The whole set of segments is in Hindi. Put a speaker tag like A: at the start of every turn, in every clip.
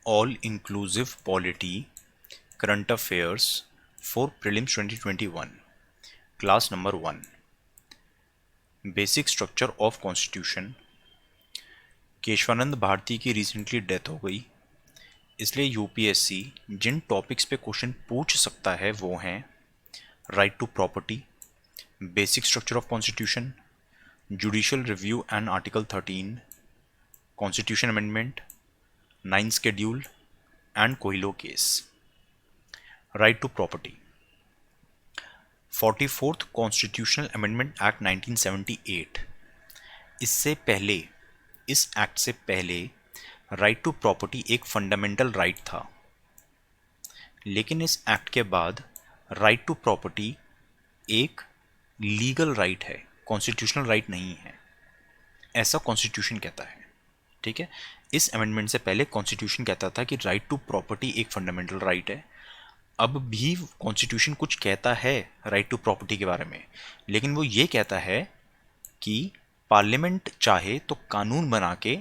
A: All Inclusive Polity Current Affairs for Prelims 2021 Class number 1 Basic Structure of Constitution। Keshavananda Bharti की रिसेंटली डेथ हो गई, इसलिए यूपीएससी जिन टॉपिक्स पे क्वेश्चन पूछ सकता है वो हैं right to property, basic structure of constitution, judicial review and article 13, constitution amendment, 9th schedule and Coelho case. Right to property. 44th constitutional amendment act 1978, इससे पहले, इस एक्ट से पहले राइट टू प्रॉपर्टी एक फंडामेंटल राइट था, लेकिन इस एक्ट के बाद राइट टू प्रॉपर्टी एक लीगल राइट है, कॉन्स्टिट्यूशनल राइट नहीं है, ऐसा कॉन्स्टिट्यूशन कहता है। ठीक है, इस अमेंडमेंट से पहले कॉन्स्टिट्यूशन कहता था कि राइट टू प्रॉपर्टी एक फंडामेंटल राइट है। अब भी कॉन्स्टिट्यूशन कुछ कहता है राइट टू प्रॉपर्टी के बारे में, लेकिन वो ये कहता है कि पार्लियामेंट चाहे तो कानून बना के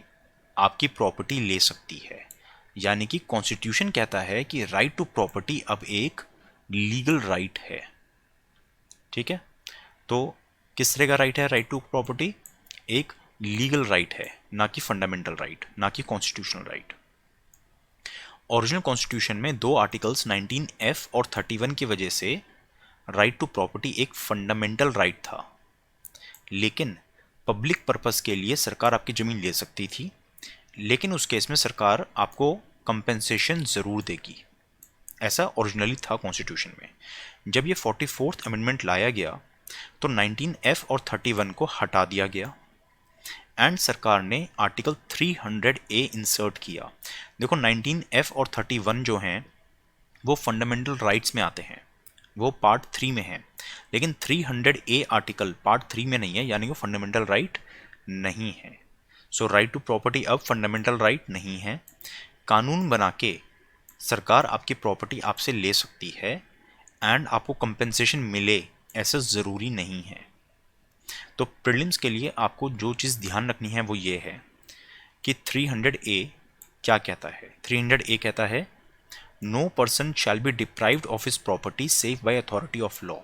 A: आपकी प्रॉपर्टी ले सकती है। यानी कि कॉन्स्टिट्यूशन कहता है कि राइट टू प्रॉपर्टी अब एक लीगल राइट है। ठीक है, तो किस तरह का राइट है राइट टू प्रॉपर्टी? एक लीगल राइट है, ना कि फंडामेंटल राइट, ना कि कॉन्स्टिट्यूशनल राइट। ओरिजिनल कॉन्स्टिट्यूशन में दो आर्टिकल्स 19F और 31 की वजह से राइट टू प्रॉपर्टी एक फंडामेंटल राइट था, लेकिन पब्लिक पर्पस के लिए सरकार आपकी ज़मीन ले सकती थी, लेकिन उस केस में सरकार आपको कंपेंसेशन ज़रूर देगी। ऐसा ओरिजिनली था कॉन्स्टिट्यूशन में। जब ये 44th अमेंडमेंट लाया गया तो 19F और 31 को हटा दिया गया एंड सरकार ने आर्टिकल 300A इंसर्ट किया। देखो 19F और 31 जो हैं वो फंडामेंटल राइट्स में आते हैं, वो पार्ट 3 में हैं, लेकिन 300A आर्टिकल पार्ट 3 में नहीं है, यानी कि फंडामेंटल राइट नहीं है। सो राइट टू प्रॉपर्टी अब फंडामेंटल राइट नहीं है। कानून बना के सरकार आपकी प्रॉपर्टी आपसे ले सकती है एंड आपको कंपेंसेशन मिले ऐसा ज़रूरी नहीं है। तो प्रीलिम्स के लिए आपको जो चीज़ ध्यान रखनी है वो ये है कि 300A क्या कहता है। 300A कहता है no person shall be deprived of his property save by authority of law.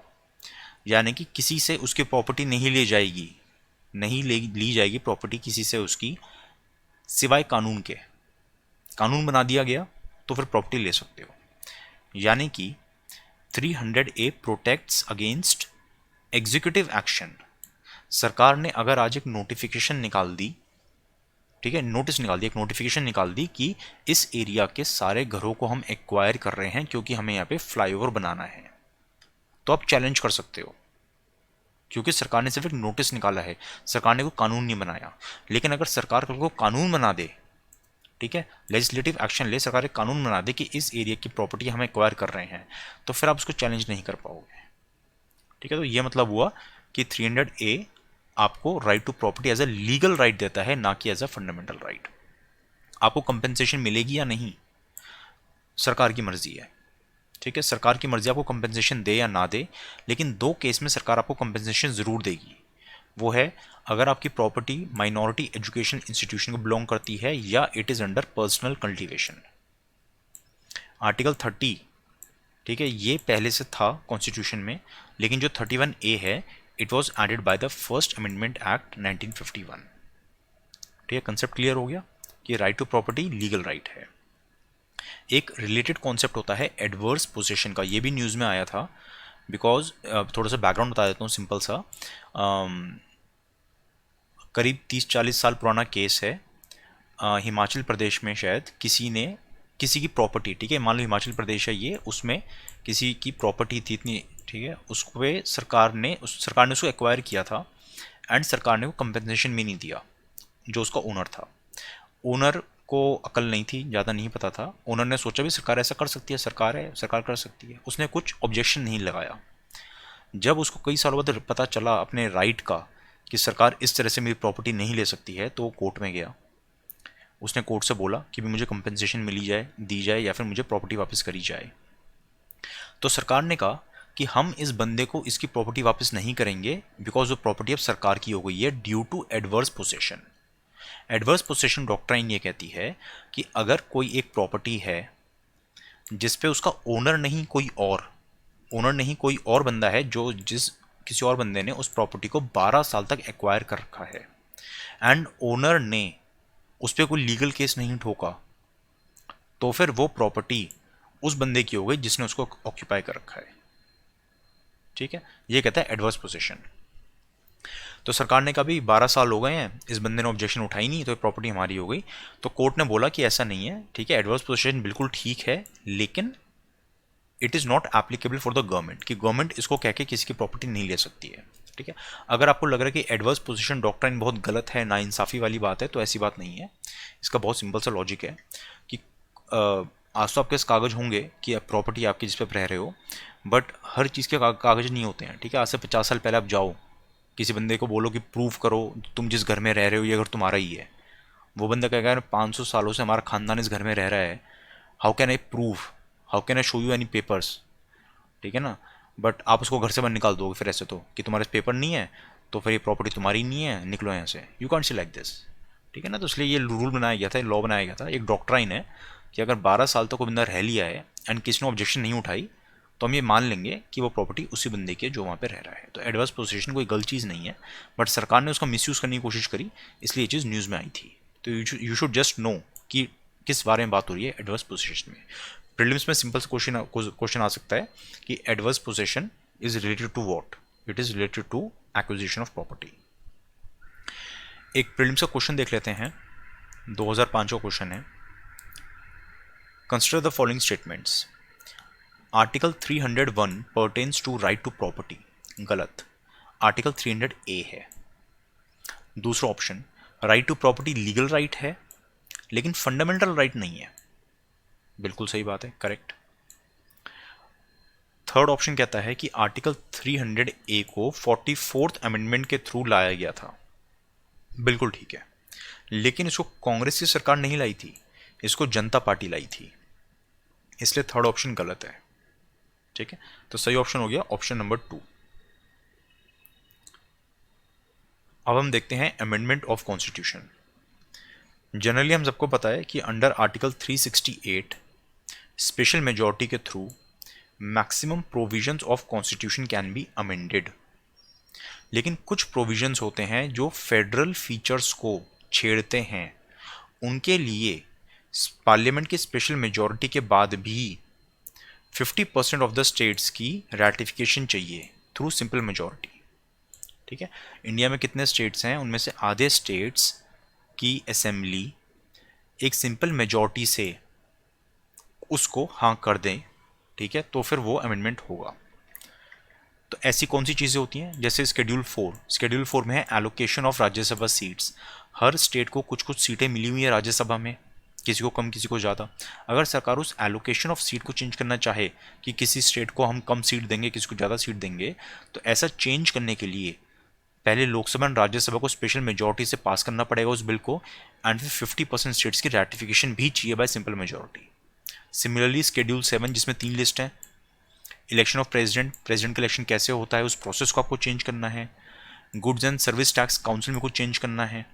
A: यानी कि किसी से उसकी प्रॉपर्टी नहीं ली जाएगी, नहीं ली जाएगी प्रॉपर्टी किसी से उसकी सिवाय कानून के। कानून बना दिया गया तो फिर प्रॉपर्टी ले सकते हो। यानी कि 300A protects against executive action. सरकार ने अगर आज एक नोटिफिकेशन निकाल दी, ठीक है, नोटिस निकाल दी, एक नोटिफिकेशन निकाल दी कि इस एरिया के सारे घरों को हम एक्वायर कर रहे हैं क्योंकि हमें यहाँ पे फ्लाईओवर बनाना है, तो आप चैलेंज कर सकते हो, क्योंकि सरकार ने सिर्फ एक नोटिस निकाला है, सरकार ने कोई कानून नहीं बनाया। लेकिन अगर सरकार को कानून बना दे, ठीक है, लेजिस्लेटिव एक्शन ले, सरकार एक कानून बना दे कि इस एरिया की प्रॉपर्टी हम एक्वायर कर रहे हैं, तो फिर आप उसको चैलेंज नहीं कर पाओगे। ठीक है, तो ये मतलब हुआ कि 300A आपको right to property as a legal right देता है, ना कि एज अ फंडामेंटल राइट। आपको कंपेंसेशन मिलेगी या नहीं, सरकार की मर्जी है। ठीक है, सरकार की मर्जी आपको कंपेंसेशन दे या ना दे, लेकिन दो केस में सरकार आपको कंपेंसेशन जरूर देगी। वो है अगर आपकी प्रॉपर्टी माइनॉरिटी एजुकेशन इंस्टीट्यूशन को बिलोंग करती है या it is under personal cultivation. Article 30, ठीक है, ये पहले से था कॉन्स्टिट्यूशन में, लेकिन जो 31A है it was added by the first amendment act 1951। ठीक है, कंसेप्ट क्लियर हो गया कि right to property legal right है। एक रिलेटेड कॉन्सेप्ट होता है एडवर्स पोसेशन का, ये भी न्यूज़ में आया था। बिकॉज थोड़ा सा बैकग्राउंड बता देता हूँ सिंपल सा। करीब 30-40 साल पुराना केस है। हिमाचल प्रदेश में शायद किसी ने किसी की प्रॉपर्टी, ठीक है, मान लो हिमाचल प्रदेश है ये, उसमें किसी की प्रॉपर्टी थी इतनी, ठीक है, उस पे सरकार ने उसको एक्वायर किया था एंड सरकार ने वो कंपेंसेशन भी नहीं दिया जो उसका ओनर था। ओनर को अकल नहीं थी, ज़्यादा नहीं पता था। ओनर ने सोचा भी सरकार ऐसा कर सकती है, सरकार है, सरकार कर सकती है, उसने कुछ ऑब्जेक्शन नहीं लगाया। जब उसको कई सालों बाद पता चला अपने राइट का कि सरकार इस तरह से मेरी प्रॉपर्टी नहीं ले सकती है, तो वो कोर्ट में गया। उसने कोर्ट से बोला कि भी मुझे कंपेंसेशन मिली जाए, दी जाए, या फिर मुझे प्रॉपर्टी वापस करी जाए। तो सरकार ने कहा कि हम इस बंदे को इसकी प्रॉपर्टी वापस नहीं करेंगे बिकॉज वो प्रॉपर्टी अब सरकार की हो गई है due to adverse possession. Adverse possession doctrine ये कहती है कि अगर कोई एक प्रॉपर्टी है जिस पे उसका ओनर नहीं कोई और बंदा है जो जिस किसी और बंदे ने उस प्रॉपर्टी को 12 साल तक एक्वायर कर रखा है एंड ओनर ने उस पर कोई लीगल केस नहीं ठोका, तो फिर वो प्रॉपर्टी उस बंदे की हो गई जिसने उसको ऑक्यूपाई कर रखा है। ठीक है, ये कहता है एडवर्स पोसेशन। तो सरकार ने कहा भी 12 साल हो गए हैं, इस बंदे ने ऑब्जेक्शन उठाई नहीं, तो ये प्रॉपर्टी हमारी हो गई। तो कोर्ट ने बोला कि ऐसा नहीं है, ठीक है, एडवर्स पोसेशन बिल्कुल ठीक है, लेकिन it is not applicable for the government, कि गवर्नमेंट इसको कह के किसी की प्रॉपर्टी नहीं ले सकती है। ठीक है, अगर आपको लग रहा है कि एडवर्स पोजीशन डॉक्ट्राइन बहुत गलत है, नाइंसाफ़ी वाली बात है, तो ऐसी बात नहीं है। इसका बहुत सिंपल सा लॉजिक है कि आज तो आपके पास कागज़ होंगे कि अब प्रॉपर्टी आपकी जिस पर रह रहे हो, बट हर चीज़ के कागज़ नहीं होते हैं। ठीक है, आज से 50 साल पहले आप जाओ किसी बंदे को बोलो कि प्रूफ करो तुम जिस घर में रह रहे हो ये घर तुम्हारा ही है, वो बंदा कहेगा 500 सालों से हमारा खानदान इस घर में रह रहा है, how can I prove, how can I show you any papers. ठीक है ना, बट आप उसको घर से बाहर निकाल दोगे फिर ऐसे तो कि तुम्हारे पेपर नहीं है तो फिर ये प्रॉपर्टी तुम्हारी नहीं है, निकलो यहाँ से, you can't see like this. ठीक है ना, तो इसलिए ये रूल बनाया गया था, लॉ बनाया गया था, एक डॉक्ट्राइन है कि अगर 12 साल तक कोई बंदा रह लिया है एंड किसी ने ऑब्जेक्शन नहीं उठाई तो हम ये मान लेंगे कि वो प्रॉपर्टी उसी बंदे की है जो वहाँ पे रह रहा है। तो एडवर्स पोजीशन कोई गलत चीज़ नहीं है, बट सरकार ने उसका मिसयूज़ करने की कोशिश करी, इसलिए ये चीज़ न्यूज़ में आई थी। तो यू शुड जस्ट नो कि किस बारे में बात हो रही है एडवर्स पोजीशन में। प्रीलिम्स में सिंपल से क्वेश्चन आ सकता है कि adverse possession is related to what, it is related to acquisition of property. एक प्रीलिम्स का क्वेश्चन देख लेते हैं, 2005 का क्वेश्चन है। Consider the following statements. Article 301 pertains to right to property, गलत, आर्टिकल 300 ए है। दूसरा option, right to property legal right है लेकिन फंडामेंटल राइट नहीं है, बिल्कुल सही बात है, करेक्ट। थर्ड ऑप्शन कहता है कि आर्टिकल 300 ए को 44th अमेंडमेंट के थ्रू लाया गया था, बिल्कुल ठीक है, लेकिन इसको कांग्रेस की सरकार नहीं लाई थी, इसको जनता पार्टी लाई थी, इसलिए थर्ड ऑप्शन गलत है। ठीक है, तो सही ऑप्शन हो गया ऑप्शन नंबर 2। अब हम देखते हैं अमेंडमेंट ऑफ कॉन्स्टिट्यूशन। जनरली हम सबको पता है कि अंडर आर्टिकल 368 स्पेशल मेजॉरिटी के through maximum provisions of constitution can be amended, लेकिन कुछ प्रोविजंस होते हैं जो फेडरल फीचर्स को छेड़ते हैं, उनके लिए पार्लियामेंट की स्पेशल मेजॉरिटी के बाद भी 50% ऑफ द स्टेट्स की रैटिफिकेशन चाहिए थ्रू सिंपल मेजॉरिटी। ठीक है, इंडिया में कितने स्टेट्स हैं, उनमें से आधे स्टेट्स की असेंबली एक सिंपल मेजॉरिटी से उसको हाँ कर दें, ठीक है, तो फिर वो अमेंडमेंट होगा। तो ऐसी कौन सी चीज़ें होती हैं, जैसे शेड्यूल 4 में है allocation of Rajya Sabha seats, her state को कुछ कुछ सीटें मिली हुई है राज्यसभा में, किसी को कम किसी को ज़्यादा। अगर सरकार उस एलोकेशन ऑफ सीट को चेंज करना चाहे कि किसी स्टेट को हम कम सीट देंगे किसी को ज़्यादा सीट देंगे, तो ऐसा चेंज करने के लिए पहले लोकसभा और राज्यसभा को स्पेशल मेजॉरिटी से पास करना पड़ेगा उस बिल को, एंड फिर 50% स्टेट्स की रैटिफिकेशन भी चाहिए bye simple majority. Similarly schedule 7 जिसमें 3 लिस्ट हैं, इलेक्शन ऑफ प्रेसिडेंट का इलेक्शन कैसे होता है उस प्रोसेस को आपको चेंज करना है, goods and service tax council में कुछ चेंज करना है,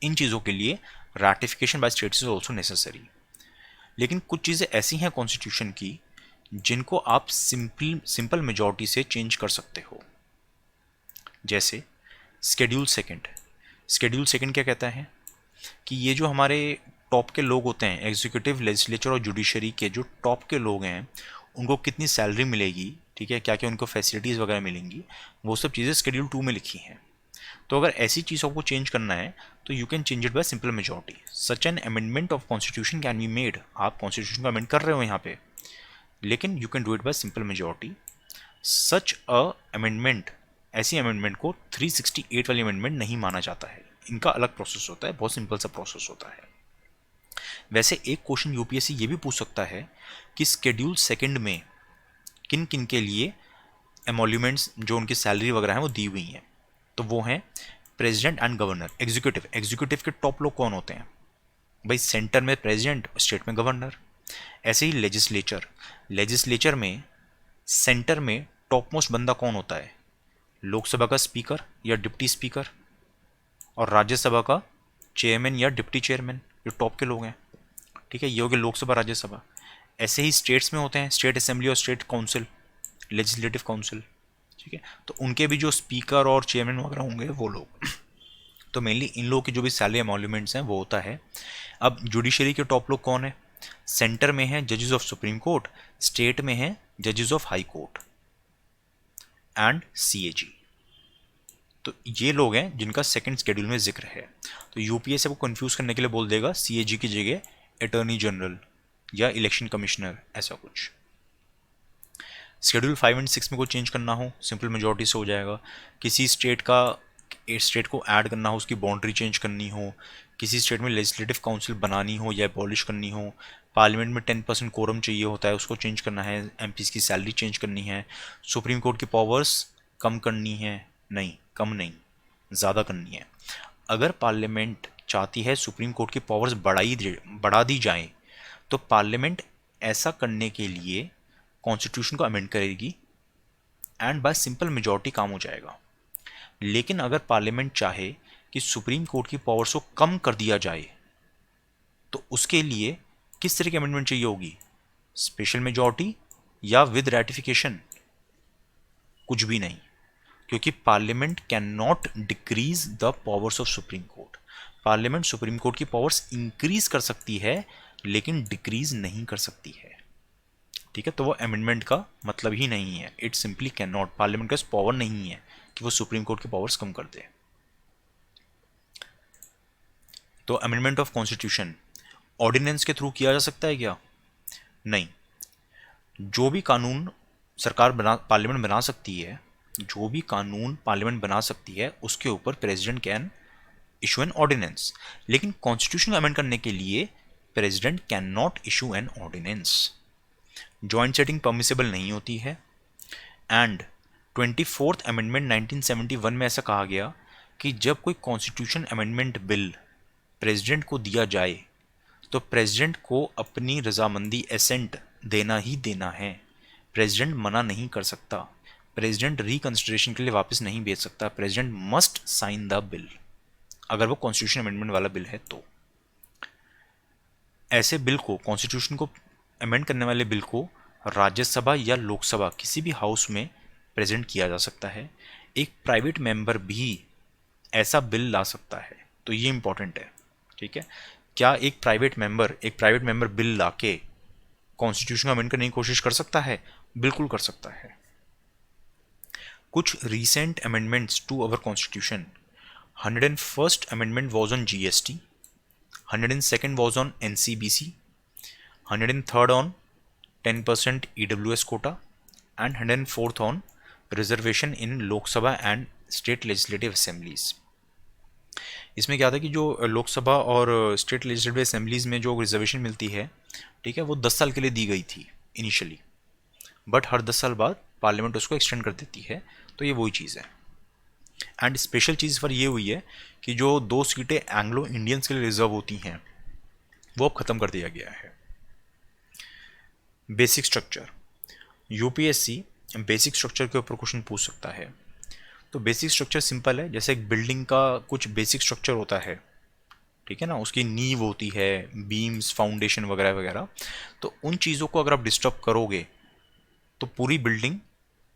A: इन चीज़ों के लिए ratification by states is also necessary. लेकिन कुछ चीज़ें ऐसी हैं कॉन्स्टिट्यूशन की जिनको आप सिंपल मेजॉरिटी से चेंज कर सकते हो, जैसे शेड्यूल सेकंड क्या कहता है कि ये जो हमारे टॉप के लोग होते हैं, एग्जीक्यूटिव, लेजिस्लेचर और जुडिशरी के जो टॉप के लोग हैं, उनको कितनी सैलरी मिलेगी, ठीक है, क्या क्या उनको फैसिलिटीज़ वगैरह मिलेंगी, वो सब चीज़ें शेड्यूल 2 में लिखी हैं। तो अगर ऐसी चीज़ों को चेंज करना है तो you can change it by simple majority. Such an amendment of constitution can be made, आप कॉन्स्टिट्यूशन को अमेंड कर रहे हो यहाँ पे, लेकिन you can do it by simple majority. Such a amendment, ऐसी अमेंडमेंट को 368 वाली अमेंडमेंट नहीं माना जाता है, इनका अलग प्रोसेस होता है, बहुत सिंपल सा प्रोसेस होता है। वैसे एक क्वेश्चन यूपीएससी ये भी पूछ सकता है कि शेड्यूल 2 में किन किन के लिए एमोल्यूमेंट्स जो उनकी सैलरी वगैरह हैं वो दी हुई हैं, तो वो हैं प्रेसिडेंट एंड गवर्नर। एग्जीक्यूटिव के टॉप लोग कौन होते हैं भाई, सेंटर में प्रेसिडेंट, स्टेट में गवर्नर। ऐसे ही लेजिस्लेचर में सेंटर में टॉप मोस्ट बंदा कौन होता है, लोकसभा का स्पीकर या डिप्टी स्पीकर, और राज्यसभा का चेयरमैन या डिप्टी चेयरमैन, जो टॉप के लोग हैं, ठीक है, ये हो गया लोकसभा राज्यसभा। ऐसे ही स्टेट्स में होते हैं स्टेट असेंबली और स्टेट काउंसिल, लेजिस्लेटिव काउंसिल, ठीक है, तो उनके भी जो स्पीकर और चेयरमैन वगैरह होंगे वो लोग। तो मेनली इन लोगों की जो भी सैलरी एमोल्यूमेंट्स हैं वो होता है। अब जुडिशरी के टॉप लोग कौन है? सेंटर में है जजेस ऑफ सुप्रीम कोर्ट, स्टेट में है जजेस of high court and CAG. तो ये लोग हैं जिनका सेकंड शेड्यूल में जिक्र है। तो यूपीएससी को कंफ्यूज करने के लिए बोल देगा सीएजी की जगह अटॉर्नी जनरल या इलेक्शन कमिश्नर, ऐसा कुछ। शेड्यूल 5 एंड 6 में कोई चेंज करना हो सिंपल मेजोरिटी से हो जाएगा। किसी स्टेट को ऐड करना हो, उसकी बाउंड्री चेंज करनी हो, किसी स्टेट में लेजिस्लेटिव काउंसिल बनानी हो या एबॉलिश करनी हो, पार्लियामेंट में 10% कोरम चाहिए होता है, उसको चेंज करना है, एमपीज़ की सैलरी चेंज करनी है, सुप्रीम कोर्ट की पावर्स कम करनी है, नहीं कम नहीं ज़्यादा करनी है। अगर पार्लियामेंट चाहती है सुप्रीम कोर्ट की पावर्स बढ़ा दी जाए तो पार्लियामेंट ऐसा करने के लिए कॉन्स्टिट्यूशन को अमेंड करेगी एंड बाय सिंपल मेजॉरिटी काम हो जाएगा। लेकिन अगर पार्लियामेंट चाहे कि सुप्रीम कोर्ट की पावर्स को कम कर दिया जाए तो उसके लिए किस तरह की अमेंडमेंट चाहिए होगी? स्पेशल मेजॉरिटी या विद रैटिफिकेशन? कुछ भी नहीं, क्योंकि parliament can not decrease the powers of supreme court. Parliament supreme court की पावर्स इंक्रीज कर सकती है लेकिन डिक्रीज नहीं कर सकती है, ठीक है। तो वो अमेंडमेंट का मतलब ही नहीं है, it simply can not, parliament का पावर नहीं है कि वो सुप्रीम कोर्ट की पावर्स कम कर दे। तो अमेंडमेंट ऑफ कॉन्स्टिट्यूशन ऑर्डिनेंस के थ्रू किया जा सकता है क्या? नहीं। जो भी कानून पार्लियामेंट बना सकती है, जो भी कानून पार्लियामेंट बना सकती है उसके ऊपर president can issue an ordinance, लेकिन कॉन्स्टिट्यूशन अमेंड करने के लिए president can not issue an ordinance. Joint sitting permissible नहीं होती है। एंड 24th अमेंडमेंट 1971 में ऐसा कहा गया कि जब कोई कॉन्स्टिट्यूशन अमेंडमेंट बिल प्रेसिडेंट को दिया जाए तो प्रेसिडेंट को अपनी रजामंदी एसेंट देना ही देना है। प्रेसिडेंट मना नहीं कर सकता, प्रेसिडेंट रिकंसिडरेशन के लिए वापस नहीं भेज सकता, president must sign the bill अगर वो कॉन्स्टिट्यूशन अमेंडमेंट वाला बिल है तो। ऐसे बिल को, कॉन्स्टिट्यूशन को अमेंड करने वाले बिल को राज्यसभा या लोकसभा किसी भी हाउस में प्रेजेंट किया जा सकता है। एक प्राइवेट मेंबर भी ऐसा बिल ला सकता है, तो ये इंपॉर्टेंट है, ठीक है। क्या एक प्राइवेट मेंबर बिल लाके कॉन्स्टिट्यूशन को अमेंड करने की कोशिश कर सकता है? बिल्कुल कर सकता है। कुछ recent amendments to our constitution, 101st amendment was on GST, 102nd was on NCBC, 103rd on 10% EWS quota and 104th on reservation in Lok Sabha and state legislative assemblies. इसमें क्या था कि जो लोकसभा और स्टेट लेजिस्लेटिव असेंबलीज में जो रिजर्वेशन मिलती है, ठीक है, वो 10 साल के लिए दी गई थी इनिशियली, बट हर 10 साल बाद पार्लियामेंट उसको एक्सटेंड कर देती है। तो ये वही चीज़ है। एंड स्पेशल चीज़ पर ये हुई है कि जो 2 सीटें एंग्लो इंडियंस के लिए रिजर्व होती हैं वो अब ख़त्म कर दिया गया है। Basic structure, UPSC basic structure के ऊपर क्वेश्चन पूछ सकता है। तो बेसिक स्ट्रक्चर सिंपल है, जैसे एक बिल्डिंग का कुछ बेसिक स्ट्रक्चर होता है, ठीक है ना, उसकी नींव होती है, बीम्स, फाउंडेशन वगैरह वगैरह। तो उन चीज़ों को अगर आप डिस्टर्ब करोगे तो पूरी बिल्डिंग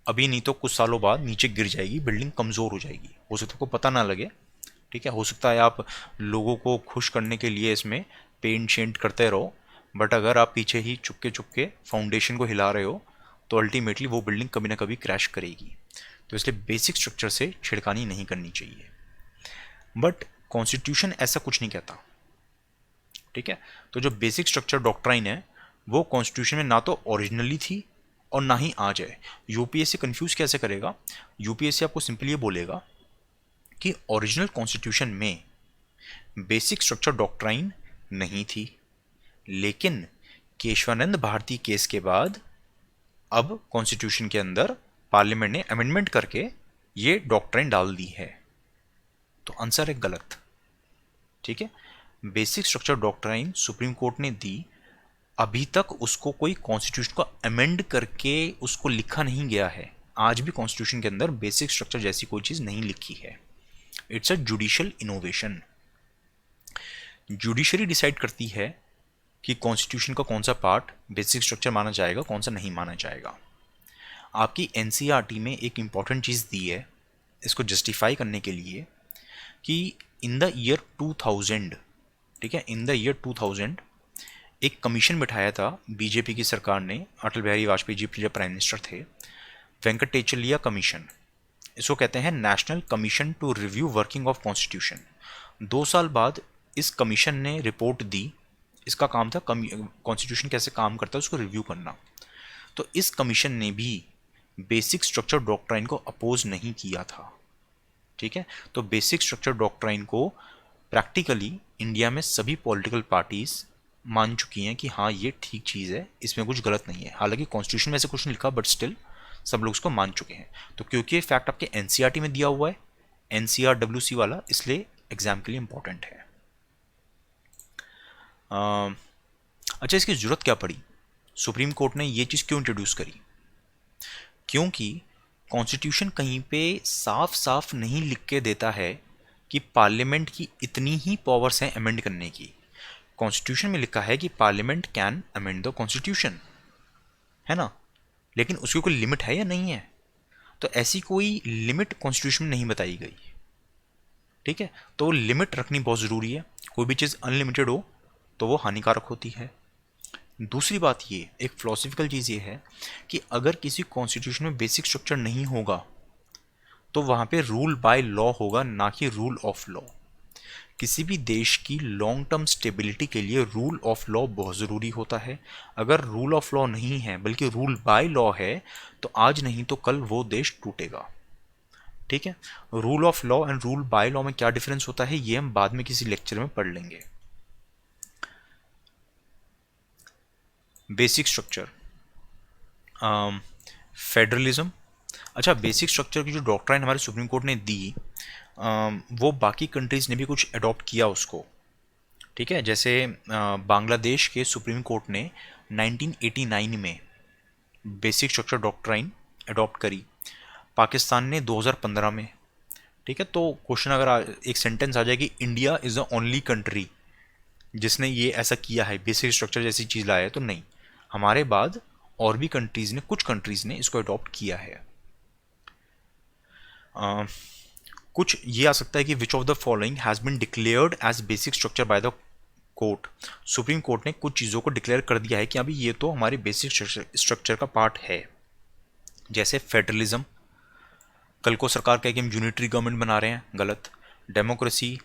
A: अभी नहीं तो कुछ सालों बाद नीचे गिर जाएगी, बिल्डिंग कमज़ोर हो जाएगी। हो सकता है आपको पता ना लगे, ठीक है, हो सकता है आप लोगों को खुश करने के लिए इसमें पेंट शेंट करते रहो, बट अगर आप पीछे ही चुपके चुपके फाउंडेशन को हिला रहे हो तो अल्टीमेटली वो बिल्डिंग कभी ना कभी क्रैश करेगी। तो इसलिए बेसिक स्ट्रक्चर से छिड़कानी नहीं करनी चाहिए। बट कॉन्स्टिट्यूशन ऐसा कुछ नहीं कहता, ठीक है। तो जो बेसिक स्ट्रक्चर डॉक्ट्राइन है वो कॉन्स्टिट्यूशन में ना तो ओरिजिनली थी और ना ही आ जाए। यूपीएससी कंफ्यूज कैसे करेगा? यूपीएससी आपको सिंपली ये बोलेगा कि ओरिजिनल कॉन्स्टिट्यूशन में बेसिक स्ट्रक्चर डॉक्ट्राइन नहीं थी, लेकिन केशवानंद भारती केस के बाद अब कॉन्स्टिट्यूशन के अंदर पार्लियामेंट ने अमेंडमेंट करके ये डॉक्ट्राइन डाल दी है। तो आंसर है गलत, ठीक है। Basic structure doctrine supreme court ने दी, अभी तक उसको कोई कॉन्स्टिट्यूशन को अमेंड करके उसको लिखा नहीं गया है। आज भी कॉन्स्टिट्यूशन के अंदर बेसिक स्ट्रक्चर जैसी कोई चीज़ नहीं लिखी है। It's a judicial innovation. Judiciary decide करती है कि कॉन्स्टिट्यूशन का कौन सा पार्ट बेसिक स्ट्रक्चर माना जाएगा, कौन सा नहीं माना जाएगा। आपकी एनसीईआरटी में एक इम्पॉर्टेंट चीज़ दी है इसको जस्टिफाई करने के लिए कि इन द ईयर 2000, ठीक है, इन द ईयर 2000 एक कमीशन बिठाया था बीजेपी की सरकार ने, अटल बिहारी वाजपेयी जी जब प्राइम मिनिस्टर थे, वेंकटेचलिया कमीशन। इसको कहते हैं national commission to review working of constitution. 2 साल बाद इस कमीशन ने रिपोर्ट दी। इसका काम था कॉन्स्टिट्यूशन कैसे काम करता है उसको रिव्यू करना। तो इस कमीशन ने भी बेसिक स्ट्रक्चर डॉक्ट्राइन को अपोज नहीं किया था, ठीक है। तो बेसिक स्ट्रक्चर डॉक्ट्राइन को प्रैक्टिकली इंडिया में सभी पॉलिटिकल पार्टीज मान चुकी हैं कि हाँ ये ठीक चीज़ है, इसमें कुछ गलत नहीं है। हालांकि कॉन्स्टिट्यूशन में ऐसे कुछ नहीं लिखा, बट स्टिल सब लोग उसको मान चुके हैं। तो क्योंकि ये फैक्ट आपके एनसीईआरटी में दिया हुआ है, एनसीईआरडब्ल्यूसी वाला, इसलिए एग्जाम के लिए इंपॉर्टेंट है। अच्छा, इसकी जरूरत क्या पड़ी? सुप्रीम कोर्ट ने ये चीज़ क्यों इंट्रोड्यूस करी? क्योंकि कॉन्स्टिट्यूशन कहीं पे साफ साफ नहीं लिख के देता है कि पार्लियामेंट की इतनी ही पावर्स हैं अमेंड करने की। कॉन्स्टिट्यूशन में लिखा है कि parliament can amend the constitution, है ना, लेकिन उसकी कोई लिमिट है या नहीं है? तो ऐसी कोई लिमिट कॉन्स्टिट्यूशन में नहीं बताई गई, ठीक है। तो लिमिट रखनी बहुत ज़रूरी है। कोई भी चीज़ अनलिमिटेड हो तो वो हानिकारक होती है। दूसरी बात ये, एक फिलोसफिकल चीज़ ये है कि अगर किसी कॉन्स्टिट्यूशन में बेसिक स्ट्रक्चर नहीं होगा तो वहाँ पे रूल बाय लॉ होगा, ना कि रूल ऑफ लॉ। किसी भी देश की लॉन्ग टर्म स्टेबिलिटी के लिए रूल ऑफ लॉ बहुत ज़रूरी होता है। अगर रूल ऑफ लॉ नहीं है बल्कि रूल बाय लॉ है तो आज नहीं तो कल वो देश टूटेगा, ठीक है। Rule of law and rule by law में क्या डिफरेंस होता है ये हम बाद में किसी लेक्चर में पढ़ लेंगे। Basic structure, federalism. अच्छा, बेसिक स्ट्रक्चर की जो डॉक्ट्राइन हमारे सुप्रीम कोर्ट ने दी, वो बाकी कंट्रीज़ ने भी कुछ अडॉप्ट किया उसको, ठीक है। जैसे बांग्लादेश के सुप्रीम कोर्ट ने 1989 में बेसिक स्ट्रक्चर डॉक्ट्राइन अडॉप्ट करी, पाकिस्तान ने 2015 में, ठीक है। तो क्वेश्चन अगर एक सेंटेंस आ जाए कि India is the only country जिसने ये ऐसा किया है, बेसिक स्ट्रक्चर जैसी चीज़ लाया है, तो नहीं, हमारे बाद और भी कंट्रीज़ ने, कुछ कंट्रीज़ ने इसको अडॉप्ट किया है। कुछ ये आ सकता है कि which of the following has been declared as basic structure by the court. Supreme court ने कुछ चीज़ों को डिक्लेयर कर दिया है कि अभी ये तो हमारे बेसिक स्ट्रक्चर का पार्ट है। जैसे फेडरलिज्म, कल को सरकार कहे कि हम यूनिटरी गवर्नमेंट बना रहे हैं, गलत। Democracy,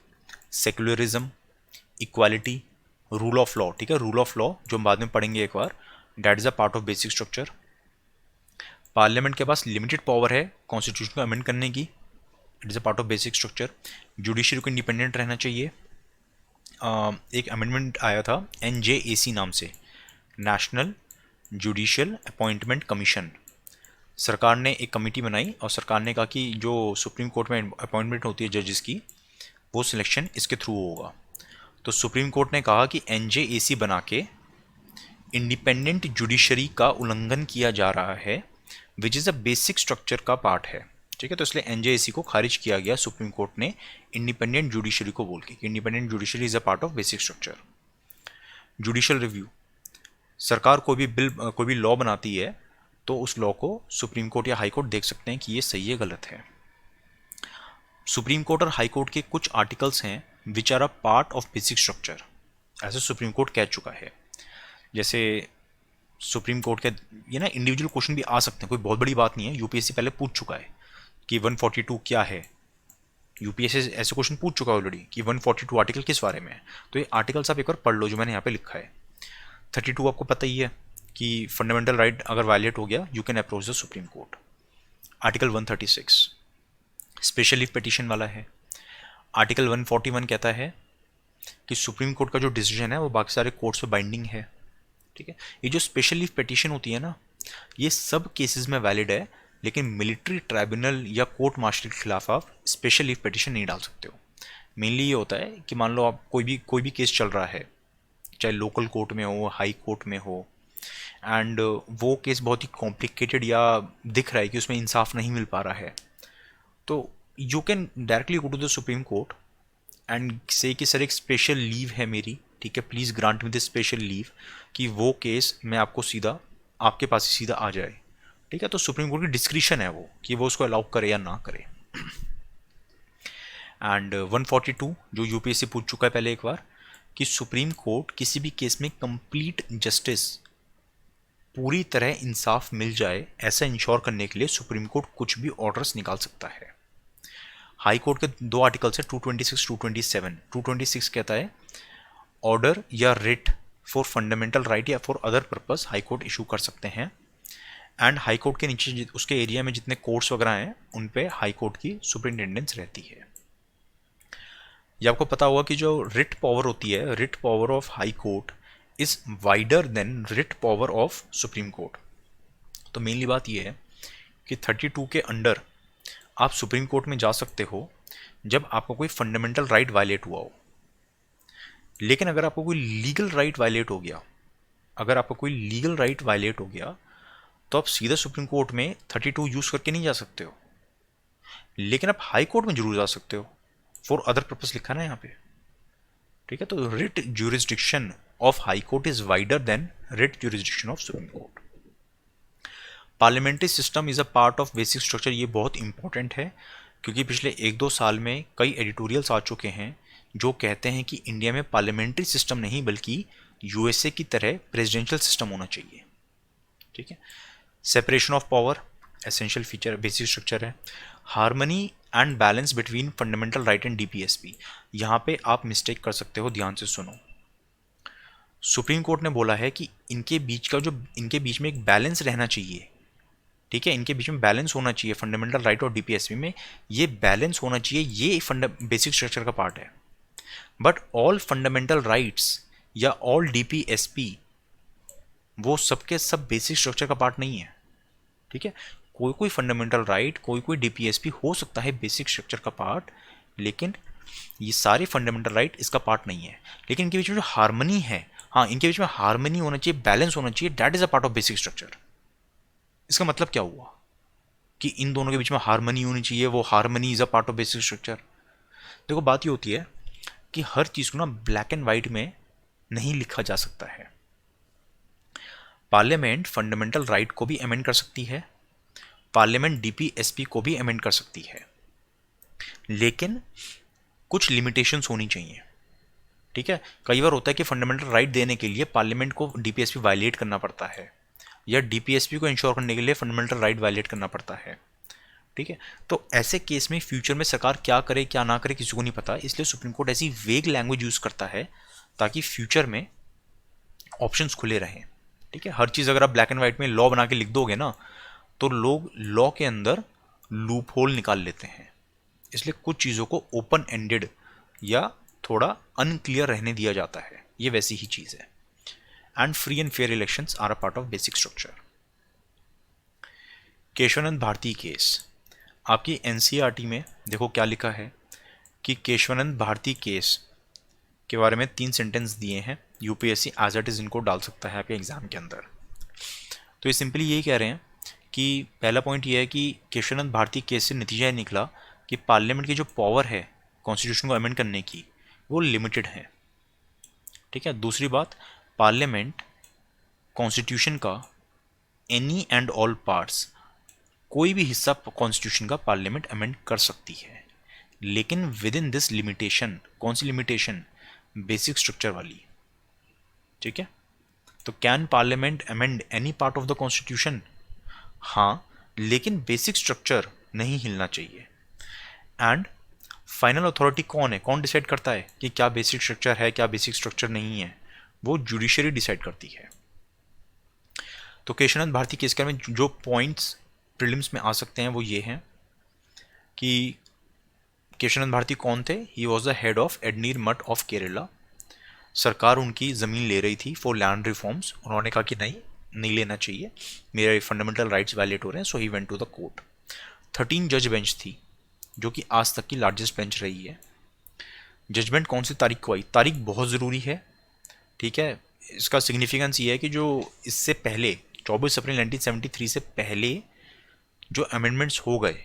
A: secularism, equality, rule of law, ठीक है, रूल ऑफ लॉ जो हम बाद में पढ़ेंगे एक बार, that is a part of basic structure. Parliament के पास लिमिटेड पावर है कॉन्स्टिट्यूशन को अमेंड करने की, it is a part of basic structure. Judiciary को इंडिपेंडेंट रहना चाहिए। एक अमेंडमेंट आया था NJAC नाम से, नेशनल जुडिशियल अपॉइंटमेंट कमीशन। सरकार ने एक कमेटी बनाई और सरकार ने कहा कि जो सुप्रीम कोर्ट में अपॉइंटमेंट होती है जजेस की, वो सिलेक्शन इसके थ्रू होगा। तो सुप्रीम कोर्ट ने कहा कि NJAC बना के इंडिपेंडेंट जुडिशरी का उल्लंघन किया जा रहा है, which is a basic structure का पार्ट है, ठीक है। तो इसलिए NJAC को खारिज किया गया सुप्रीम कोर्ट ने इंडिपेंडेंट जुडिशरी को बोल के कि independent judiciary is a part of basic structure. Judicial review, सरकार कोई भी लॉ बनाती है तो उस लॉ को सुप्रीम कोर्ट या हाई कोर्ट देख सकते हैं कि ये सही है गलत है। सुप्रीम कोर्ट और हाई कोर्ट के कुछ आर्टिकल्स हैं which are a part of basic structure, ऐसे सुप्रीम कोर्ट कह चुका है। जैसे सुप्रीम कोर्ट के ये ना इंडिविजुअल क्वेश्चन भी आ सकते हैं, कोई बहुत बड़ी बात नहीं है। यूपीएससी पहले पूछ चुका है कि 142 क्या है, यूपीएससी ऐसे क्वेश्चन पूछ चुका है ऑलरेडी कि 142 आर्टिकल किस बारे में है। तो ये आर्टिकल्स आप एक बार पढ़ लो जो मैंने यहाँ पे लिखा है। 32 आपको पता ही है कि फंडामेंटल राइट अगर वायलेट हो गया you can approach the supreme court. Article 136 special leave petition वाला है। आर्टिकल 141 कहता है कि सुप्रीम कोर्ट का जो डिसीजन है वो बाकी सारे कोर्ट्स पे बाइंडिंग है, ठीक है। ये जो स्पेशल लीव पिटीशन होती है ना, ये सब केसेस में वैलिड है, लेकिन मिलिट्री ट्राइब्यूनल या कोर्ट मार्शल के खिलाफ आप स्पेशल लीव पिटीशन नहीं डाल सकते हो। मेनली ये होता है कि मान लो आप कोई भी केस चल रहा है, चाहे लोकल कोर्ट में हो, हाई कोर्ट में हो, एंड वो केस बहुत ही कॉम्प्लिकेटेड या दिख रहा है कि उसमें इंसाफ नहीं मिल पा रहा है, तो you can directly go to the supreme court and say कि सर एक स्पेशल लीव है मेरी, ठीक है, please grant me this special leave, कि वो केस मैं आपको सीधा आपके पास ही सीधा आ जाए, ठीक है। तो सुप्रीम कोर्ट की डिस्क्रिशन है वो कि वो उसको अलाउ करे या ना करे। एंड 142 जो यूपीएससी पूछ चुका है पहले एक बार, कि सुप्रीम कोर्ट किसी भी केस में कंप्लीट जस्टिस, पूरी तरह इंसाफ मिल जाए, ऐसा इंश्योर करने के लिए सुप्रीम कोर्ट कुछ भी ऑर्डर्स निकाल सकता है। हाई कोर्ट के दो आर्टिकल्स है 226 227। 226 कहता है ऑर्डर या रिट फॉर फंडामेंटल राइट या for other purpose high court issue कर सकते हैं। एंड हाई कोर्ट के नीचे उसके एरिया में जितने कोर्ट्स वगैरह हैं उन पे हाई कोर्ट की सुपरिटेंडेंस रहती है। ये आपको पता होगा कि जो रिट पावर होती है, writ power of high court is wider than writ power of supreme court. तो मेनली बात यह है कि 32 के अंडर आप सुप्रीम कोर्ट में जा सकते हो जब आपको कोई फंडामेंटल राइट वायलेट हुआ हो। लेकिन अगर आपको कोई लीगल राइट वायलेट हो गया, अगर आपको कोई लीगल राइट वायलेट हो गया, तो आप सीधा सुप्रीम कोर्ट में 32 यूज करके नहीं जा सकते हो, लेकिन आप हाई कोर्ट में जरूर जा सकते हो, फॉर अदर पर्पस लिखा ना यहाँ पे, ठीक है। तो writ jurisdiction of high court is wider than writ jurisdiction of supreme court. Parliamentary system is a part of basic structure, ये बहुत इंपॉर्टेंट है क्योंकि पिछले 1-2 साल में कई एडिटोरियल्स आ चुके हैं जो कहते हैं कि इंडिया में पार्लियामेंट्री सिस्टम नहीं बल्कि यूएसए की तरह प्रेसिडेंशियल सिस्टम होना चाहिए, ठीक है। Separation of power essential feature basic structure है। Harmony and balance between fundamental right and DPSP, यहाँ पे आप मिस्टेक कर सकते हो, ध्यान से सुनो। सुप्रीम कोर्ट ने बोला है कि इनके बीच में एक बैलेंस रहना चाहिए, ठीक है, इनके बीच में बैलेंस होना चाहिए फंडामेंटल राइट और डीपीएसपी में, ये बैलेंस होना चाहिए, ये बेसिक स्ट्रक्चर का पार्ट है। बट ऑल फंडामेंटल राइट्स या ऑल डीपीएसपी वो सबके सब बेसिक स्ट्रक्चर का पार्ट नहीं है, ठीक है। कोई कोई फंडामेंटल राइट, कोई कोई डीपीएसपी हो सकता है बेसिक स्ट्रक्चर का पार्ट, लेकिन ये सारे फंडामेंटल राइट इसका पार्ट नहीं है। लेकिन इनके बीच में जो हार्मनी है, हाँ, इनके बीच में हार्मनी होना चाहिए, बैलेंस होना चाहिए, that is a part of basic structure. इसका मतलब क्या हुआ कि इन दोनों के बीच में हार्मनी होनी चाहिए, वो harmony is a part of basic structure. देखो बात ये होती है कि हर चीज को ना ब्लैक एंड व्हाइट में नहीं लिखा जा सकता है। पार्लियामेंट फंडामेंटल राइट को भी अमेंड कर सकती है, पार्लियामेंट डीपीएसपी को भी अमेंड कर सकती है, लेकिन कुछ लिमिटेशंस होनी चाहिए, ठीक है। कई बार होता है कि फंडामेंटल राइट देने के लिए पार्लियामेंट को डीपीएसपी वायलेट करना पड़ता है, या डीपीएसपी को इंश्योर करने के लिए फंडामेंटल राइट वायलेट करना पड़ता है, ठीक है। तो ऐसे केस में फ्यूचर में सरकार क्या करे क्या ना करे किसी को नहीं पता, इसलिए सुप्रीम कोर्ट ऐसी वेग लैंग्वेज यूज करता है ताकि फ्यूचर में ऑप्शंस खुले रहें, ठीक है। हर चीज़ अगर आप ब्लैक एंड व्हाइट में लॉ बना के लिख दोगे ना, तो लोग लॉ के अंदर लूप होल निकाल लेते हैं, इसलिए कुछ चीज़ों को ओपन एंडेड या थोड़ा अनक्लियर रहने दिया जाता है, ये वैसी ही चीज़ है। And free and fair elections are a part of basic structure. Kesavananda Bharati case, आपकी एनसीईआरटी में देखो क्या लिखा है कि केशवानंद भारती केस के बारे में 3 सेंटेंस दिए हैं, यूपीएससी एज इट इज इनको डाल सकता है आपके एग्जाम के अंदर। तो ये सिंपली यही कह रहे हैं कि पहला पॉइंट ये है कि केशवानंद भारती केस से नतीजा ये निकला कि पार्लियामेंट की जो पावर है कॉन्स्टिट्यूशन को अमेंड करने की वो लिमिटेड है, ठीक है। दूसरी बात, पार्लियामेंट कॉन्स्टिट्यूशन का एनी एंड ऑल पार्ट्स, कोई भी हिस्सा कॉन्स्टिट्यूशन का पार्लियामेंट अमेंड कर सकती है, लेकिन विद इन दिस लिमिटेशन। कौन सी लिमिटेशन? बेसिक स्ट्रक्चर वाली, ठीक है। तो can parliament amend any part of the constitution? हाँ, लेकिन बेसिक स्ट्रक्चर नहीं हिलना चाहिए। एंड फाइनल अथॉरिटी कौन है, कौन डिसाइड करता है कि क्या बेसिक स्ट्रक्चर है क्या बेसिक स्ट्रक्चर नहीं है? वो जुडिशरी डिसाइड करती है। तो केशवानंद भारती केस में जो पॉइंट्स प्रीलिम्स में आ सकते हैं वो ये हैं कि केशवानंद भारती कौन थे? He was the head of Edneer मठ ऑफ केरला। सरकार उनकी ज़मीन ले रही थी फॉर लैंड रिफॉर्म्स, उन्होंने कहा कि नहीं लेना चाहिए, मेरे फंडामेंटल राइट्स वायलेट हो रहे हैं, so he went to the court. 13 जज बेंच थी जो कि आज तक की लार्जेस्ट बेंच रही है। जजमेंट कौन सी तारीख को आई? तारीख बहुत ज़रूरी है, ठीक है। इसका सिग्निफिकेंस ये है कि जो इससे पहले 24 अप्रैल 1973 से पहले जो अमेंडमेंट्स हो गए,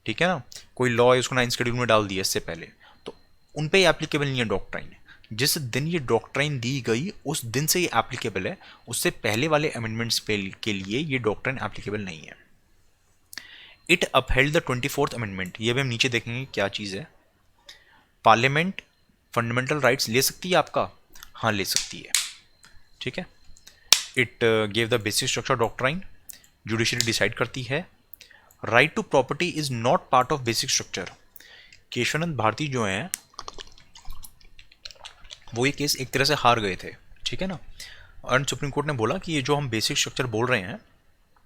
A: ठीक है ना, कोई लॉ है उसको 9th शेड्यूल में डाल दिया इससे पहले, तो उन पे एप्लीकेबल नहीं है डॉक्ट्राइन। जिस दिन ये डॉक्ट्राइन दी गई उस दिन से ये एप्लीकेबल है, उससे पहले वाले अमेंडमेंट्स के लिए ये डॉक्ट्राइन एप्लीकेबल नहीं है। It upheld the 24th amendment, ये भी हम नीचे देखेंगे क्या चीज़ है। पार्लियामेंट फंडामेंटल राइट्स ले सकती है आपका, हाँ ले सकती है, ठीक है। It gave the basic structure doctrine, judiciary decide करती है। Right to property is not part of basic structure. Kesavananda Bharati जो हैं वो ये केस एक तरह से हार गए थे, ठीक है ना। और सुप्रीम कोर्ट ने बोला कि ये जो हम बेसिक स्ट्रक्चर बोल रहे हैं,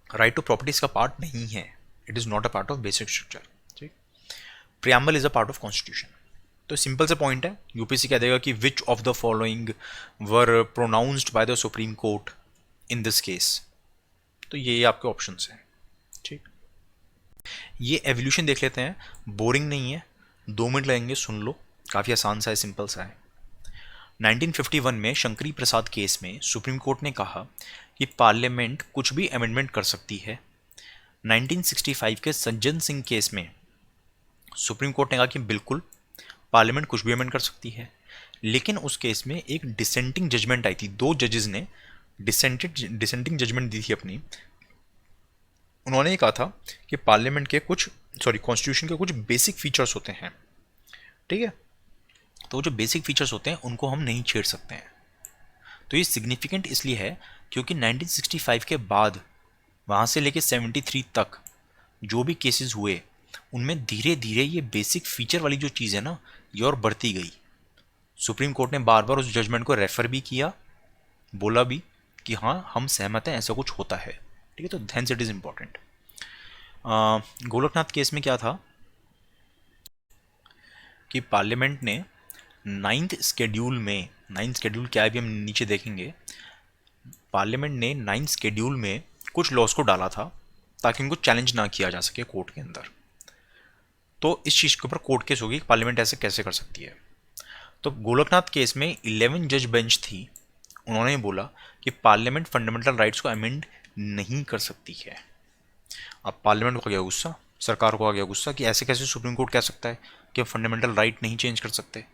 A: राइट टू प्रॉपर्टी इसका पार्ट नहीं है, it is not a part of basic structure, ठीक। Preamble is a part of constitution. तो सिंपल सा पॉइंट है, यूपीसी कह देगा कि which of the following were pronounced by the supreme court in this case. तो ये आपके ऑप्शंस हैं, ठीक। ये एवोल्यूशन देख लेते हैं, बोरिंग नहीं है, 2 मिनट लगेंगे, सुन लो, काफ़ी आसान सा है, सिंपल सा है। 1951 में शंकरी प्रसाद केस में सुप्रीम कोर्ट ने कहा कि पार्लियामेंट कुछ भी अमेंडमेंट कर सकती है। 1965 के सज्जन सिंह केस में सुप्रीम कोर्ट ने कहा कि बिल्कुल पार्लियामेंट कुछ भी अमेंड कर सकती है, लेकिन उस केस में एक डिसेंटिंग जजमेंट आई थी, 2 जजेस ने डिसेंटिंग जजमेंट दी थी अपनी। उन्होंने ये कहा था कि पार्लियामेंट के कॉन्स्टिट्यूशन के कुछ बेसिक फीचर्स होते हैं, ठीक है, तो जो बेसिक फीचर्स होते हैं उनको हम नहीं छेड़ सकते हैं। तो ये सिग्निफिकेंट इसलिए है क्योंकि 1965 के बाद वहाँ से लेके 73 तक जो भी केसेस हुए उनमें धीरे धीरे ये बेसिक फीचर वाली जो चीज़ है ना, ये और बढ़ती गई। सुप्रीम कोर्ट ने बार बार उस जजमेंट को रेफर भी किया, बोला भी कि हाँ हम सहमत हैं, ऐसा कुछ होता है, ठीक है। तो ध्यान से it is important. Golaknath case में क्या था कि पार्लियामेंट ने 9th शेड्यूल क्या है भी हम नीचे देखेंगे। पार्लियामेंट ने 9th शेड्यूल में कुछ लॉस को डाला था ताकि उनको चैलेंज ना किया जा सके कोर्ट के अंदर। तो इस चीज़ के ऊपर कोर्ट केस होगी कि पार्लियामेंट ऐसे कैसे कर सकती है। तो गोलकनाथ केस में 11 जज बेंच थी, उन्होंने बोला कि पार्लियामेंट फंडामेंटल राइट्स को अमेंड नहीं कर सकती है। अब पार्लियामेंट को आ गया गुस्सा, सरकार को आ गया गुस्सा कि ऐसे कैसे सुप्रीम कोर्ट कह सकता है कि फंडामेंटल राइट नहीं चेंज कर सकते।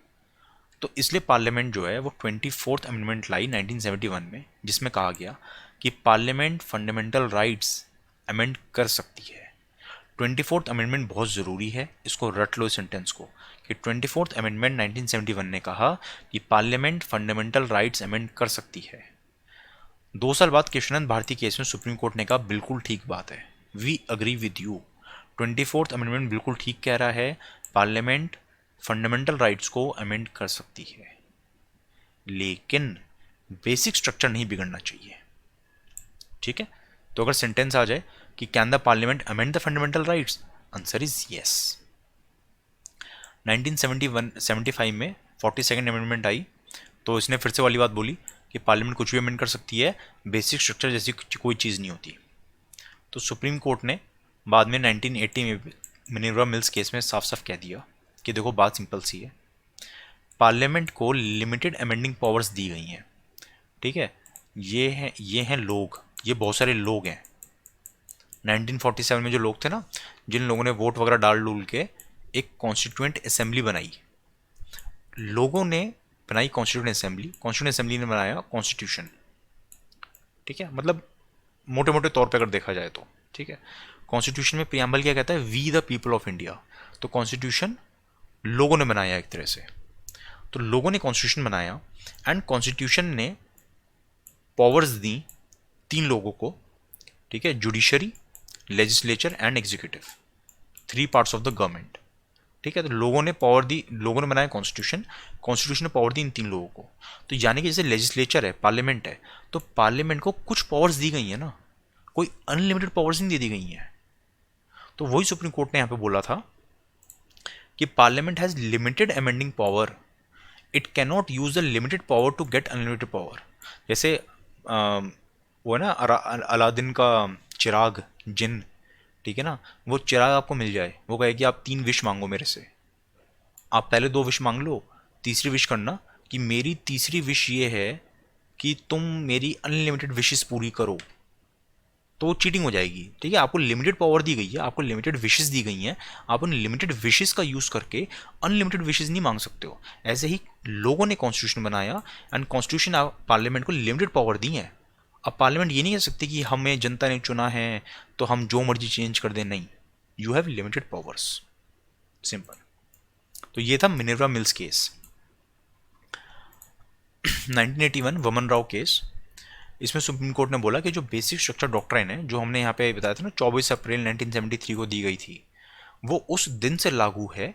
A: तो इसलिए पार्लियामेंट जो है वो 24th अमेंडमेंट लाई 1971 में, जिसमें कहा गया कि पार्लियामेंट फंडामेंटल राइट्स अमेंड कर सकती है। 24th अमेंडमेंट बहुत ज़रूरी है, इसको रट लो इस सेंटेंस को कि 24th अमेंडमेंट 1971 ने कहा कि पार्लियामेंट फंडामेंटल राइट्स अमेंड कर सकती है। 2 साल बाद केशवानंद भारती केस में सुप्रीम कोर्ट ने कहा बिल्कुल ठीक बात है, we agree with you, 24th amendment बिल्कुल ठीक कह रहा है, पार्लियामेंट फंडामेंटल राइट्स को अमेंड कर सकती है, लेकिन बेसिक स्ट्रक्चर नहीं बिगड़ना चाहिए, ठीक है। तो अगर सेंटेंस आ जाए कि can the parliament amend the fundamental rights, answer is yes. 1975 में 42nd अमेंडमेंट आई, तो इसने फिर से वाली बात बोली कि पार्लियामेंट कुछ भी अमेंड कर सकती है, बेसिक स्ट्रक्चर जैसी कोई चीज़ नहीं होती। तो सुप्रीम कोर्ट ने बाद में 1980 में मिनर्वा मिल्स केस में साफ साफ कह दिया कि देखो बात सिंपल सी है, पार्लियामेंट को लिमिटेड अमेंडिंग पावर्स दी गई हैं, ठीक है। ये हैं लोग, ये बहुत सारे लोग हैं। 1947 में जो लोग थे ना, जिन लोगों ने वोट वगैरह डाल डूल के एक कॉन्स्टिट्यूएंट असेंबली बनाई, लोगों ने बनाई कॉन्स्टिट्यूएंट असेंबली ने बनाया कॉन्स्टिट्यूशन, ठीक है। मतलब मोटे मोटे तौर पे अगर देखा जाए तो, ठीक है। कॉन्स्टिट्यूशन में प्रियम्बल क्या कहता है, we the people of India. तो कॉन्स्टिट्यूशन लोगों ने बनाया एक तरह से, तो लोगों ने कॉन्स्टिट्यूशन बनाया एंड कॉन्स्टिट्यूशन ने पावर्स दी 3 लोगों को, ठीक है, judiciary, legislature and executive, 3 parts of the government, ठीक है। तो लोगों ने पावर दी, लोगों ने बनाया कॉन्स्टिट्यूशन ने पावर दी इन 3 लोगों को। तो यानी कि जैसे लेजिस्लेचर है, पार्लियामेंट है, तो पार्लियामेंट को कुछ पावर्स दी गई है ना, कोई अनलिमिटेड पावर्स नहीं दे दी गई हैं। तो वही सुप्रीम कोर्ट ने यहाँ पे बोला था कि parliament has limited amending power, it cannot use the limited power to get unlimited power. जैसे वो है ना अलादीन का चिराग, जिन, ठीक है ना, वो चिराग आपको मिल जाए, वो कहे कि आप 3 विश मांगो मेरे से, आप पहले 2 विश मांग लो, तीसरी विश करना कि मेरी तीसरी विश ये है कि तुम मेरी अनलिमिटेड विशेस पूरी करो। तो चीटिंग हो जाएगी। ठीक है, आपको लिमिटेड पावर दी गई है, आपको लिमिटेड विशेस दी गई हैं, आप उन लिमिटेड विशेस का यूज करके अनलिमिटेड विशेस नहीं मांग सकते हो। ऐसे ही लोगों ने कॉन्स्टिट्यूशन बनाया एंड कॉन्स्टिट्यूशन पार्लियामेंट को लिमिटेड पावर दी है। अब पार्लियामेंट ये नहीं कह सकती कि हमें जनता ने चुना है तो हम जो मर्जी चेंज कर दें, नहीं, you have limited powers, simple. तो ये था मिनर्वा मिल्स केस। 1981 वमन राव केस, इसमें सुप्रीम कोर्ट ने बोला कि जो बेसिक स्ट्रक्चर डॉक्ट्राइन है जो हमने यहाँ पे बताया था ना 24 अप्रैल 1973 को दी गई थी, वो उस दिन से लागू है।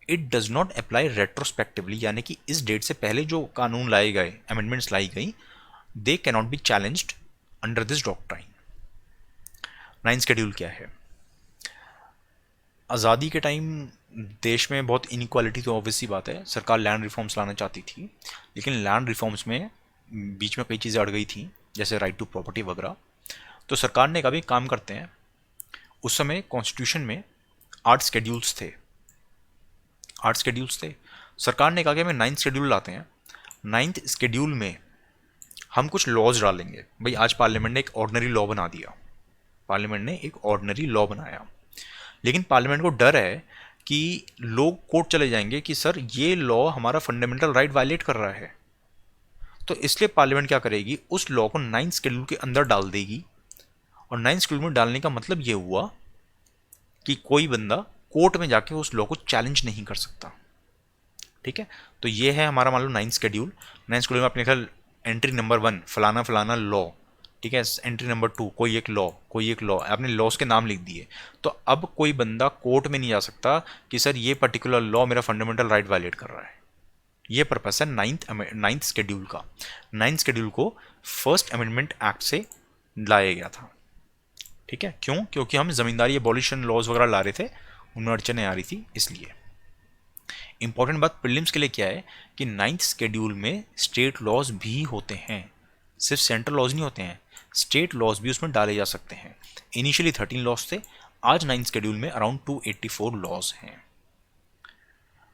A: It does not apply retrospectively, यानी कि इस डेट से पहले जो कानून लाए गए, अमेंडमेंट्स लाई गई, they cannot be challenged under this doctrine. 9 schedule क्या है? आज़ादी के टाइम देश में बहुत इनइक्वालिटी, तो ऑब्वियस सी बात है, सरकार लैंड रिफॉर्म्स लाना चाहती थी, लेकिन लैंड रिफॉर्म्स में बीच में कई चीज़ें अड़ गई थी, जैसे राइट टू प्रॉपर्टी वगैरह। तो सरकार ने कभी काम करते हैं, उस समय कॉन्स्टिट्यूशन में 8 शेड्यूल्स थे, 8 शेड्यूल्स थे। सरकार ने कहा कि हमें 9th शेड्यूल लाते हैं, 9th शेड्यूल में हम कुछ लॉज डालेंगे। भाई आज पार्लियामेंट ने एक ऑर्डिनरी लॉ बना दिया, पार्लियामेंट ने एक ऑर्डिनरी लॉ बनाया, लेकिन पार्लियामेंट को डर है कि लोग कोर्ट चले जाएंगे कि सर ये लॉ हमारा फंडामेंटल राइट वायलेट कर रहा है। तो इसलिए पार्लियामेंट क्या करेगी, उस लॉ को 9th शेड्यूल के अंदर डाल देगी। और 9th शेड्यूल में डालने का मतलब ये हुआ कि कोई बंदा कोर्ट में जाके उस लॉ को चैलेंज नहीं कर सकता। ठीक है, तो ये है हमारा मान लो 9th शेड्यूल। 9th शेड्यूल में अपने ख्याल एंट्री नंबर 1 फलाना फलाना लॉ, ठीक है, एंट्री नंबर 2 कोई एक लॉ, कोई एक लॉ, आपने लॉस के नाम लिख दिए। तो अब कोई बंदा कोर्ट में नहीं जा सकता कि सर ये पर्टिकुलर लॉ मेरा फंडामेंटल राइट वायलेट कर रहा है। ये पर्पस है 9th शेड्यूल का। 9th शेड्यूल को फर्स्ट अमेंडमेंट एक्ट से लाया गया था। ठीक है, क्यों? क्योंकि हम जमींदारी एबॉलिशन लॉज वगैरह ला रहे थे, उनमें अड़चने आ रही थी, इसलिए। इंपॉर्टेंट बात प्रीलिम्स के लिए क्या है कि 9th शेड्यूल में स्टेट लॉज भी होते हैं, सिर्फ सेंट्रल लॉज नहीं होते हैं, स्टेट लॉज भी उसमें डाले जा सकते हैं। इनिशियली 13 लॉज थे, आज 9th शेड्यूल में अराउंड 284 लॉज हैं।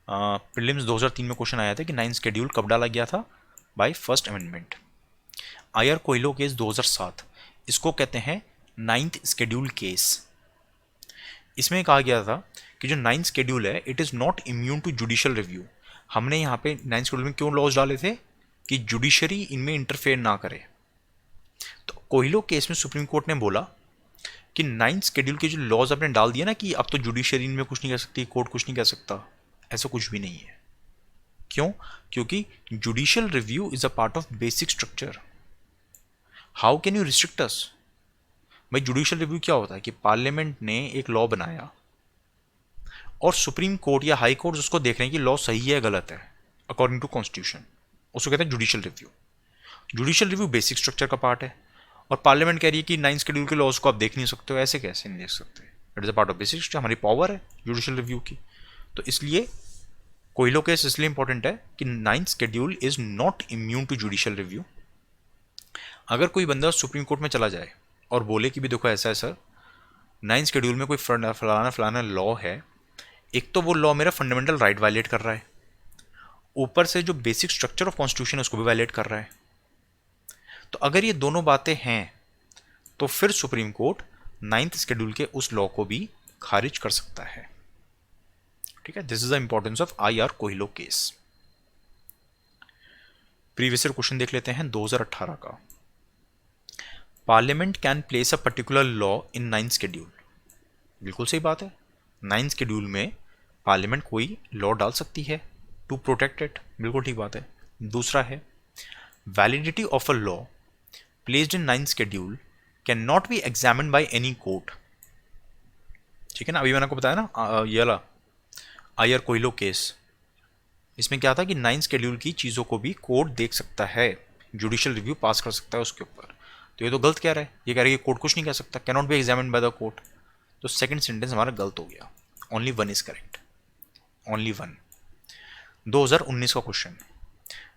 A: प्रीलिम्स 2003 में क्वेश्चन आया था कि 9th शेड्यूल कब डाला गया था? By first amendment. IR Coelho case 2007, इसको कहते हैं 9th शेड्यूल केस। इसमें कहा गया था कि जो 9th शेड्यूल है it is not immune to judicial review. हमने यहाँ पे 9th शेड्यूल में क्यों लॉज डाले थे कि जुडिशरी इनमें इंटरफेयर ना करे। तो कोयलो केस में सुप्रीम कोर्ट ने बोला कि 9th शेड्यूल के जो लॉज आपने डाल दिया ना कि अब तो जुडिशरी इनमें कुछ नहीं कर सकती, कोर्ट कुछ नहीं कर सकता, ऐसा कुछ भी नहीं है। क्यों? क्योंकि judicial review is a part of basic structure. How can you restrict us? भाई जुडिशियल रिव्यू क्या होता है कि पार्लियामेंट ने एक लॉ बनाया और सुप्रीम कोर्ट या हाई कोर्ट उसको देख रहे हैं कि लॉ सही है गलत है अकॉर्डिंग टू कॉन्स्टिट्यूशन, उसको कहते हैं judicial review. Judicial review basic structure का पार्ट है और पार्लियामेंट कह रही है कि 9th शेड्यूल के लॉज को आप देख नहीं सकते हो, ऐसे कैसे नहीं देख सकते? It is a part of basic structure, हमारी पावर है जुडिशियल रिव्यू की। तो इसलिए कोयलो केस इसलिए इंपॉर्टेंट है कि 9th schedule is not immune to judicial review. अगर कोई बंदा सुप्रीम कोर्ट में चला जाए और बोले कि भी देखो ऐसा है सर, 9th शेड्यूल में कोई फलाना फलाना लॉ है, एक तो वो लॉ मेरा फंडामेंटल राइट वायलेट कर रहा है, ऊपर से जो बेसिक स्ट्रक्चर ऑफ कॉन्स्टिट्यूशन है उसको भी वायलेट कर रहा है। तो अगर ये दोनों बातें हैं तो फिर सुप्रीम कोर्ट 9th शेड्यूल के उस लॉ को भी खारिज कर सकता है। ठीक है, this is the importance of IR Coelho case. Previous year question देख लेते हैं 2018 का। Parliament can place a particular law in 9th schedule. बिल्कुल सही बात है, 9th शेड्यूल में पार्लियामेंट कोई लॉ डाल सकती है टू प्रोटेक्ट इट, बिल्कुल ठीक बात है। दूसरा है validity of a law placed in 9th schedule can not be examined by any court. ठीक है ना, अभी मैंने आपको बताया ना ये वाला आयर कोयलो केस, इसमें क्या था कि 9th शेड्यूल की चीज़ों को भी कोर्ट देख सकता है, जुडिशियल रिव्यू पास कर सकता है उसके ऊपर। तो ये तो गलत कह रहा है, ये कह रहा है कि कोर्ट कुछ नहीं कह सकता, can not be examined by the court. तो सेकंड सेंटेंस हमारा गलत हो गया, only one is correct, only one. 2019 का क्वेश्चन,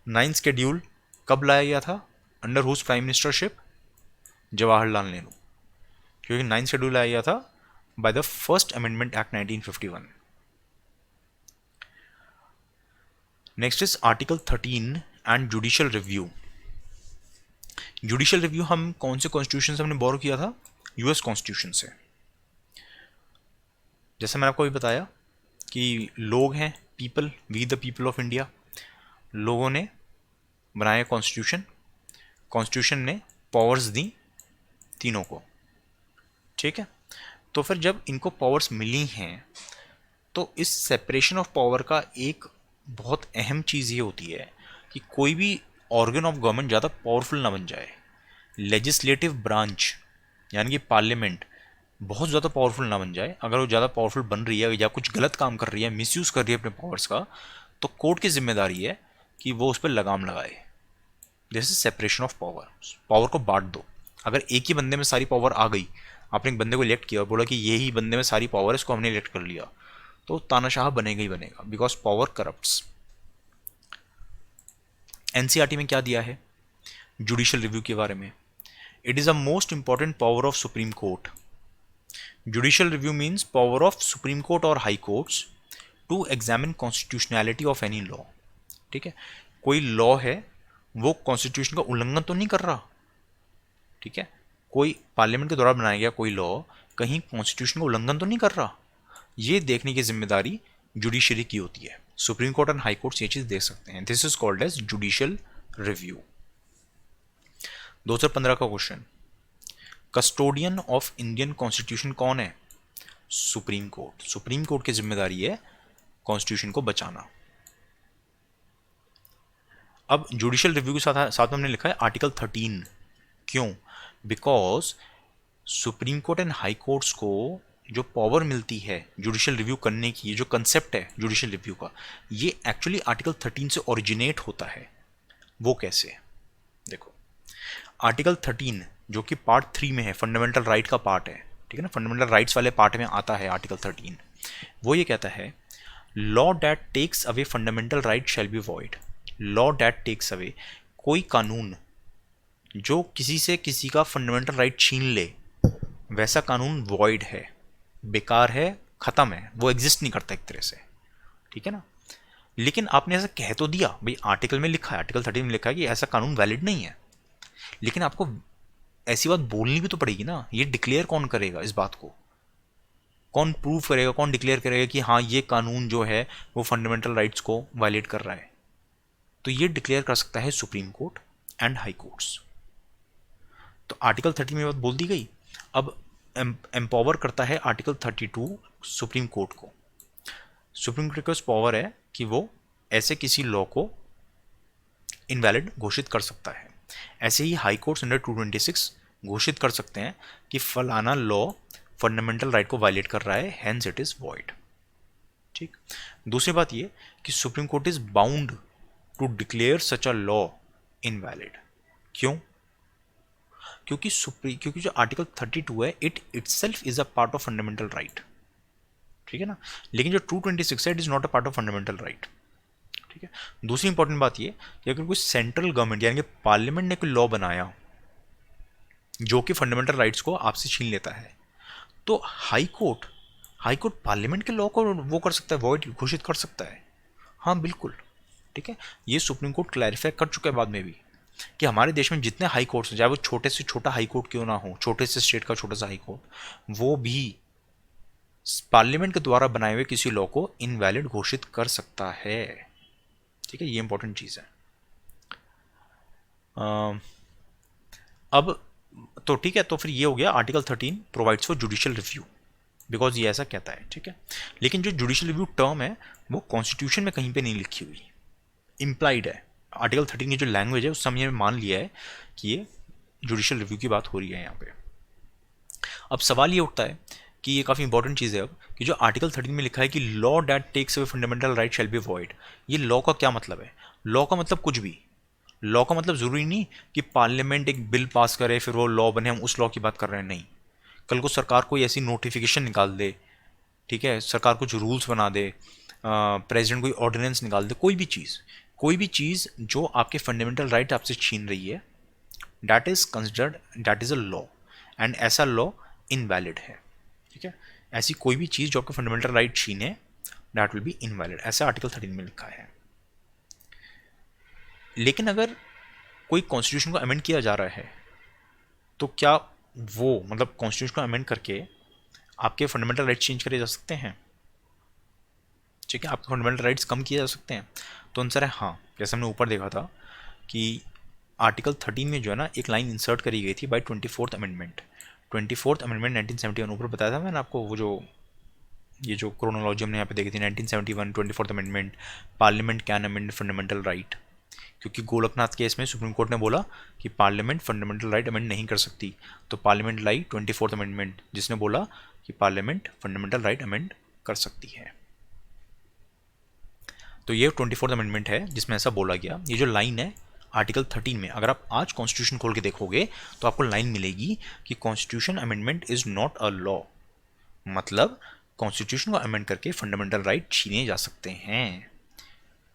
A: 9th शेड्यूल कब लाया गया था? Under whose prime ministership? Jawaharlal Nehru, क्योंकि 9th शेड्यूल लाया गया था by the first amendment act 1951। Next is article 13 and judicial review. Judicial review हम कौन से कॉन्स्टिट्यूशन से हमने बोरो किया था? यूएस कॉन्स्टिट्यूशन से। जैसे मैंने आपको अभी बताया कि लोग हैं, people, we the people of India, लोगों ने बनाया कॉन्स्टिट्यूशन, कॉन्स्टिट्यूशन ने पावर्स दी तीनों को, ठीक है। तो फिर जब इनको पावर्स मिली हैं तो इस सेपरेशन ऑफ पावर का एक बहुत अहम चीज़ ये होती है कि कोई भी ऑर्गन ऑफ गवर्नमेंट ज़्यादा पावरफुल ना बन जाए। लेजिस्लेटिव ब्रांच यानी कि पार्लियामेंट बहुत ज़्यादा पावरफुल ना बन जाए। अगर वो ज़्यादा पावरफुल बन रही है या कुछ गलत काम कर रही है, मिसयूज़ कर रही है अपने पावर्स का, तो कोर्ट की जिम्मेदारी है कि वो उस पर लगाम लगाए। This is separation of power. Power को बांट दो। अगर एक ही बंदे में सारी पावर आ गई, आपने एक बंदे को इलेक्ट किया और बोला कि यही बंदे में सारी पावर है, इसको हमने इलेक्ट कर लिया, तो तानाशाह बनेगा ही बनेगा, बिकॉज पावर करप्ट्स। एनसीईआरटी में क्या दिया है जुडिशियल रिव्यू के बारे में? It is a most important power of supreme court. Judicial review means power of supreme court और high courts to examine constitutionality of any law. ठीक है, कोई लॉ है वो कॉन्स्टिट्यूशन का उल्लंघन तो नहीं कर रहा, ठीक है, कोई पार्लियामेंट के द्वारा बनाया गया कोई लॉ कहीं कॉन्स्टिट्यूशन का उल्लंघन तो नहीं कर रहा, ये देखने की जिम्मेदारी जुडिशरी की होती है। Supreme court and high court ये चीज देख सकते हैं। This is called as judicial review. 2015 का question, custodian of Indian constitution कौन है? Supreme court. सुप्रीम कोर्ट की जिम्मेदारी है कॉन्स्टिट्यूशन को बचाना। अब जुडिशियल रिव्यू के साथ में हमने लिखा है आर्टिकल 13। क्यों? Because supreme court and high courts को जो पावर मिलती है जुडिशियल रिव्यू करने की, जो कंसेप्ट है जुडिशियल रिव्यू का, ये एक्चुअली आर्टिकल 13 से ओरिजिनेट होता है। वो कैसे? देखो, आर्टिकल 13 जो कि पार्ट 3 में है, फंडामेंटल राइट का पार्ट है, ठीक है ना, फंडामेंटल राइट्स वाले पार्ट में आता है आर्टिकल 13। वो ये कहता है law that takes away fundamental right shall be void. Law that takes away, कोई कानून जो किसी से किसी का फंडामेंटल राइट छीन ले, वैसा कानून वॉइड है, बेकार है, खत्म है, वो एग्जिस्ट नहीं करता एक तरह से, ठीक है ना। लेकिन आपने ऐसा कह तो दिया, भाई आर्टिकल में लिखा है, आर्टिकल 13 में लिखा है कि ऐसा कानून वैलिड नहीं है, लेकिन आपको ऐसी बात बोलनी भी तो पड़ेगी ना। ये डिक्लेयर कौन करेगा इस बात को? कौन प्रूव करेगा, कौन डिक्लेयर करेगा कि हाँ ये कानून जो है वो फंडामेंटल राइट्स को वायलेट कर रहा है? तो ये डिक्लेयर कर सकता है supreme court and high courts. तो आर्टिकल 30 में बात बोल दी गई। अब एम्पावर करता है आर्टिकल 32 सुप्रीम कोर्ट को। सुप्रीम कोर्ट के पास पावर है कि वो ऐसे किसी लॉ को इनवैलिड घोषित कर सकता है। ऐसे ही हाई कोर्ट्स अंडर 226 घोषित कर सकते हैं कि फलाना लॉ फंडामेंटल राइट को वायलेट कर रहा है, हेंस इट इज वॉइड। ठीक। दूसरी बात ये कि supreme court is bound to declare such a law invalid. क्यों? क्योंकि जो आर्टिकल 32 है it itself is a part of fundamental right, ठीक है ना। लेकिन जो 226 है it is not a part of fundamental right, ठीक है। दूसरी इंपॉर्टेंट बात ये कि अगर कोई सेंट्रल गवर्नमेंट यानी कि पार्लियामेंट ने कोई लॉ बनाया जो कि फंडामेंटल राइट्स को आपसे छीन लेता है, तो हाई कोर्ट पार्लियामेंट के लॉ को वो कर सकता है, वॉइड घोषित कर सकता है। हाँ बिल्कुल, ठीक है। ये सुप्रीम कोर्ट क्लैरिफाई कर चुका है बाद में भी कि हमारे देश में जितने हाई कोर्ट्स हैं, चाहे वो छोटे से छोटा हाई कोर्ट क्यों ना हो, छोटे से स्टेट का छोटा सा हाई कोर्ट, वो भी पार्लियामेंट के द्वारा बनाए हुए किसी लॉ को इनवैलिड घोषित कर सकता है, ठीक है। ये इंपॉर्टेंट चीज़ है। अब तो ठीक है, तो फिर ये हो गया article 13 provides for judicial review, because ये ऐसा कहता है, ठीक है। लेकिन जो जुडिशियल रिव्यू टर्म है वो कॉन्स्टिट्यूशन में कहीं पे नहीं लिखी हुई, इम्प्लाइड है। आर्टिकल 13 की जो लैंग्वेज है उस समय में मान लिया है कि ये जुडिशियल रिव्यू की बात हो रही है यहाँ पे। अब सवाल ये उठता है कि ये काफ़ी इंपॉर्टेंट चीज़ है अब कि जो आर्टिकल 13 में लिखा है कि law that takes away fundamental right shall be void, ये लॉ का क्या मतलब है? लॉ का मतलब कुछ भी। लॉ का मतलब ज़रूरी नहीं कि पार्लियामेंट एक बिल पास करे फिर वो लॉ बने, हम उस लॉ की बात कर रहे हैं, नहीं। कल को सरकार कोई ऐसी नोटिफिकेशन निकाल दे, ठीक है, सरकार कुछ रूल्स बना दे, प्रेसिडेंट कोई ऑर्डिनेंस निकाल दे, कोई भी चीज़ जो आपके फंडामेंटल राइट आपसे छीन रही है, that is considered, that is a law, and ऐसा लॉ इनवैलिड है, ठीक है। ऐसी कोई भी चीज़ जो आपके फंडामेंटल राइट छीने, दैट विल बी इनवैलिड, ऐसा आर्टिकल 13 में लिखा है। लेकिन अगर कोई कॉन्स्टिट्यूशन को अमेंड किया जा रहा है तो क्या वो मतलब कॉन्स्टिट्यूशन को अमेंड करके आपके फंडामेंटल राइट्स चेंज करे जा सकते हैं? ठीक है, आपके फंडामेंटल राइट्स कम किए जा सकते हैं? तो आंसर है हाँ। जैसे हमने ऊपर देखा था कि आर्टिकल 13 में जो है ना एक लाइन इंसर्ट करी गई थी bye 24th amendment. 24th amendment 1971, ऊपर बताया था मैंने आपको, वो जो ये जो क्रोनोलॉजी हमने यहाँ पे देखी थी, 1971 24th amendment, parliament can amend fundamental right. क्योंकि गोलकनाथ केस में सुप्रीम कोर्ट ने बोला कि पार्लियामेंट फंडामेंटल राइट अमेंड नहीं कर सकती, तो पार्लियामेंट लाई 24th अमेंडमेंट जिसने बोला कि पार्लियामेंट फंडामेंटल राइट अमेंड कर सकती है। तो ये 24th अमेंडमेंट है जिसमें ऐसा बोला गया। ये जो लाइन है आर्टिकल 13 में, अगर आप आज कॉन्स्टिट्यूशन खोल के देखोगे तो आपको लाइन मिलेगी कि constitution amendment is not a law, मतलब कॉन्स्टिट्यूशन को अमेंड करके फंडामेंटल राइट छीने जा सकते हैं।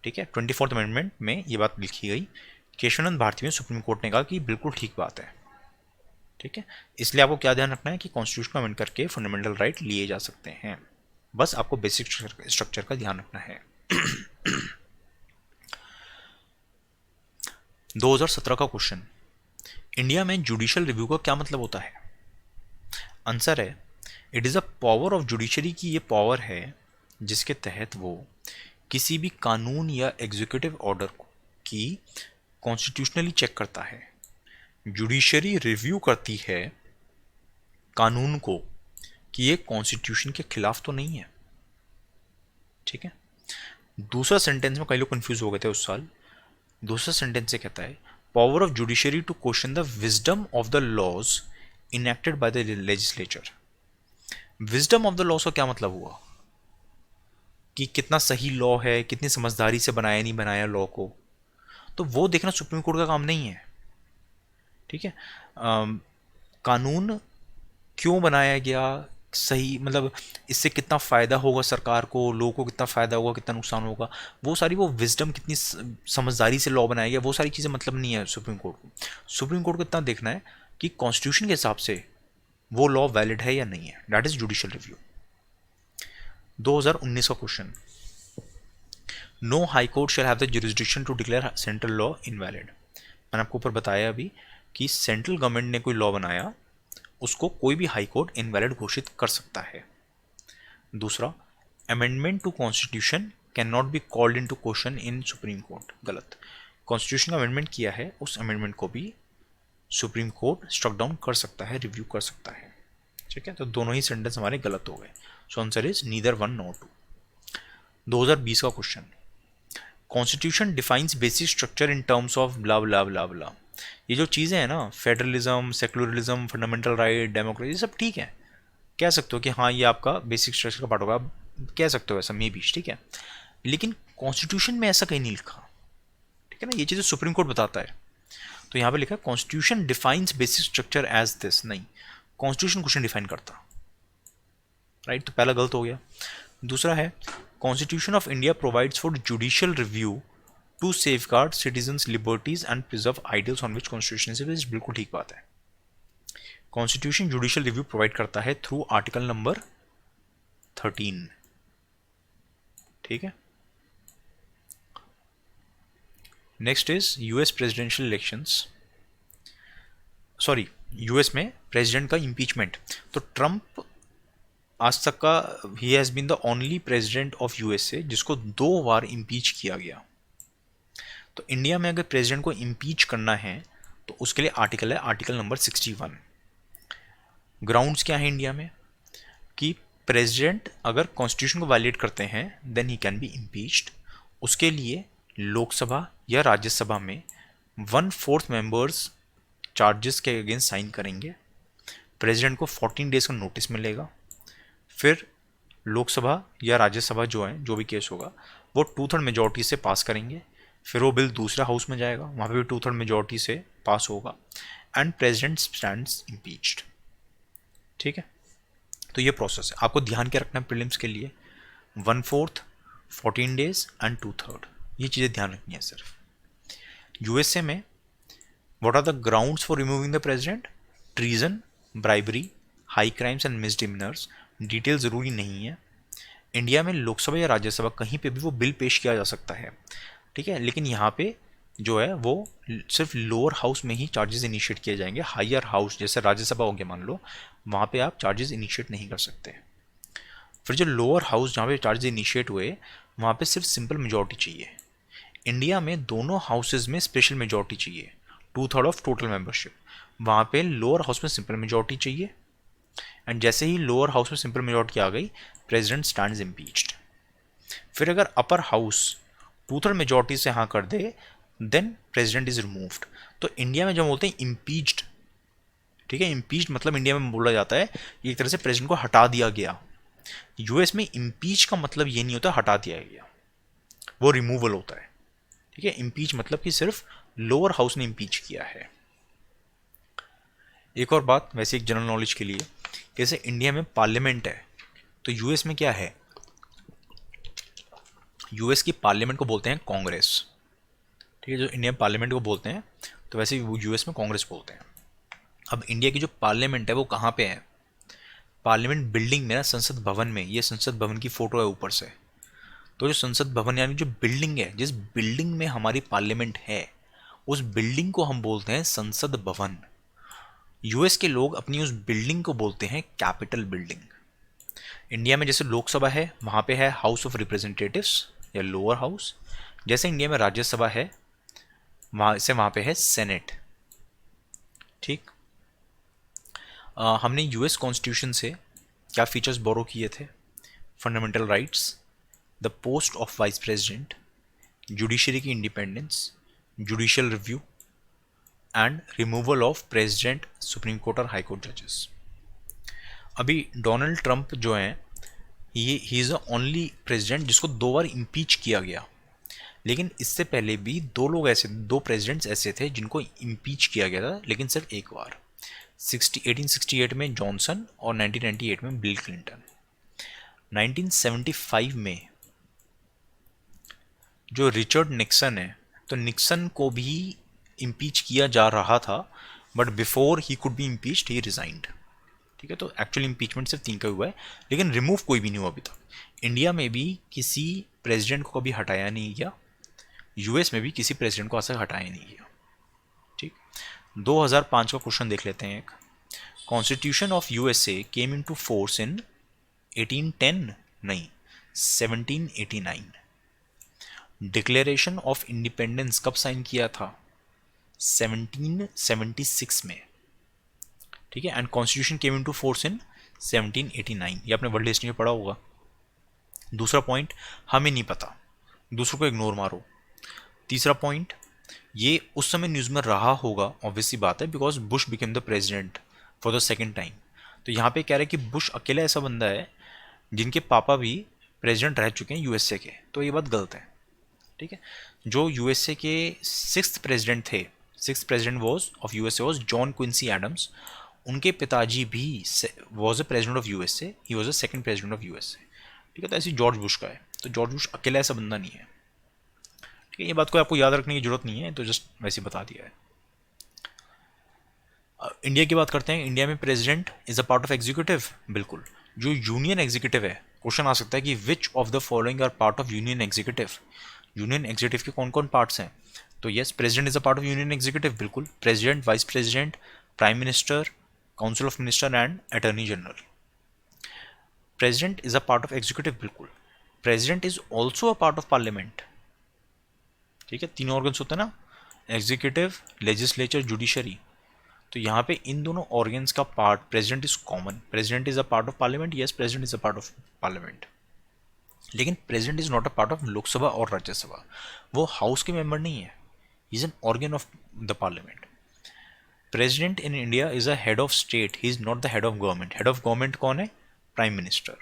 A: ठीक है, 24th अमेंडमेंट में ये बात लिखी गई। केशवानंद भारती में सुप्रीम कोर्ट ने कहा कि बिल्कुल ठीक बात है। ठीक है, इसलिए आपको क्या ध्यान रखना है कि कॉन्स्टिट्यूशन को अमेंड करके फंडामेंटल राइट लिए जा सकते हैं। बस आपको बेसिक स्ट्रक्चर का ध्यान रखना है। 2017 का क्वेश्चन, इंडिया में जुडिशियल रिव्यू का क्या मतलब होता है? आंसर है it is a power of judiciary की ये पावर है जिसके तहत वो किसी भी कानून या एग्जीक्यूटिव ऑर्डर की कॉन्स्टिट्यूशनली चेक करता है। जुडिशरी रिव्यू करती है कानून को कि ये कॉन्स्टिट्यूशन के खिलाफ तो नहीं है। ठीक है, दूसरा सेंटेंस में कई लोग कंफ्यूज हो गए थे उस साल। दूसरा सेंटेंस से कहता है power of judiciary to question the wisdom of the laws enacted by the legislature. Wisdom of the laws का क्या मतलब हुआ कि कितना सही लॉ है, कितनी समझदारी से बनाया नहीं बनाया लॉ को, तो वो देखना सुप्रीम कोर्ट का काम नहीं है। ठीक है, कानून क्यों बनाया गया, सही मतलब इससे कितना फ़ायदा होगा सरकार को, लोगों को कितना फ़ायदा होगा, कितना नुकसान होगा, वो सारी वो विजडम, कितनी समझदारी से लॉ बनाया गया, वो सारी चीज़ें मतलब नहीं है सुप्रीम कोर्ट को। सुप्रीम कोर्ट को इतना देखना है कि कॉन्स्टिट्यूशन के हिसाब से वो लॉ वैलिड है या नहीं है। That is judicial review. 2019 का question, no high court shall have the jurisdiction to declare central law invalid. मैंने आपको ऊपर बताया अभी कि सेंट्रल गवर्नमेंट ने कोई लॉ बनाया, उसको कोई भी हाई कोर्ट इनवैलिड घोषित कर सकता है। दूसरा, amendment to constitution can not be called into question in supreme court. गलत, कॉन्स्टिट्यूशन का अमेंडमेंट किया है, उस अमेंडमेंट को भी सुप्रीम कोर्ट स्ट्रक डाउन कर सकता है, रिव्यू कर सकता है। ठीक है, तो दोनों ही सेंटेंस हमारे गलत हो गए। So answer is neither one nor two. 2020 का question, constitution defines basic structure in terms of blah blah blah blah. ये जो चीज़ें हैं ना, federalism, secularism, fundamental right, democracy, ये सब ठीक है, कह सकते हो कि हाँ ये आपका बेसिक स्ट्रक्चर का पार्ट होगा, कह सकते हो ऐसा मे बी, ठीक है, लेकिन कॉन्स्टिट्यूशन में ऐसा कहीं नहीं लिखा। ठीक है ना, ये चीज़ें सुप्रीम कोर्ट बताता है। तो यहाँ पे लिखा है constitution defines basic structure as this, नहीं, कॉन्स्टिट्यूशन क्वेश्चन डिफाइन करता। राइट, तो पहला गलत हो गया। दूसरा है constitution of India provides for judicial review to safeguard citizens liberties and preserve ideals on which constitution से बेस्ड। बिल्कुल ठीक बात है, कॉन्स्टिट्यूशन जुडिशियल रिव्यू प्रोवाइड करता है थ्रू आर्टिकल नंबर 13। ठीक है, next is US presidential elections, sorry US में प्रेसिडेंट का इम्पीचमेंट। तो ट्रंप आज तक का he has been the only president of USA जिसको 2 बार इम्पीच किया गया। तो इंडिया में अगर प्रेसिडेंट को इम्पीच करना है तो उसके लिए आर्टिकल है आर्टिकल नंबर 61। ग्राउंड्स क्या है इंडिया में कि प्रेसिडेंट अगर कॉन्स्टिट्यूशन को वायलेट करते हैं then he can be impeached. उसके लिए लोकसभा या राज्यसभा में 1/4 मेंबर्स चार्जेस के अगेंस्ट साइन करेंगे। प्रेसिडेंट को 14 डेज का नोटिस मिलेगा। फिर लोकसभा या राज्यसभा जो है, जो भी केस होगा, वो 2/3 मेजॉरिटी से पास करेंगे। फिर वो बिल दूसरा हाउस में जाएगा, वहाँ पे भी 2/3 मेजॉरिटी से पास होगा एंड प्रेसिडेंट स्टैंड्स इम्पीच्ड। ठीक है, तो ये प्रोसेस है, आपको ध्यान क्या रखना है प्रीलिम्स के लिए, 1/4, 14 डेज एंड 2/3, ये चीज़ें ध्यान रखनी है सिर्फ। यूएसए में what are the grounds for removing the president? Treason, bribery, high crimes and misdemeanours. Detail ज़रूरी नहीं है। इंडिया में लोकसभा या राज्यसभा कहीं पे भी वो बिल पेश किया जा सकता है। ठीक है, लेकिन यहाँ पे जो है वो सिर्फ लोअर हाउस में ही चार्जेस इनिशिएट किए जाएंगे। हायर हाउस जैसे राज्यसभा हो गया मान लो, वहाँ पे आप चार्जेस इनिशिएट नहीं कर सकते। फिर जो लोअर हाउस जहाँ पे चार्जेस इनिशिएट हुए, वहाँ पे सिर्फ सिंपल मेजॉरिटी चाहिए। इंडिया में दोनों हाउसेज में स्पेशल मेजॉरिटी चाहिए, 2/3 ऑफ टोटल मेंबरशिप। वहाँ पे लोअर हाउस में सिंपल मेजॉरिटी चाहिए, एंड जैसे ही लोअर हाउस में सिंपल मेजॉरिटी आ गई, प्रेसिडेंट स्टैंड्स इम्पीच्ड। फिर अगर अपर हाउस 2/3 मेजॉरिटी से हाँ कर दे, देन प्रेसिडेंट इज रिमूव्ड। तो इंडिया में जो बोलते हैं इम्पीच्ड, ठीक है, इम्पीच्ड मतलब इंडिया में बोला जाता है एक तरह से प्रेसिडेंट को हटा दिया गया। यूएस में इम्पीच का मतलब ये नहीं होता हटा दिया गया, वो रिमूवल होता है। ठीक है, इम्पीच मतलब कि सिर्फ लोअर हाउस ने इम्पीच किया है। एक और बात वैसे एक जनरल नॉलेज के लिए, जैसे इंडिया में पार्लियामेंट है, तो यूएस में क्या है, यूएस की पार्लियामेंट को बोलते हैं कांग्रेस। ठीक है, जो इंडिया में पार्लियामेंट को बोलते हैं, तो वैसे वो यूएस में कांग्रेस बोलते हैं। अब इंडिया की जो पार्लियामेंट है वो कहाँ पे है, पार्लियामेंट बिल्डिंग में ना, संसद भवन में। ये संसद भवन की फोटो है ऊपर से। तो जो संसद भवन यानी जो बिल्डिंग है, जिस बिल्डिंग में हमारी पार्लियामेंट है, उस बिल्डिंग को हम बोलते हैं संसद भवन। यूएस के लोग अपनी उस बिल्डिंग को बोलते हैं कैपिटल बिल्डिंग। इंडिया में जैसे लोकसभा है, वहाँ पे है हाउस ऑफ रिप्रेजेंटेटिव्स या लोअर हाउस। जैसे इंडिया में राज्यसभा है, वहाँ पे है सेनेट। ठीक। हमने यूएस कॉन्स्टिट्यूशन से क्या फीचर्स बोरो किए थे, fundamental rights, the post of vice president, judiciary की independence, judicial review, and removal of president, supreme court और हाई कोर्ट जजेस। अभी डोनाल्ड ट्रंप जो हैं, ये ही इज़ द ओनली प्रेसिडेंट जिसको 2 बार इम्पीच किया गया। लेकिन इससे पहले भी 2 लोग ऐसे, 2 प्रेसिडेंट्स ऐसे थे जिनको इम्पीच किया गया था, लेकिन सिर्फ एक बार, 1868 में जॉनसन और 1998 में बिल क्लिंटन। 1975 में जो रिचर्ड निक्सन है, तो निक्सन को भी इम्पीच किया जा रहा था, but before he could be impeached he resigned. ठीक है, तो एक्चुअल इम्पीचमेंट सिर्फ 3 का हुआ है, लेकिन रिमूव कोई भी नहीं हुआ अभी तक। इंडिया में भी किसी प्रेसिडेंट को कभी हटाया नहीं गया, यूएस में भी किसी प्रेसिडेंट को ऐसा हटाया नहीं गया। ठीक। 2005 का क्वेश्चन देख लेते हैं एक। Constitution of USA came into force in 1810, नहीं 1789। डिक्लेरेशन ऑफ इंडिपेंडेंस कब साइन किया था, 1776 में। ठीक है, and constitution came into force in 1789। ये आपने वर्ल्ड हिस्ट्री में पढ़ा होगा। दूसरा पॉइंट, हमें नहीं पता, दूसरों को इग्नोर मारो। तीसरा पॉइंट, ये उस समय न्यूज़ में रहा होगा, ऑब्वियसली बात है, because Bush became the president for the second time. तो यहाँ पे कह रहे हैं कि बुश अकेला ऐसा बंदा है जिनके पापा भी प्रेसिडेंट रह चुके हैं यूएसए के, तो ये बात गलत है। ठीक है, जो यूएसए के 6th प्रेसिडेंट थे, 6th president was of USA was John Quincy Adams. उनके पिताजी भी was a president of USA, he was a second president of USA. ठीक है, तो ऐसी जॉर्ज बुश का है, तो जॉर्ज बुश अकेला ऐसा बंदा नहीं है। ठीक है, ये बात को आपको याद रखने की जरूरत नहीं है, तो जस्ट वैसे बता दिया है। इंडिया की बात करते हैं। इंडिया में president is a part of executive, बिल्कुल। जो यूनियन एग्जीक्यूटिव है, क्वेश्चन आ सकता है कि which of the following are part of union executive. Union executive के कौन कौन पार्ट्स हैं, तो yes, president is a part of union executive, बिल्कुल। President, vice president, prime minister, council of minister and attorney general. President is a part of executive, बिल्कुल। President is also a part of parliament. ठीक है, 3 ऑर्गन्स होते हैं ना, एग्जीक्यूटिव, लेजिस्लेचर, जुडिशरी। तो यहाँ पे इन दोनों ऑर्गन्स का part president is common. President is a part of parliament, yes, president is a part of parliament. लेकिन president is not a part of Lok Sabha और राज्यसभा, वो हाउस के मेंबर नहीं है, is an organ of the parliament. President in India is a head of state, he is not the head of government. Head of government कौन है, prime minister.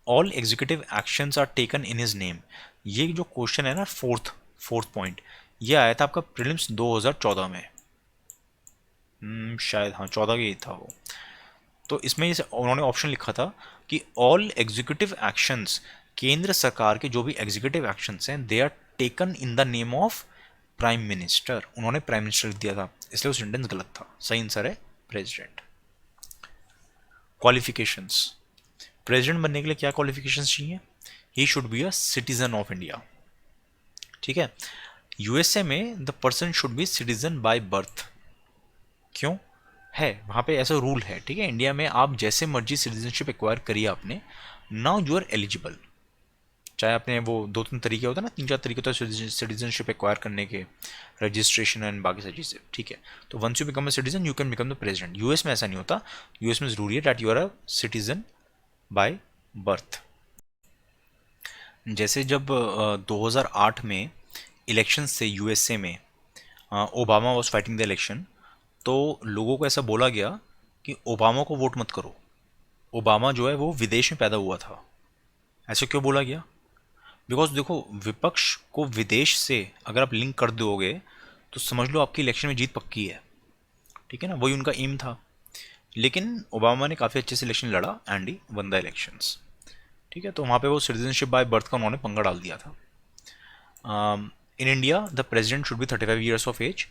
A: All executive actions are taken in his name. ये जो क्वेश्चन है ना, फोर्थ पॉइंट, ये आया था आपका प्रीलिम्स 2014 में, शायद हाँ 14 ही था वो। तो इसमें उन्होंने ऑप्शन लिखा था कि ऑल एग्जीक्यूटिव एक्शंस, केंद्र सरकार के जो भी एग्जीक्यूटिव एक्शंस हैं, they are taken in the name of prime minister. उन्होंने प्राइम मिनिस्टर लिख दिया था, इसलिए वो सेंटेंस गलत था। सही आंसर है प्रेसिडेंट। क्वालिफिकेशंस, प्रेसिडेंट बनने के लिए क्या क्वालिफिकेशंस चाहिए, he should be a citizen of India. ठीक है, यूएसए में the person should be citizen by birth. क्यों है वहाँ पे ऐसा रूल है, ठीक है। इंडिया में आप जैसे मर्जी सिटीजनशिप एक्वायर करिए आपने, नाउ यू आर एलिजिबल। चाहे आपने वो 2-3 तरीके होता है ना, 3-4 तरीके होता है सिटीजनशिप एक्वायर करने के, रजिस्ट्रेशन एंड बाकी सारी चीज़ें, ठीक है। तो once you become a citizen you can become the president. US में ऐसा नहीं होता, यूएस में जरूरी है that you are a citizen by birth. जैसे जब 2008 में इलेक्शन से यूएसए में Obama was fighting the election, तो लोगों को ऐसा बोला गया कि ओबामा को वोट मत करो, ओबामा जो है वो विदेश में पैदा हुआ था। ऐसे क्यों बोला गया? बिकॉज देखो, विपक्ष को विदेश से अगर आप लिंक कर दोगे तो समझ लो आपकी इलेक्शन में जीत पक्की है, ठीक है ना। वही उनका एम था। लेकिन ओबामा ने काफ़ी अच्छे से इलेक्शन लड़ा and he one the elections, ठीक है। तो वहाँ पे वो सिटीजनशिप बाय बर्थ का उन्होंने पंगा डाल दिया था। In India, the president should be 35 years of age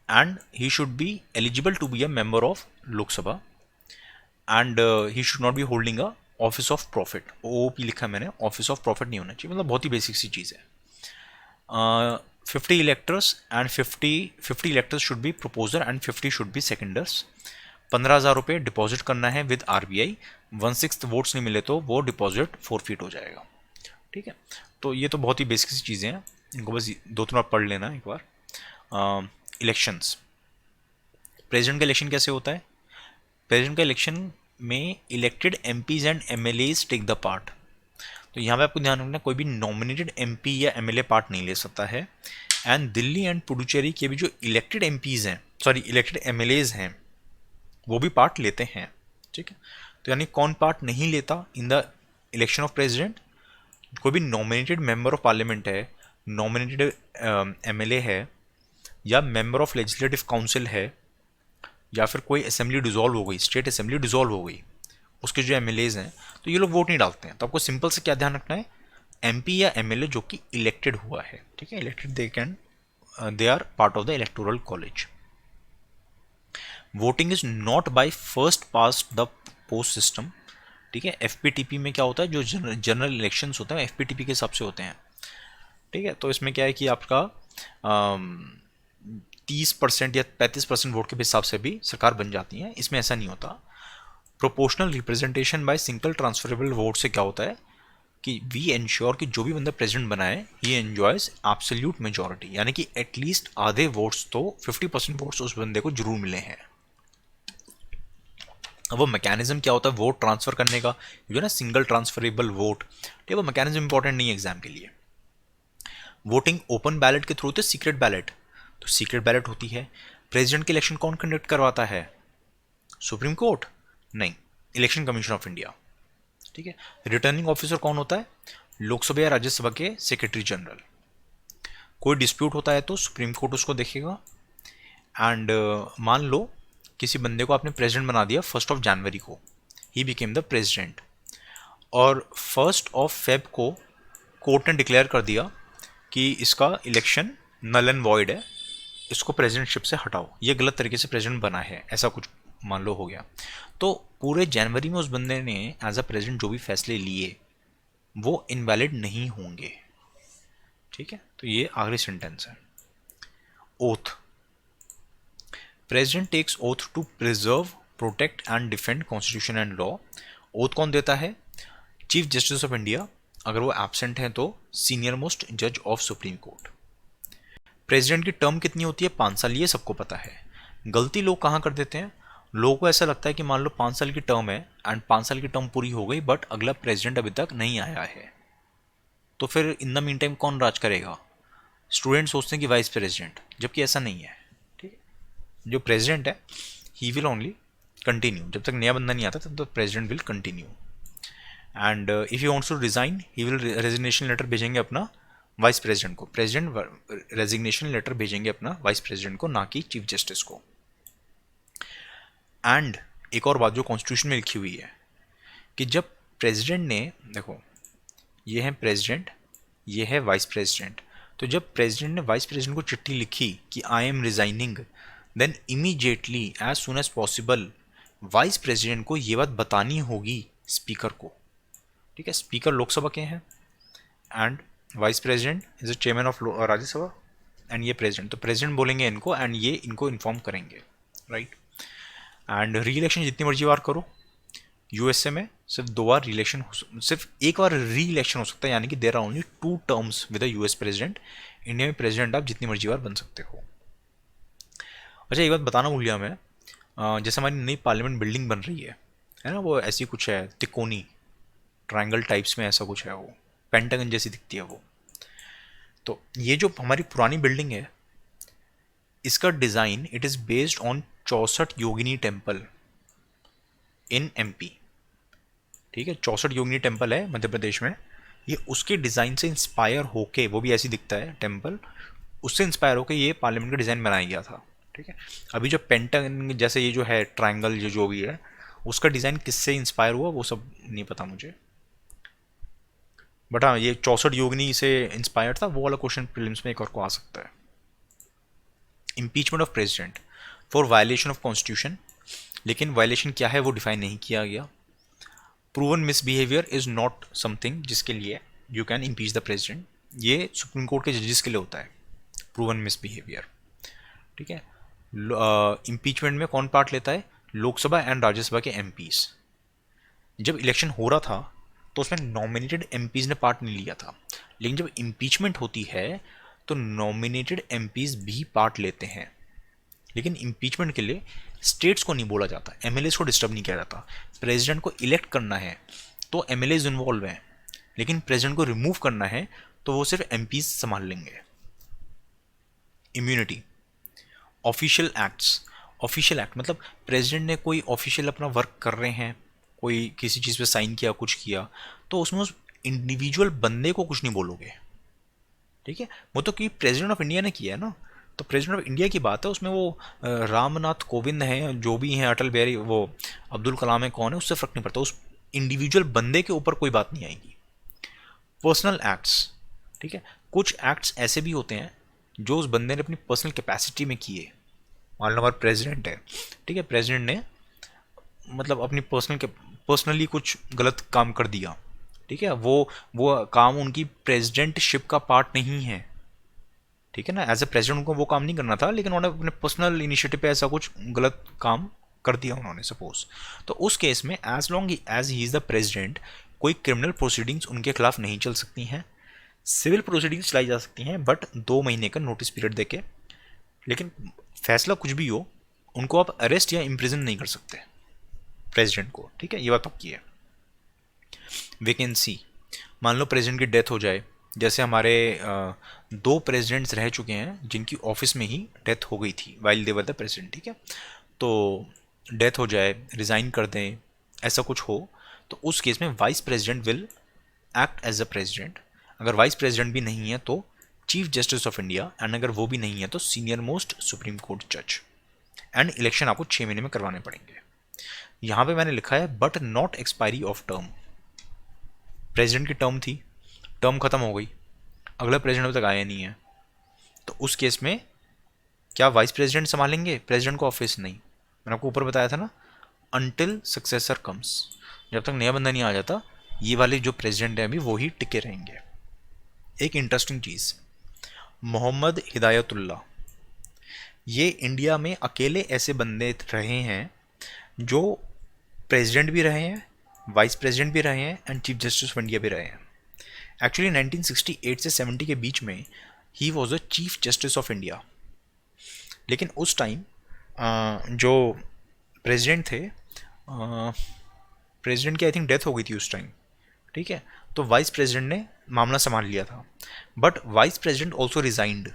A: and he should be eligible to be a member of Lok Sabha and he should not be holding a office of profit। OOP लिखा है मैंने, ऑफिस ऑफ प्रॉफिट नहीं होना चाहिए, मतलब बहुत ही बेसिक सी चीज़ है। 50 electors and 50 electors should be proposer and 50 should be seconders. 15,000 रुपये डिपॉजिट करना है विद RBI। 1/6 वोट्स नहीं मिले तो वो डिपॉजिट फोरफीट हो जाएगा, ठीक है। तो ये तो बहुत ही बेसिक सी चीज़ें हैं, इनको बस 2-3 बार पढ़ लेना एक बार। इलेक्शंस, प्रेसिडेंट का इलेक्शन कैसे होता है? प्रेसिडेंट का इलेक्शन में elected MPs and MLAs take the part. तो यहाँ पे आपको ध्यान रखना, कोई भी नॉमिनेटेड MP या MLA पार्ट नहीं ले सकता है। एंड दिल्ली एंड पुडुचेरी के भी जो इलेक्टेड MPs हैं, सॉरी इलेक्टेड MLAs हैं, वो भी पार्ट लेते हैं, ठीक है। तो यानी कौन पार्ट नहीं लेता in the election of president? कोई भी नॉमिनेटेड मेंबर ऑफ पार्लियामेंट है, नॉमिनेटेड MLA है, या मेंबर ऑफ लेजिस्लेटिव काउंसिल है, या फिर कोई असेंबली डिसॉल्व हो गई, स्टेट असेंबली डिसॉल्व हो गई, उसके जो MLAs हैं, तो ये लोग वोट नहीं डालते हैं। तो आपको सिंपल से क्या ध्यान रखना है, MP या MLA जो कि इलेक्टेड हुआ है, ठीक है, elected, they are part of the electoral college. Voting is not by first past the post system, ठीक है। FPTP में क्या होता है, जो जनरल इलेक्शंस होते हैं FPTP के हिसाब से होते हैं, ठीक है। तो इसमें क्या है कि आपका 30% या 35% वोट के हिसाब से भी सरकार बन जाती है, इसमें ऐसा नहीं होता। Proportional representation by single transferable vote से क्या होता है कि वी एंश्योर कि जो भी बंदा प्रेसिडेंट बना है ही एंजॉयज एब्सोल्यूट मेजॉरिटी, यानी कि एटलीस्ट आधे वोट्स तो 50% वोट्स उस बंदे को जरूर मिले हैं। अब वो मैकेनिज्म क्या होता है वोट ट्रांसफर करने का, जो है ना सिंगल ट्रांसफरेबल वोट, ठीक है, वो मैकेनिज्म इंपॉर्टेंट नहीं है एग्जाम के लिए। वोटिंग ओपन बैलेट के थ्रू होती है, सीक्रेट बैलेट, तो सीक्रेट बैलेट होती है। प्रेसिडेंट के इलेक्शन कौन कंडक्ट करवाता है? सुप्रीम कोर्ट नहीं, इलेक्शन कमीशन ऑफ इंडिया, ठीक है। रिटर्निंग ऑफिसर कौन होता है? लोकसभा या राज्यसभा के सेक्रेटरी जनरल। कोई डिस्प्यूट होता है तो सुप्रीम कोर्ट उसको देखेगा। एंड मान लो किसी बंदे को आपने प्रेसिडेंट बना दिया 1 जनवरी को, ही बिकेम द प्रेसिडेंट, और 1 फेब को कोर्ट ने डिक्लेयर कर दिया कि इसका इलेक्शन नल एंड वॉइड है, इसको प्रेसिडेंटशिप से हटाओ, ये गलत तरीके से प्रेसिडेंट बना है, ऐसा कुछ मान लो हो गया, तो पूरे जनवरी में उस बंदे ने एज अ प्रेसिडेंट जो भी फैसले लिए वो इनवैलिड नहीं होंगे, ठीक है। तो ये आखिरी सेंटेंस है। Oath, president takes oath to preserve, protect and defend constitution and law. Oath कौन देता है? चीफ जस्टिस ऑफ इंडिया, अगर वो एब्सेंट है तो सीनियर मोस्ट जज ऑफ सुप्रीम कोर्ट। प्रेसिडेंट की टर्म कितनी होती है? 5 साल, ये सबको पता है। गलती लोग कहाँ कर देते हैं, लोगों को ऐसा लगता है कि मान लो 5 साल की टर्म है एंड 5 साल की टर्म पूरी हो गई बट अगला प्रेसिडेंट अभी तक नहीं आया है, तो फिर इन द मीन टाइम कौन राज करेगा? स्टूडेंट सोचते हैं कि वाइस प्रेसिडेंट, जबकि ऐसा नहीं है, ठीक है। जो प्रेसिडेंट है ही विल ओनली कंटिन्यू, जब तक नया बंदा नहीं आता तब तक president will continue. And if you wants to resign he will resignation letter भेजेंगे अपना वाइस प्रेसिडेंट को, प्रेसिडेंट रेजिग्नेशन लेटर भेजेंगे अपना वाइस प्रेसिडेंट को, ना कि चीफ जस्टिस को। एंड एक और बात जो कॉन्स्टिट्यूशन में लिखी हुई है कि जब प्रेसिडेंट ने, देखो ये है प्रेसिडेंट, ये है वाइस प्रेसिडेंट, तो जब प्रेसिडेंट ने वाइस प्रेसिडेंट को चिट्ठी लिखी कि I am resigning, then immediately as soon as possible vice president को ये बात बतानी होगी स्पीकर को, ठीक है। स्पीकर लोकसभा के हैं and vice president is the chairman of Rajya Sabha and ये प्रेसिडेंट, तो प्रेसिडेंट बोलेंगे इनको एंड ये इनको इन्फॉर्म करेंगे, राइट। एंड री इलेक्शन जितनी मर्जी बार करो, यूएसए में सिर्फ 2 बार री इलेक्शन, सिर्फ 1 बार री इलेक्शन हो सकता है, यानी कि there are only 2 terms with the US president. India में प्रेसिडेंट आप जितनी मर्जी बार बन सकते हो। अच्छा, एक बात बताना भूल गया मैं, जैसे हमारी नई पार्लियामेंट बिल्डिंग बन रही है ना, वो ऐसी कुछ है तिकोनी ट्रायंगल टाइप्स में, ऐसा कुछ है, वो पेंटागन जैसी दिखती है वो। तो ये जो हमारी पुरानी बिल्डिंग है, इसका design it is based on 64 Yogini temple in MP. ठीक है, 64 योगिनी टेम्पल है मध्य प्रदेश में, ये उसके डिज़ाइन से इंस्पायर होके, वो भी ऐसी दिखता है टेम्पल, उससे इंस्पायर होके ये पार्लियामेंट का डिज़ाइन बनाया गया था। ठीक है, अभी जो पेंटागन जैसे ये जो है ट्रायंगल जो भी है, उसका डिज़ाइन किससे इंस्पायर हुआ वो सब नहीं पता मुझे, बट हाँ ये 64 योगिनी से इंस्पायर था, वो वाला क्वेश्चन प्रीलिम्स में एक और को आ सकता है। Impeachment of president for violation of constitution, लेकिन वायलेशन क्या है वो डिफाइन नहीं किया गया। Proven misbehaviour is not something जिसके लिए you can impeach the president, ये सुप्रीम कोर्ट के जजेस के लिए होता है प्रूवन मिसबिहेवियर। ठीक है, इम्पीचमेंट में कौन पार्ट लेता है, लोकसभा एंड राज्यसभा के एमपीज। जब इलेक्शन हो रहा था तो उसमें नॉमिनेटेड एमपीज ने पार्ट नहीं लिया था, लेकिन जब इम्पीचमेंट होती है तो नॉमिनेटेड एमपीज भी पार्ट लेते हैं। लेकिन इम्पीचमेंट के लिए स्टेट्स को नहीं बोला जाता, एमएलएज को डिस्टर्ब नहीं किया जाता। प्रेसिडेंट को इलेक्ट करना है तो एमएलएज इन्वॉल्व हैं, लेकिन प्रेसिडेंट को रिमूव करना है तो वो सिर्फ एमपीज संभाल लेंगे। Immunity, official acts, official act मतलब प्रेसिडेंट ने कोई ऑफिशियल अपना वर्क कर रहे हैं, कोई किसी चीज़ पे साइन किया, कुछ किया, तो उसमें उस इंडिविजुअल बंदे को कुछ नहीं बोलोगे। ठीक है, वो तो कि प्रेसिडेंट ऑफ इंडिया ने किया है ना, तो प्रेसिडेंट ऑफ इंडिया की बात है, उसमें वो रामनाथ कोविंद हैं, जो भी हैं, अटल बिहारी, वो अब्दुल कलाम है, कौन है, उससे फ़र्क नहीं पड़ता, उस इंडिविजुअल बंदे के ऊपर कोई बात नहीं आएगी। पर्सनल एक्ट्स, ठीक है, कुछ एक्ट्स ऐसे भी होते हैं जो उस बंदे ने अपनी पर्सनल कैपेसिटी में किए। मान लो हमारा प्रेसिडेंट है, ठीक है, प्रेसिडेंट ने मतलब अपनी पर्सनली कुछ गलत काम कर दिया, ठीक है, वो काम उनकी प्रेसिडेंटशिप का पार्ट नहीं है। ठीक है ना, एज ए प्रेसिडेंट उनको वो काम नहीं करना था, लेकिन उन्होंने अपने पर्सनल इनिशिएटिव पे ऐसा कुछ गलत काम कर दिया उन्होंने सपोज, तो उस केस में as long as he is the president कोई क्रिमिनल प्रोसीडिंग्स उनके खिलाफ नहीं चल सकती हैं। सिविल प्रोसीडिंग्स चलाई जा सकती हैं बट 2 महीने का नोटिस पीरियड देके, लेकिन फैसला कुछ भी हो उनको आप अरेस्ट या इम्प्रिजन नहीं कर सकते प्रेसिडेंट को। ठीक है, ये बात पक्की है। वैकेंसी, मान लो प्रेसिडेंट की डेथ हो जाए, जैसे हमारे 2 प्रेसिडेंट्स रह चुके हैं जिनकी ऑफिस में ही डेथ हो गई थी while they were the president. ठीक है, तो डेथ हो जाए, रिज़ाइन कर दें, ऐसा कुछ हो, तो उस केस में vice president will act as a president. अगर वाइस प्रेसिडेंट भी नहीं है तो chief justice of India, and अगर वो भी नहीं है तो सीनियर मोस्ट सुप्रीम कोर्ट जज। एंड इलेक्शन आपको 6 महीने में करवाने पड़ेंगे। यहाँ पे मैंने लिखा है but not expiry of term. President की टर्म थी, टर्म खत्म हो गई, अगला प्रेसिडेंट अभी तक आया नहीं है, तो उस केस में क्या वाइस प्रेसिडेंट संभालेंगे प्रेसिडेंट को ऑफिस? नहीं, मैंने आपको ऊपर बताया था ना, अनटिल सक्सेसर कम्स, जब तक नया बंदा नहीं आ जाता ये वाले जो प्रेसिडेंट हैं अभी वो ही टिके रहेंगे। एक इंटरेस्टिंग चीज़, मोहम्मद हिदायतुल्ला, ये इंडिया में अकेले ऐसे बंदे रहे हैं जो प्रेसिडेंट भी रहे हैं, वाइस प्रेसिडेंट भी रहे हैं and chief justice of India भी रहे हैं। एक्चुअली 1968 से 70 के बीच में he was the chief justice of India, लेकिन उस टाइम जो प्रेसिडेंट थे, प्रेसिडेंट की आई थिंक डेथ हो गई थी उस टाइम। ठीक है, तो वाइस प्रेसिडेंट ने मामला संभाल लिया था, but vice president also resigned,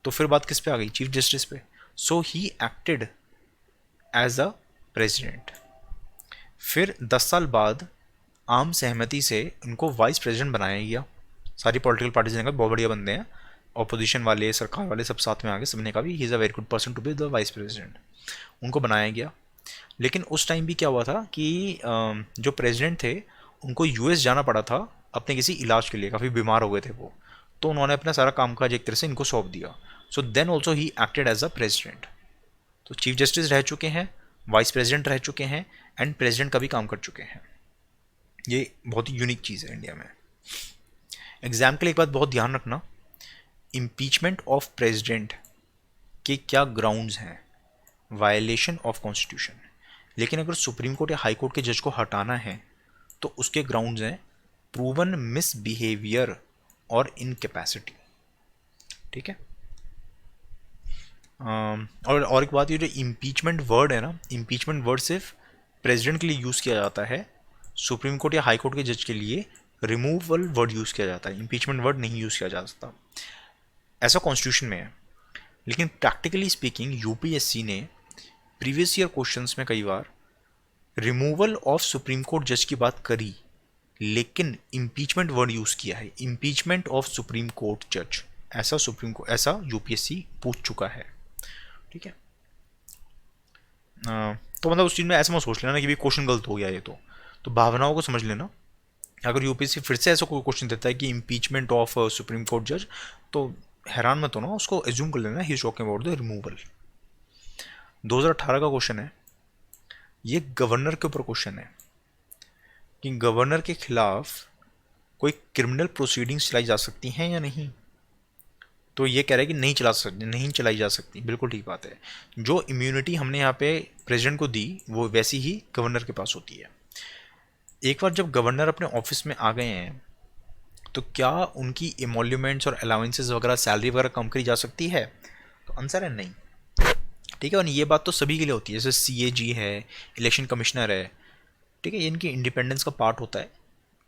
A: तो फिर बात किस पे आ गई? चीफ जस्टिस पे। So he acted as a president. फिर 10 साल बाद आम सहमति से उनको वाइस प्रेसिडेंट बनाया गया। सारी पॉलिटिकल पार्टीज ने कहा बहुत बढ़िया बंदे हैं, ऑपोजिशन वाले, सरकार वाले, सब साथ में आ गए, सबने कहा भी he is a very good person to be the vice president, उनको बनाया गया। लेकिन उस टाइम भी क्या हुआ था कि जो प्रेसिडेंट थे उनको यूएस जाना पड़ा था अपने किसी इलाज के लिए, काफ़ी बीमार हो गए थे वो, तो उन्होंने अपना सारा कामकाज एक तरह से इनको सौंप दिया। So then also he acted as a president. तो चीफ जस्टिस रह चुके हैं, वाइस प्रेसिडेंट रह चुके हैं एंड प्रेसिडेंट का भी काम कर चुके हैं। ये बहुत ही यूनिक चीज़ है इंडिया में। एग्जाम के लिए एक बात बहुत ध्यान रखना, इम्पीचमेंट ऑफ प्रेसिडेंट के क्या ग्राउंड्स हैं? Violation of constitution. लेकिन अगर सुप्रीम कोर्ट या हाई कोर्ट के जज को हटाना है तो उसके ग्राउंड्स हैं प्रूवन मिसबिहेवियर और इनकेपेसिटी। ठीक है। और एक बात, ये जो इम्पीचमेंट वर्ड है ना, इम्पीचमेंट वर्ड सिर्फ प्रेसिडेंट के लिए यूज़ किया जाता है, सुप्रीम कोर्ट या हाई कोर्ट के जज के लिए रिमूवल वर्ड यूज़ किया जाता है, इम्पीचमेंट वर्ड नहीं यूज़ किया जा सकता, ऐसा कॉन्स्टिट्यूशन में है। लेकिन प्रैक्टिकली स्पीकिंग यूपीएससी ने प्रीवियस ईयर क्वेश्चंस में कई बार रिमूवल ऑफ सुप्रीम कोर्ट जज की बात करी, लेकिन इम्पीचमेंट वर्ड यूज़ किया है, इम्पीचमेंट ऑफ सुप्रीम कोर्ट जज, ऐसा यूपीएससी पूछ चुका है। ठीक है। तो मतलब उस चीज़ में ऐसा मत सोच लेना कि भाई क्वेश्चन गलत हो गया ये, तो भावनाओं को समझ लेना। अगर यूपीएससी फिर से ऐसा कोई क्वेश्चन देता है कि इम्पीचमेंट ऑफ सुप्रीम कोर्ट जज, तो हैरान मत होना, उसको एज्यूम कर लेना he is talking about the removal. 2018 का क्वेश्चन है, ये गवर्नर के ऊपर क्वेश्चन है कि गवर्नर के खिलाफ कोई क्रिमिनल प्रोसीडिंग्स चलाई जा सकती हैं या नहीं। तो ये कह रहा है कि नहीं चलाई जा सकती। बिल्कुल ठीक बात है। जो इम्यूनिटी हमने यहाँ पे प्रेसिडेंट को दी वो वैसी ही गवर्नर के पास होती है। एक बार जब गवर्नर अपने ऑफिस में आ गए हैं तो क्या उनकी इमोल्यूमेंट्स और अलाउंसेस वगैरह, सैलरी वगैरह कम करी जा सकती है? तो आंसर है नहीं। ठीक है। और ये बात तो सभी के लिए होती है, जैसे सीएजी है, इलेक्शन कमिश्नर है। ठीक है। ये इनकी इंडिपेंडेंस का पार्ट होता है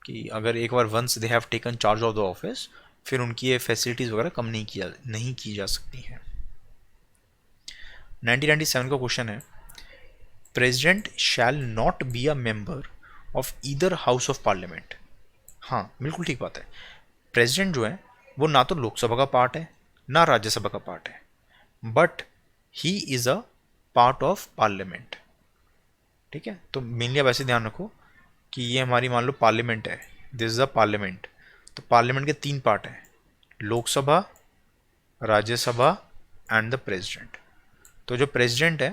A: कि अगर एक बार once they have taken charge of the office, फिर उनकी ये फैसिलिटीज़ वगैरह कम नहीं की जा सकती हैं। 1997 का क्वेश्चन है, president shell not be a member of either house of parliament. हाँ, बिल्कुल ठीक बात है। प्रेसिडेंट जो है वो ना तो लोकसभा का पार्ट है ना राज्यसभा का पार्ट है, but he is a part of parliament. ठीक है। तो मेनली आप ऐसे ध्यान रखो कि ये हमारी मान लो पार्लियामेंट है, दिस इज़ अ पार्लियामेंट। तो पार्लियामेंट के 3 पार्ट हैं, Lok Sabha, Rajya Sabha and the president. तो जो प्रेसिडेंट है,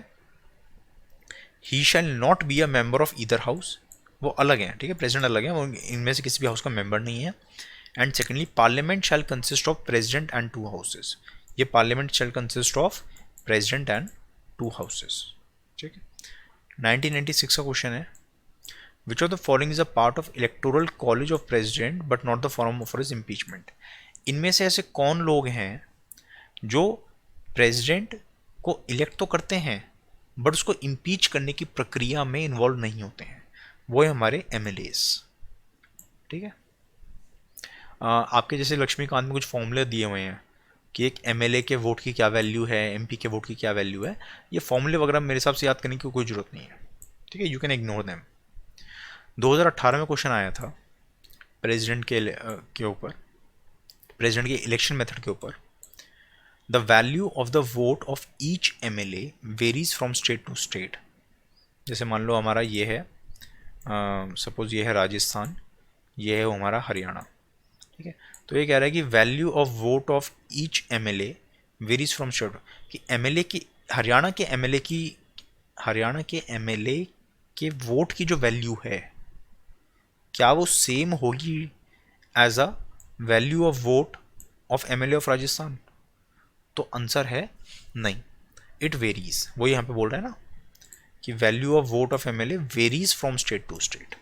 A: he shall not be a member of either house, वो अलग है। ठीक है। प्रेसिडेंट अलग है, वो इनमें से किसी भी हाउस का मेंबर नहीं है। And secondly, parliament shall consist of president and 2 houses. ये parliament shall consist of president and 2 houses. ठीक है। 1996 का क्वेश्चन है, which of the following is a part of electoral college of president but not the form for his impeachment. इनमें से ऐसे कौन लोग हैं जो प्रेसिडेंट को इलेक्ट तो करते हैं बट उसको इम्पीच करने की प्रक्रिया में इन्वॉल्व नहीं होते हैं? वो है हमारे एमएलएस। ठीक है। आपके जैसे लक्ष्मीकांत में कुछ फॉर्मूले दिए हुए हैं कि एक एमएलए के वोट की क्या वैल्यू है, एमपी के वोट की क्या वैल्यू है। ये फॉर्मूले वगैरह मेरे हिसाब से याद करने की कोई ज़रूरत नहीं है। ठीक है। You can ignore them. 2018 में क्वेश्चन आया था प्रेसिडेंट के ऊपर, प्रेसिडेंट के इलेक्शन मेथड के ऊपर। The value of the vote of each MLA varies from state to state. जैसे मान लो हमारा ये है, सपोज ये है राजस्थान, ये है हमारा हरियाणा। ठीक है। तो ये कह रहा है कि value of vote of each MLA varies from state, कि एमएलए की हरियाणा के एमएलए के वोट की जो वैल्यू है क्या वो सेम होगी as a value of vote of MLA of Rajasthan? तो आंसर है नहीं, इट वेरीज। वो यहाँ पे बोल रहा है ना कि value of vote of MLA varies from state to state.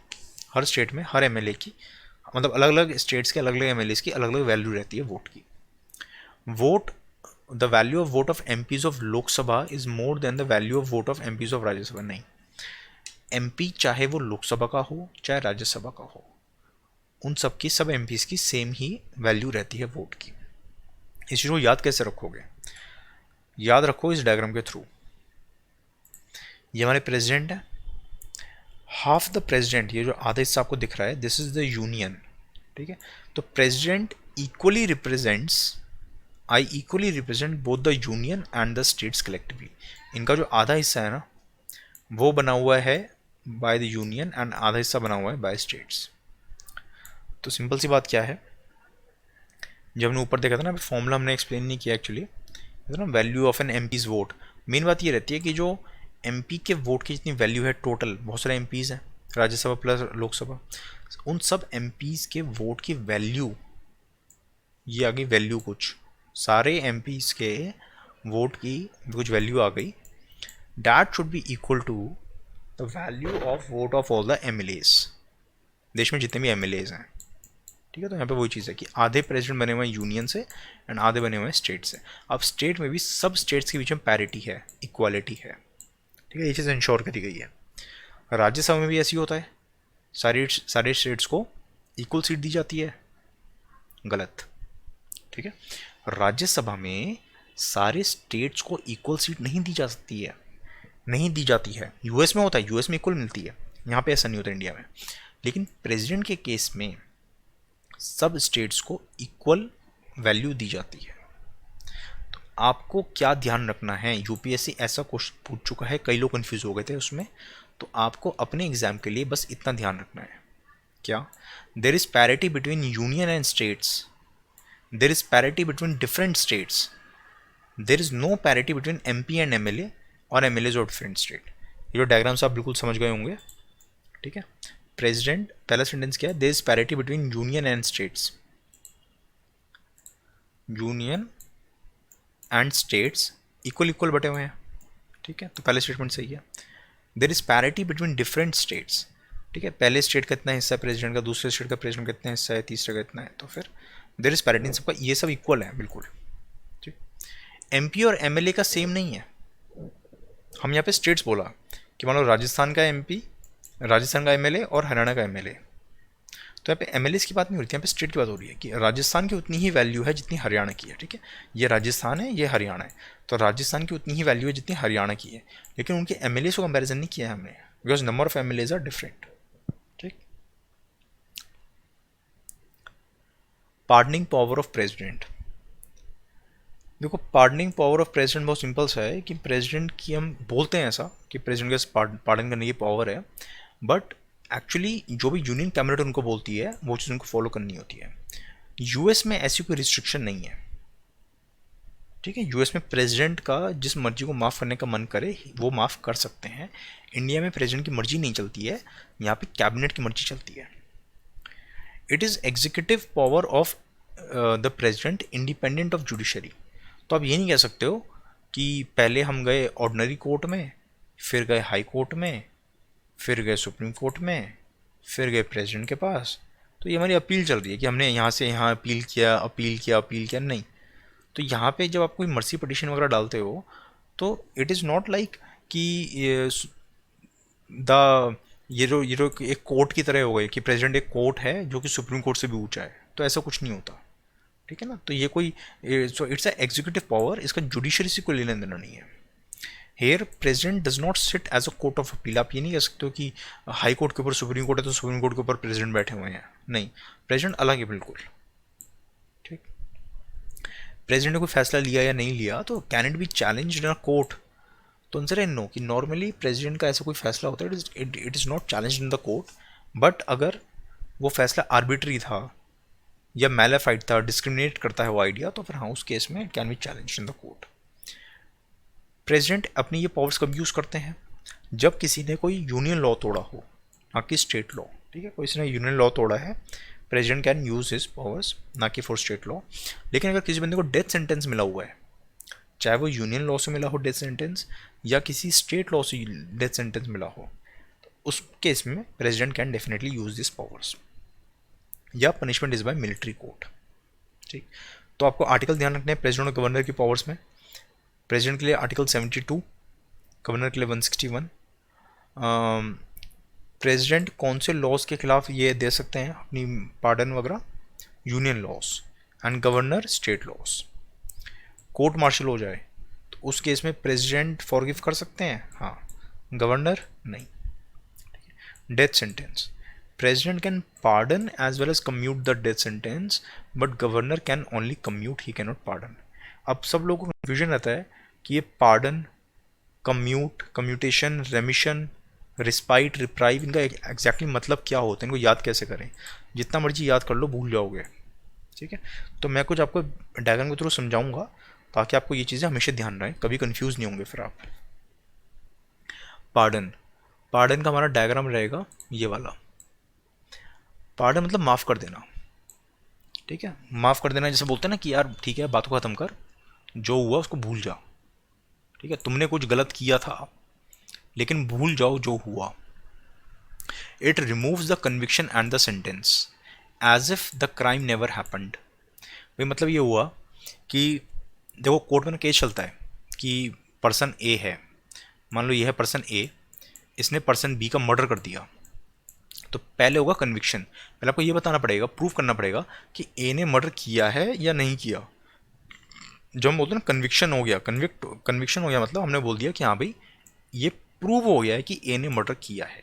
A: हर स्टेट में हर एमएलए की, मतलब अलग अलग स्टेट्स के अलग अलग एमएलए की अलग अलग वैल्यू रहती है वोट की। Vote, the value of vote of MPs of Lok Sabha is more than the value of vote of MPs of Rajya Sabha. नहीं, एमपी चाहे वो लोकसभा का हो चाहे राज्यसभा का हो, उन सब की, सब एमपीज की सेम ही वैल्यू रहती है वोट की। इस चीज़ को याद कैसे रखोगे? याद रखो इस डायग्राम के थ्रू। ये हमारे प्रेसिडेंट है, हाफ द प्रेसिडेंट, ये जो आधा हिस्सा आपको दिख रहा है, दिस इज द यूनियन। ठीक है। तो president equally represents, I equally represent both the union and the states collectively. इनका जो आधा हिस्सा है ना, वो बना हुआ है बाय द यूनियन एंड आधा हिस्सा बना हुआ है बाय स्टेट्स। तो सिंपल सी बात क्या है, जब हमने ऊपर देखा था ना, फॉर्मूला हमने एक्सप्लेन नहीं किया एक्चुअली, ना value of an MP's vote. Main बात ये रहती है कि जो एमपी के वोट की जितनी वैल्यू है, टोटल बहुत सारे एमपीज हैं, राज्यसभा प्लस लोकसभा, उन सब एमपीज के वोट की वैल्यू, ये आ गई वैल्यू कुछ, सारे एमपीज के वोट की कुछ वैल्यू आ गई, that should be equal to the value of vote of all the MLAs, देश में जितने भी एमएलएज हैं। ठीक है, तो यहाँ पे वही चीज़ है कि आधे प्रेसिडेंट बने हुए हैं यूनियन से एंड आधे बने हुए हैं स्टेट से। अब स्टेट में भी सब स्टेट्स के बीच में पैरिटी है, इक्वालिटी है। ठीक है, ये चीज़ इंश्योर करी गई है। राज्यसभा में भी ऐसी होता है, सारे स्टेट्स को इक्वल सीट दी जाती है, गलत। ठीक है, राज्यसभा में सारे स्टेट्स को इक्वल सीट नहीं दी जा सकती है, नहीं दी जाती है। यूएस में होता है, यूएस में इक्वल मिलती है, यहाँ पे ऐसा नहीं होता इंडिया में। लेकिन प्रेसिडेंट के केस में सब स्टेट्स को इक्वल वैल्यू दी जाती है। तो आपको क्या ध्यान रखना है, यूपीएससी ऐसा क्वेश्चन पूछ चुका है, कई लोग कंफ्यूज हो गए थे उसमें, तो आपको अपने एग्जाम के लिए बस इतना ध्यान रखना है, क्या there is parity between union and states, there is parity between different states, there is no parity between MP and MLA और एमएलए ऑफ डिफरेंट स्टेट। ये जो डायग्राम्स आप बिल्कुल समझ गए होंगे। ठीक है, प्रेसिडेंट, पहला सेंटेंस क्या है, there is parity between union and states, union and states equal equal बटे हुए हैं। ठीक है, तो पहले स्टेटमेंट सही है। There is parity between different states. ठीक है, पहले स्टेट का इतना हिस्सा है प्रेसिडेंट का, दूसरे स्टेट का प्रेसिडेंट का इतना हिस्सा है, तीसरे का इतना है, तो फिर देयर इज पैरिटी, सबका ये सब इक्वल है बिल्कुल। ठीक, एमपी और एमएलए का सेम नहीं है। हम यहाँ पे स्टेट्स बोला कि मान लो राजस्थान का एमपी, राजस्थान का एमएलए और हरियाणा का एमएलए, तो यहाँ पे एमएलए की बात नहीं हो रही थी, यहाँ पे स्टेट की बात हो रही है कि राजस्थान की उतनी ही वैल्यू है जितनी हरियाणा की है। ठीक है, ये राजस्थान है, ये हरियाणा है, तो राजस्थान की उतनी ही वैल्यू है जितनी हरियाणा की है, लेकिन उनके एमएलए को कंपैरिजन नहीं किया है हमने, because number of MLAs are different. ठीक, पार्डनिंग पावर ऑफ प्रेसिडेंट। देखो, पार्डनिंग पावर ऑफ प्रेसिडेंट बहुत सिंपल सा है कि प्रेसिडेंट की, हम बोलते हैं ऐसा कि प्रेसिडेंट के पार्डन करने की पावर है, बट एक्चुअली जो भी यूनियन कैबिनेट उनको बोलती है वो चीज़ उनको फॉलो करनी होती है। यूएस में ऐसी कोई रिस्ट्रिक्शन नहीं है। ठीक है, यूएस में प्रेसिडेंट का जिस मर्जी को माफ़ करने का मन करे वो माफ़ कर सकते हैं। इंडिया में प्रेसिडेंट की मर्जी नहीं चलती है, यहाँ पे कैबिनेट की मर्जी चलती है। It is executive power of the president independent of judiciary. तो आप ये नहीं कह सकते हो कि पहले हम गए ऑर्डिनरी कोर्ट में, फिर गए हाई कोर्ट में, फिर गए सुप्रीम कोर्ट में, फिर गए प्रेसिडेंट के पास, तो ये हमारी अपील चल रही है कि हमने यहाँ से यहाँ अपील किया, अपील किया, अपील किया, नहीं। तो यहाँ पे जब आप कोई मर्सी पटिशन वगैरह डालते हो तो इट इज़ नॉट लाइक कि द ये जो एक कोर्ट की तरह हो गई कि प्रेसिडेंट एक कोर्ट है जो कि सुप्रीम कोर्ट से भी ऊंचा है, तो ऐसा कुछ नहीं होता। ठीक है ना, तो ये कोई, so it's a executive power, इसका जुडिशरी से कोई लेना देना नहीं है। Here president does not sit as a court of appeal. आप ये नहीं कह सकते हो कि हाई कोर्ट के ऊपर सुप्रीम कोर्ट है तो सुप्रीम कोर्ट के ऊपर प्रेसिडेंट बैठे हुए हैं, नहीं, प्रेसिडेंट अलग है बिल्कुल। ठीक, प्रेसिडेंट ने कोई फैसला लिया या नहीं लिया तो can it be challenge in a court, तो आंसर है नो, कि नॉर्मली प्रेसिडेंट का ऐसा कोई फैसला होता है it is not challenge in the court, but अगर वो फैसला आर्बिट्री था या मैलाफाइड था, डिस्क्रिमिनेट करता है वो आइडिया, तो फिर हाँ उस केस में it can be challenge in the court. President अपनी ये पावर्स कब यूज़ करते हैं, जब किसी ने कोई यूनियन लॉ तोड़ा हो, ना कि स्टेट लॉ। ठीक है, कोई इसने यूनियन लॉ तोड़ा है, president can use his powers, ना कि फॉर स्टेट लॉ। लेकिन अगर किसी बंदे को डेथ सेंटेंस मिला हुआ है, चाहे वो यूनियन लॉ से मिला हो डेथ सेंटेंस या किसी स्टेट लॉ से डेथ सेंटेंस मिला हो, तो उस केस में president can definitely use this powers, या punishment is by military court. ठीक, तो आपको आर्टिकल ध्यान रखने हैं प्रेसिडेंट और गवर्नर की पावर्स में। प्रेसिडेंट के लिए आर्टिकल 72, गवर्नर के लिए 161। प्रेसिडेंट कौन से लॉज के खिलाफ ये दे सकते हैं अपनी पार्डन वगैरह, union laws, and governor state laws. Court martial हो जाए तो उस केस में प्रेसिडेंट फॉरगिव कर सकते हैं, हाँ, गवर्नर नहीं। Death sentence, president can pardon as well as commute the death sentence, but governor can only commute, he can not pardon. अब सब लोगों को कन्फ्यूजन रहता है कि ये pardon, commute, commutation, remission, respite, reprieve, इनका एग्जैक्टली मतलब क्या होता है, इनको याद कैसे करें। जितना मर्जी याद कर लो भूल जाओगे। ठीक है, तो मैं कुछ आपको डायग्राम के थ्रू समझाऊंगा ताकि आपको ये चीज़ें हमेशा ध्यान रहे, कभी कंफ्यूज नहीं होंगे फिर आप। पार्डन, पार्डन का हमारा डायग्राम रहेगा ये वाला। पार्डन मतलब माफ़ कर देना। ठीक है, माफ़ कर देना, जैसे बोलते हैं ना कि यार ठीक है बात को ख़त्म कर, जो हुआ उसको भूल जा। ठीक है, तुमने कुछ गलत किया था लेकिन भूल जाओ जो हुआ। It removes the conviction and the sentence as if the crime never happened. भाई मतलब ये हुआ कि देखो कोर्ट में ना केस चलता है कि पर्सन ए है, मान लो ये है पर्सन ए, इसने पर्सन बी का मर्डर कर दिया, तो पहले होगा कन्विक्शन। पहले आपको ये बताना पड़ेगा, प्रूव करना पड़ेगा कि ए ने मर्डर किया है या नहीं किया। जब हम बोलते हैं ना कन्विक्शन हो गया, कन्विक्शन हो गया मतलब हमने बोल दिया कि हाँ भाई ये प्रूव हो गया है कि ए ने मर्डर किया है।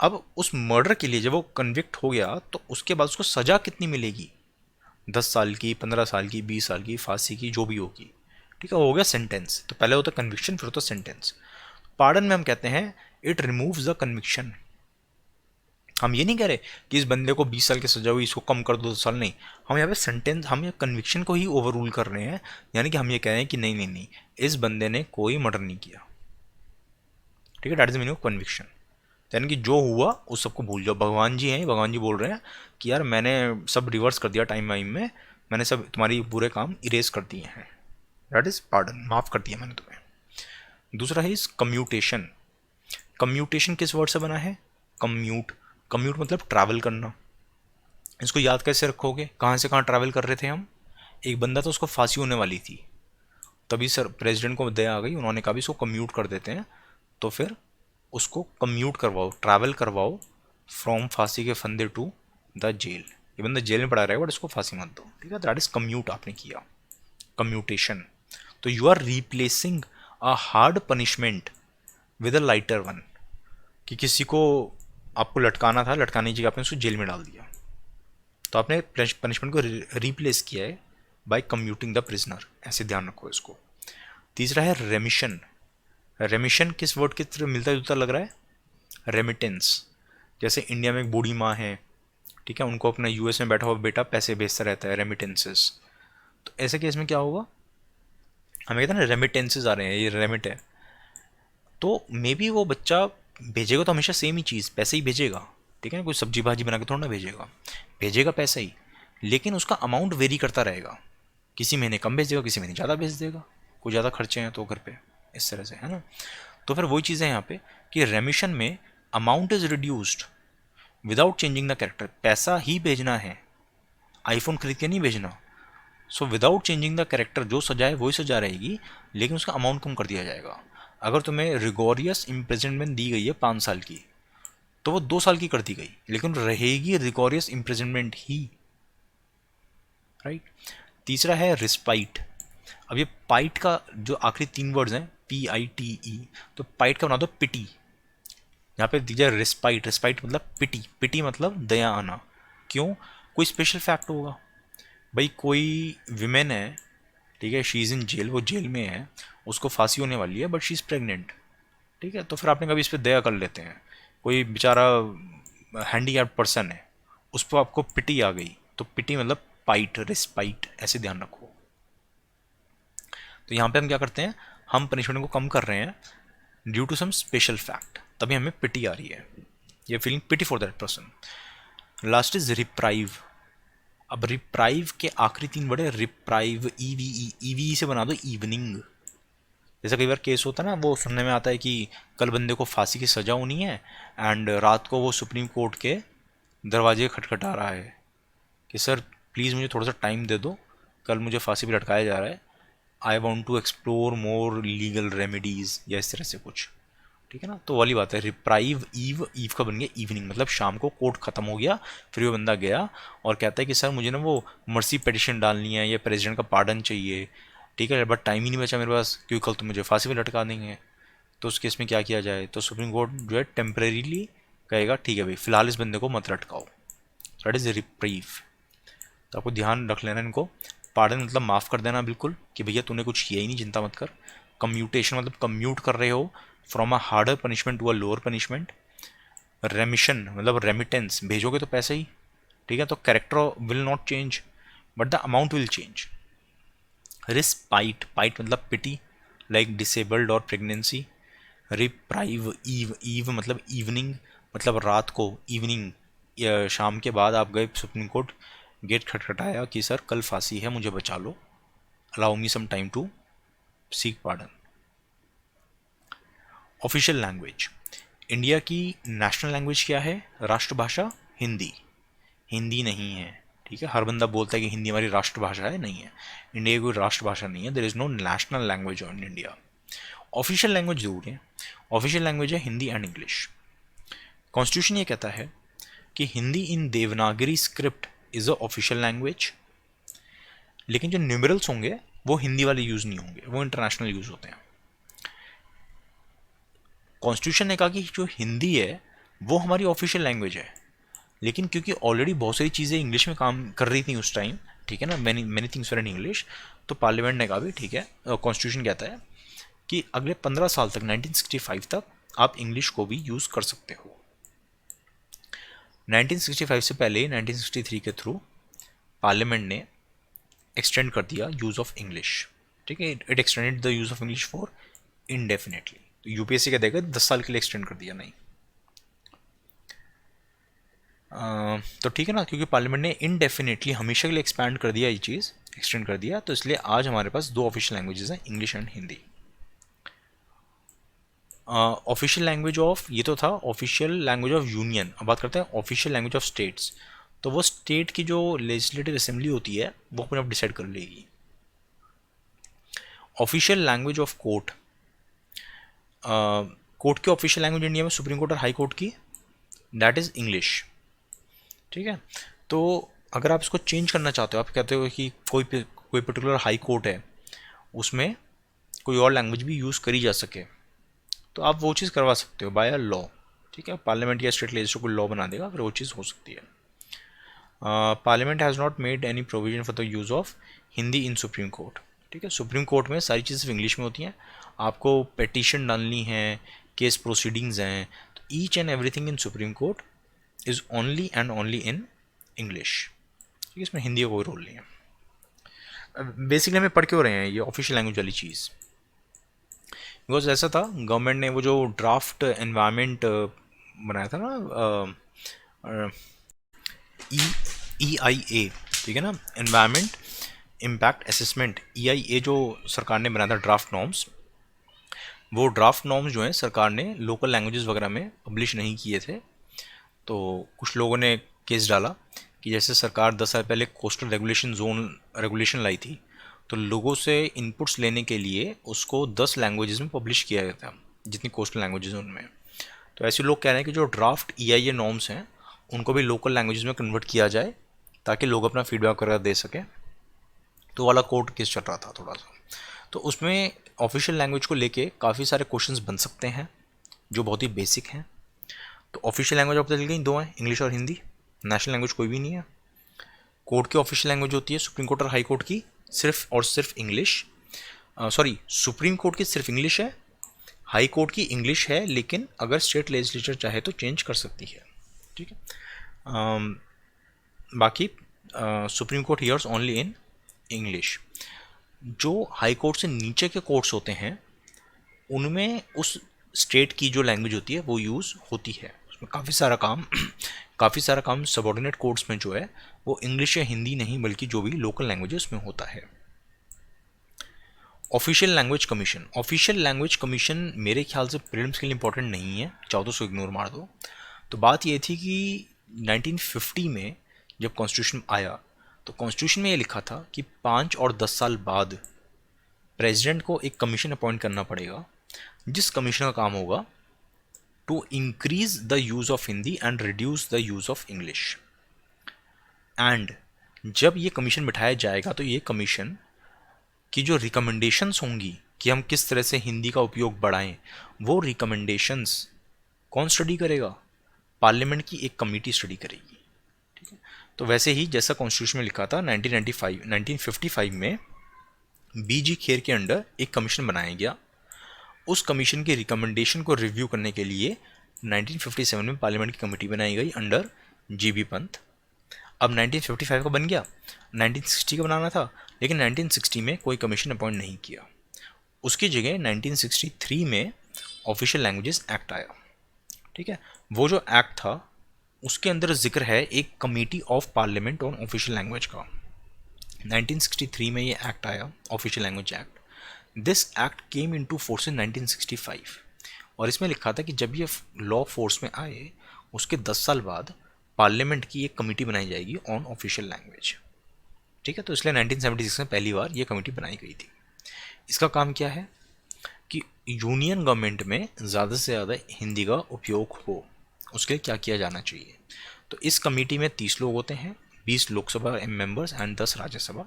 A: अब उस मर्डर के लिए जब वो कन्विक्ट हो गया तो उसके बाद उसको सज़ा कितनी मिलेगी, 10 साल की, 15 साल की, 20 साल की, फांसी की, जो भी होगी। ठीक है, हो गया सेंटेंस। तो पहले होता कन्विक्शन, फिर होता सेंटेंस। पार्डन में हम कहते हैं इट रिमूव्स द कन्विक्शन। हम ये नहीं कह रहे कि इस बंदे को 20 साल की सजा हुई इसको कम कर दो 2 साल, नहीं। हम यहाँ पे सेंटेंस, हम ये कन्विक्शन को ही ओवर रूल कर रहे हैं। यानी कि हम ये कह रहे हैं कि नहीं नहीं नहीं, इस बंदे ने कोई मर्डर नहीं किया। ठीक है, that is meaning of conviction. यानी कि जो हुआ उस सबको भूल जाओ। भगवान जी हैं, भगवान जी बोल रहे हैं कि यार मैंने सब रिवर्स कर दिया टाइम वाइम में, मैंने सब तुम्हारी बुरे काम इरेज कर दिए हैं। दैट इज पार्डन, माफ़ कर दिया मैंने तुम्हें। दूसरा है इस कम्यूटेशन। कम्यूटेशन किस वर्ड से बना है, कम्यूट। कम्यूट मतलब ट्रैवल करना। इसको याद कैसे रखोगे, कहाँ से कहाँ ट्रैवल कर रहे थे हम। एक बंदा था उसको फांसी होने वाली थी, तभी सर प्रेसिडेंट को दया आ गई, उन्होंने कहा भी इसको कम्यूट कर देते हैं। तो फिर उसको कम्यूट करवाओ, ट्रैवल करवाओ फ्रॉम फांसी के फंदे टू द जेल। ये बंदा जेल में पड़ा रहेगा बट इसको फांसी मत दो। ठीक है, दैट इज कम्यूट आपने किया, कम्यूटेशन। तो you are replacing a hard punishment with a lighter one. कि किसी को आपको लटकाना था, लटकाने की जगह आपने उसको जेल में डाल दिया, तो आपने पनिशमेंट को रिप्लेस किया है बाय कम्यूटिंग द प्रिजनर। ऐसे ध्यान रखो इसको। तीसरा है रेमिशन। रेमिशन किस वर्ड की तरह मिलता जुलता लग रहा है, रेमिटेंस। जैसे इंडिया में एक बूढ़ी माँ है, ठीक है, उनको अपना यूएस में बैठा हुआ बेटा पैसे भेजता रहता है, रेमिटेंसेस। तो ऐसे केस में क्या होगा, हमें कहते हैं ना रेमिटेंसेस आ रहे हैं, ये रेमिट है, तो मे बी वो बच्चा भेजेगा तो हमेशा सेम ही चीज़, पैसे ही भेजेगा। ठीक है ना, कोई सब्जी भाजी बना के थोड़ा ना भेजेगा, भेजेगा पैसा ही, लेकिन उसका अमाउंट वेरी करता रहेगा। किसी महीने कम भेज देगा, किसी महीने ज़्यादा भेज देगा, कोई ज़्यादा खर्चे हैं तो घर पे, इस तरह से, है ना। तो फिर वही चीज़ है यहाँ पे कि रेमिशन में amount is reduced without changing the character. पैसा ही भेजना है, आईफोन खरीद के नहीं भेजना। So without changing the character, जो सजा है वही सजा रहेगी, लेकिन उसका अमाउंट कम कर दिया जाएगा। अगर तुम्हें रिगोरियस इम्प्रिजनमेंट दी गई है 5 साल की, तो वो 2 साल की कर दी गई, लेकिन रहेगी रिगोरियस इम्प्रिजनमेंट ही। राइट। तीसरा है रिस्पाइट। अब ये पाइट का जो आखिरी 3 वर्ड्स हैं PITE, तो पाइट का बना दो पिटी। यहाँ पे दीजिए रिस्पाइट। रिस्पाइट मतलब पिटी, पिटी मतलब दया आना। क्यों, कोई स्पेशल फैक्ट होगा भाई, कोई विमेन है, ठीक है, शी इज़ इन जेल, वो जेल में है, उसको फांसी होने वाली है बट शी इज़ प्रेग्नेंट। ठीक है, तो फिर आपने कभी इस पर दया कर लेते हैं। कोई बेचारा हैंडीकैप्ड पर्सन है, उस पर आपको पिटी आ गई, तो पिटी मतलब पाइट, रिस्पाइट, ऐसे ध्यान रखो। तो यहाँ पे हम क्या करते हैं, हम पनिशमेंट को कम कर रहे हैं due to some special fact, तभी हमें पिटी आ रही है, ये feeling pity for that person. Last is reprieve. अब रिप्राइव के आखिरी 3 वर्ड है रिप्राइव, ईवी से बना दो इवनिंग। जैसे कई बार केस होता है ना, वो सुनने में आता है कि कल बंदे को फांसी की सज़ा होनी है एंड रात को वो सुप्रीम कोर्ट के दरवाजे खटखटा रहा है कि सर प्लीज़ मुझे थोड़ा सा टाइम दे दो, कल मुझे फांसी पे लटकाया जा रहा है, I want to explore more legal remedies, या इस तरह से कुछ। ठीक है ना, तो वाली बात है रिप्राइव, ईव का बन गया इवनिंग, मतलब शाम को कोर्ट ख़त्म हो गया, फिर वो बंदा गया और कहता है कि सर मुझे ना वो मर्सी पिटिशन डालनी है या प्रेसिडेंट का पार्डन चाहिए, ठीक है, बट टाइम ही नहीं बचा मेरे पास क्योंकि कल तो मुझे फांसी पे लटका देंगे। तो उस केस में क्या किया जाए, तो सुप्रीम कोर्ट जो है टेम्परेरीली कहेगा ठीक है भाई फिलहाल इस बंदे को मत लटकाओ। That is reprieve. तो आपको ध्यान रख लेना इनको। पार्डन मतलब माफ़ कर देना बिल्कुल, कि भैया तूने कुछ किया ही नहीं, चिंता मत कर। कम्यूटेशन मतलब कम्यूट कर रहे हो from a harder punishment to a lower punishment. Remission मतलब रेमिटेंस, भेजोगे तो पैसे ही, ठीक है, तो character will not change but the amount will change. Respite, pite मतलब पिटी, लाइक डिसेबल्ड और प्रेगनेंसी। रिप्राइव, ईव मतलब इवनिंग, मतलब रात को, इवनिंग, शाम के बाद आप गए सुप्रीम कोर्ट, गेट खटखटाया कि सर कल फांसी है, मुझे बचा लो, allow me some time to seek pardon. Official language, India की नेशनल लैंग्वेज क्या है? राष्ट्रभाषा हिंदी। हिंदी नहीं है, ठीक है। हर बंदा बोलता है कि हिंदी हमारी राष्ट्रभाषा है, नहीं है। इंडिया की कोई राष्ट्रभाषा नहीं है, there is no national language on India. Official language जरूर है, ऑफिशियल लैंग्वेज है हिंदी एंड इंग्लिश। कॉन्स्टिट्यूशन ये कहता है कि Hindi in Devanagari script is a official language, लेकिन जो न्यूमरल्स होंगे वो हिंदी वाले यूज नहीं होंगे, वो इंटरनेशनल यूज होते हैं। कॉन्स्टिट्यूशन ने कहा कि जो हिंदी है वो हमारी ऑफिशियल लैंग्वेज है, लेकिन क्योंकि ऑलरेडी बहुत सारी चीज़ें इंग्लिश में काम कर रही थी उस टाइम, ठीक है ना, many many things were in English, तो पार्लियामेंट ने कहा भी ठीक है, कॉन्स्टिट्यूशन कहता है कि अगले 15 साल तक 1965 तक आप इंग्लिश को भी यूज़ कर सकते हो। 1965 से पहले 1963 के थ्रू पार्लियामेंट ने एक्सटेंड कर दिया यूज़ ऑफ इंग्लिश, ठीक है। It extended the use of English for indefinitely. तो यूपीएससी का देगा 10 साल के लिए एक्सटेंड कर दिया, नहीं। तो ठीक है ना, क्योंकि पार्लियामेंट ने इनडेफिनेटली हमेशा के लिए एक्सपैंड कर दिया, ये चीज़ एक्सटेंड कर दिया, तो इसलिए आज हमारे पास दो ऑफिशियल लैंग्वेजेस हैं, English and Hindi. Official language of, ये तो था ऑफिशियल लैंग्वेज ऑफ यूनियन। अब बात करते हैं ऑफिशियल लैंग्वेज ऑफ स्टेट्स। तो वो स्टेट की जो लेजिस्लेटिव असेंबली होती है वो अपने आप डिसाइड कर लेगी। Official language of court, court की ऑफिशियल लैंग्वेज इंडिया में सुप्रीम कोर्ट और हाई कोर्ट की, दैट इज़ इंग्लिश, ठीक है। तो अगर आप इसको चेंज करना चाहते हो, आप कहते हो कि कोई पर्टिकुलर हाई कोर्ट है, उसमें कोई और लैंग्वेज भी यूज़ करी जा सके, तो आप वो चीज़ करवा सकते हो बाय लॉ, ठीक है। पार्लियामेंट या स्टेट लेजिस्लेचर को लॉ बना देगा, फिर वो चीज़ हो सकती है। Parliament has not made any provision for the use of Hindi in supreme court, ठीक है। सुप्रीम कोर्ट में सारी चीज़ें सिर्फ इंग्लिश में होती हैं। आपको पेटिशन डालनी है, केस प्रोसीडिंग्स हैं, तो each and everything in supreme court is only and only in English, ठीक है। इसमें हिंदी का कोई रोल नहीं है। बेसिकली हमें पढ़ क्यों रहे हैं ये ऑफिशियल लैंग्वेज वाली चीज़? बिकॉज ऐसा था, गवर्नमेंट ने वो जो ड्राफ्ट एनवायरनमेंट बनाया था ना, EIA, ठीक है ना, एनवायरनमेंट इम्पैक्ट असेसमेंट, EIA जो सरकार ने बनाया था ड्राफ्ट नॉर्म्स, वो ड्राफ्ट नॉर्म्स जो हैं सरकार ने लोकल लैंग्वेजेस वगैरह में पब्लिश नहीं किए थे। तो कुछ लोगों ने केस डाला कि जैसे सरकार 10 साल पहले कोस्टल रेगुलेशन जोन रेगुलेशन लाई थी, तो लोगों से इनपुट्स लेने के लिए उसको 10 लैंग्वेजेस में पब्लिश किया गया था, जितनी कोस्टल लैंग्वेजेस उनमें। तो ऐसे लोग कह रहे हैं कि जो ड्राफ्ट EIA नॉर्म्स हैं उनको भी लोकल लैंग्वेजेस में कन्वर्ट किया जाए, ताकि लोग अपना फीडबैक वगैरह दे सकें। तो वाला कोर्ट केस चल रहा था थोड़ा सा, तो उसमें ऑफिशियल लैंग्वेज को लेके काफ़ी सारे क्वेश्चंस बन सकते हैं जो बहुत ही बेसिक हैं। तो ऑफिशियल लैंग्वेज आप चल गई, दो हैं, इंग्लिश और हिंदी। नेशनल लैंग्वेज कोई भी नहीं है। कोर्ट की ऑफिशियल लैंग्वेज होती है सुप्रीम कोर्ट और हाई कोर्ट की सिर्फ और सिर्फ इंग्लिश, सॉरी सुप्रीम कोर्ट की सिर्फ इंग्लिश है, हाई कोर्ट की इंग्लिश है, लेकिन अगर स्टेट लेजिस्लेचर चाहे तो चेंज कर सकती है, ठीक है। बाकी supreme court hears only in English. जो हाई कोर्ट से नीचे के कोर्ट्स होते हैं उनमें उस स्टेट की जो लैंग्वेज होती है वो यूज़ होती है। उसमें काफ़ी सारा काम सबऑर्डिनेट कोर्ट्स में जो है वो इंग्लिश या हिंदी नहीं, बल्कि जो भी लोकल लैंग्वेजेस में होता है। Official language commission, official language commission मेरे ख्याल से प्रीलिम्स के लिए इंपॉर्टेंट नहीं है, चाहो तो उसको इग्नोर मार दो। तो बात ये थी कि 1950 में जब कॉन्स्टिट्यूशन आया, तो कॉन्स्टिट्यूशन में ये लिखा था कि 5 और 10 साल बाद प्रेसिडेंट को एक कमीशन अपॉइंट करना पड़ेगा, जिस कमीशन का काम होगा to increase the use of Hindi and reduce the use of English. And जब ये कमीशन बिठाया जाएगा तो ये कमीशन की जो रिकमेंडेशंस होंगी कि हम किस तरह से हिंदी का उपयोग बढ़ाएं, वो रिकमेंडेशंस कौन स्टडी करेगा? पार्लियामेंट की एक कमेटी स्टडी करेगी, ठीक है। तो वैसे ही जैसा कॉन्स्टिट्यूशन में लिखा था 1955 में BG खेर के अंडर एक कमीशन बनाया गया। उस कमीशन के रिकमेंडेशन को रिव्यू करने के लिए 1957 में पार्लियामेंट की कमेटी बनाई गई अंडर GB पंत। अब 1955 का बन गया, 1960 का बनाना था, लेकिन 1960 में कोई कमीशन अपॉइंट नहीं किया। उसकी जगह 1963 में ऑफिशियल लैंग्वेजेस एक्ट आया, ठीक है। वो जो एक्ट था उसके अंदर जिक्र है एक committee of parliament on official language का। 1963 में ये एक्ट आया, official language act. This act came into force in 1965 और इसमें लिखा था कि जब ये लॉ फोर्स में आए उसके 10 साल बाद पार्लियामेंट की एक कमेटी बनाई जाएगी ऑन ऑफिशियल लैंग्वेज। ठीक है, तो इसलिए 1976 में पहली बार ये कमेटी बनाई गई थी। इसका काम क्या है कि यूनियन गवर्नमेंट में ज़्यादा से ज़्यादा हिंदी का उपयोग हो, उसके लिए क्या किया जाना चाहिए। तो इस कमेटी में 30 लोग होते हैं, 20 Lok Sabha members and 10 Rajya Sabha.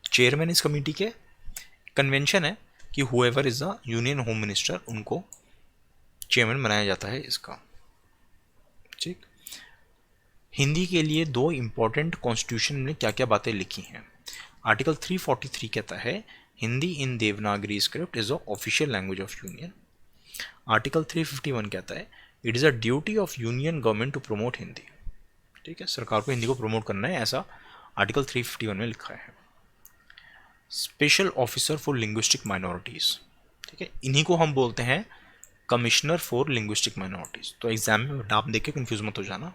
A: Chairman इस कमेटी के। कन्वेंशन है कि whoever is the union home minister, उनको चेयरमैन बनाया जाता है इसका। ठीक, हिंदी के लिए दो इंपॉर्टेंट कॉन्स्टिट्यूशन में क्या क्या बातें लिखी हैं। आर्टिकल 343 कहता है Hindi in Devanagari script is the official language of union. Article 351 कहता है it is a duty of union government to promote Hindi. ठीक है, सरकार को हिंदी को प्रमोट करना है, ऐसा आर्टिकल 351 में लिखा है। Special officer for linguistic minorities, ठीक है, इन्हीं को हम बोलते हैं कमिश्नर फॉर लिंग्विस्टिक माइनॉरिटीज़। तो एग्जाम में नाम देख के कन्फ्यूज मत हो जाना।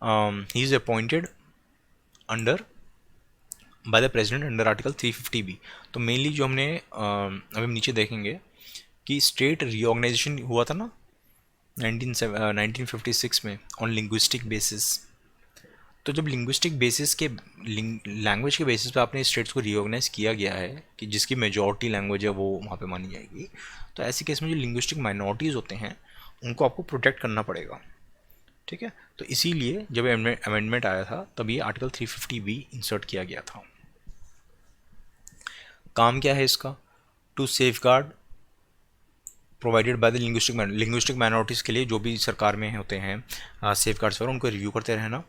A: He is appointed under bye the president under article 350B। तो मेनली जो हमने अभी हम नीचे देखेंगे कि स्टेट रीऑर्गेनाइजेशन हुआ था ना 1956 में ऑन लिंग्विस्टिक बेसिस। तो जब लिंग्विस्टिक बेसिस के लैंग्वेज के बेसिस पे आपने स्टेट्स को रीऑर्गेनाइज किया गया है कि जिसकी मेजॉरिटी लैंग्वेज है वो वहाँ पे मानी जाएगी, तो ऐसे केस में जो लिंग्विस्टिक माइनॉरिटीज़ होते हैं उनको आपको प्रोटेक्ट करना पड़ेगा। ठीक है, तो इसीलिए जब अमेंडमेंट आया था तब ये आर्टिकल 350B इंसर्ट किया गया था। काम क्या है इसका? To safeguard provided by the linguistic minorities के लिए जो भी सरकार में होते हैं सेफ गार्ड्स वगैरह, उनको रिव्यू करते रहना।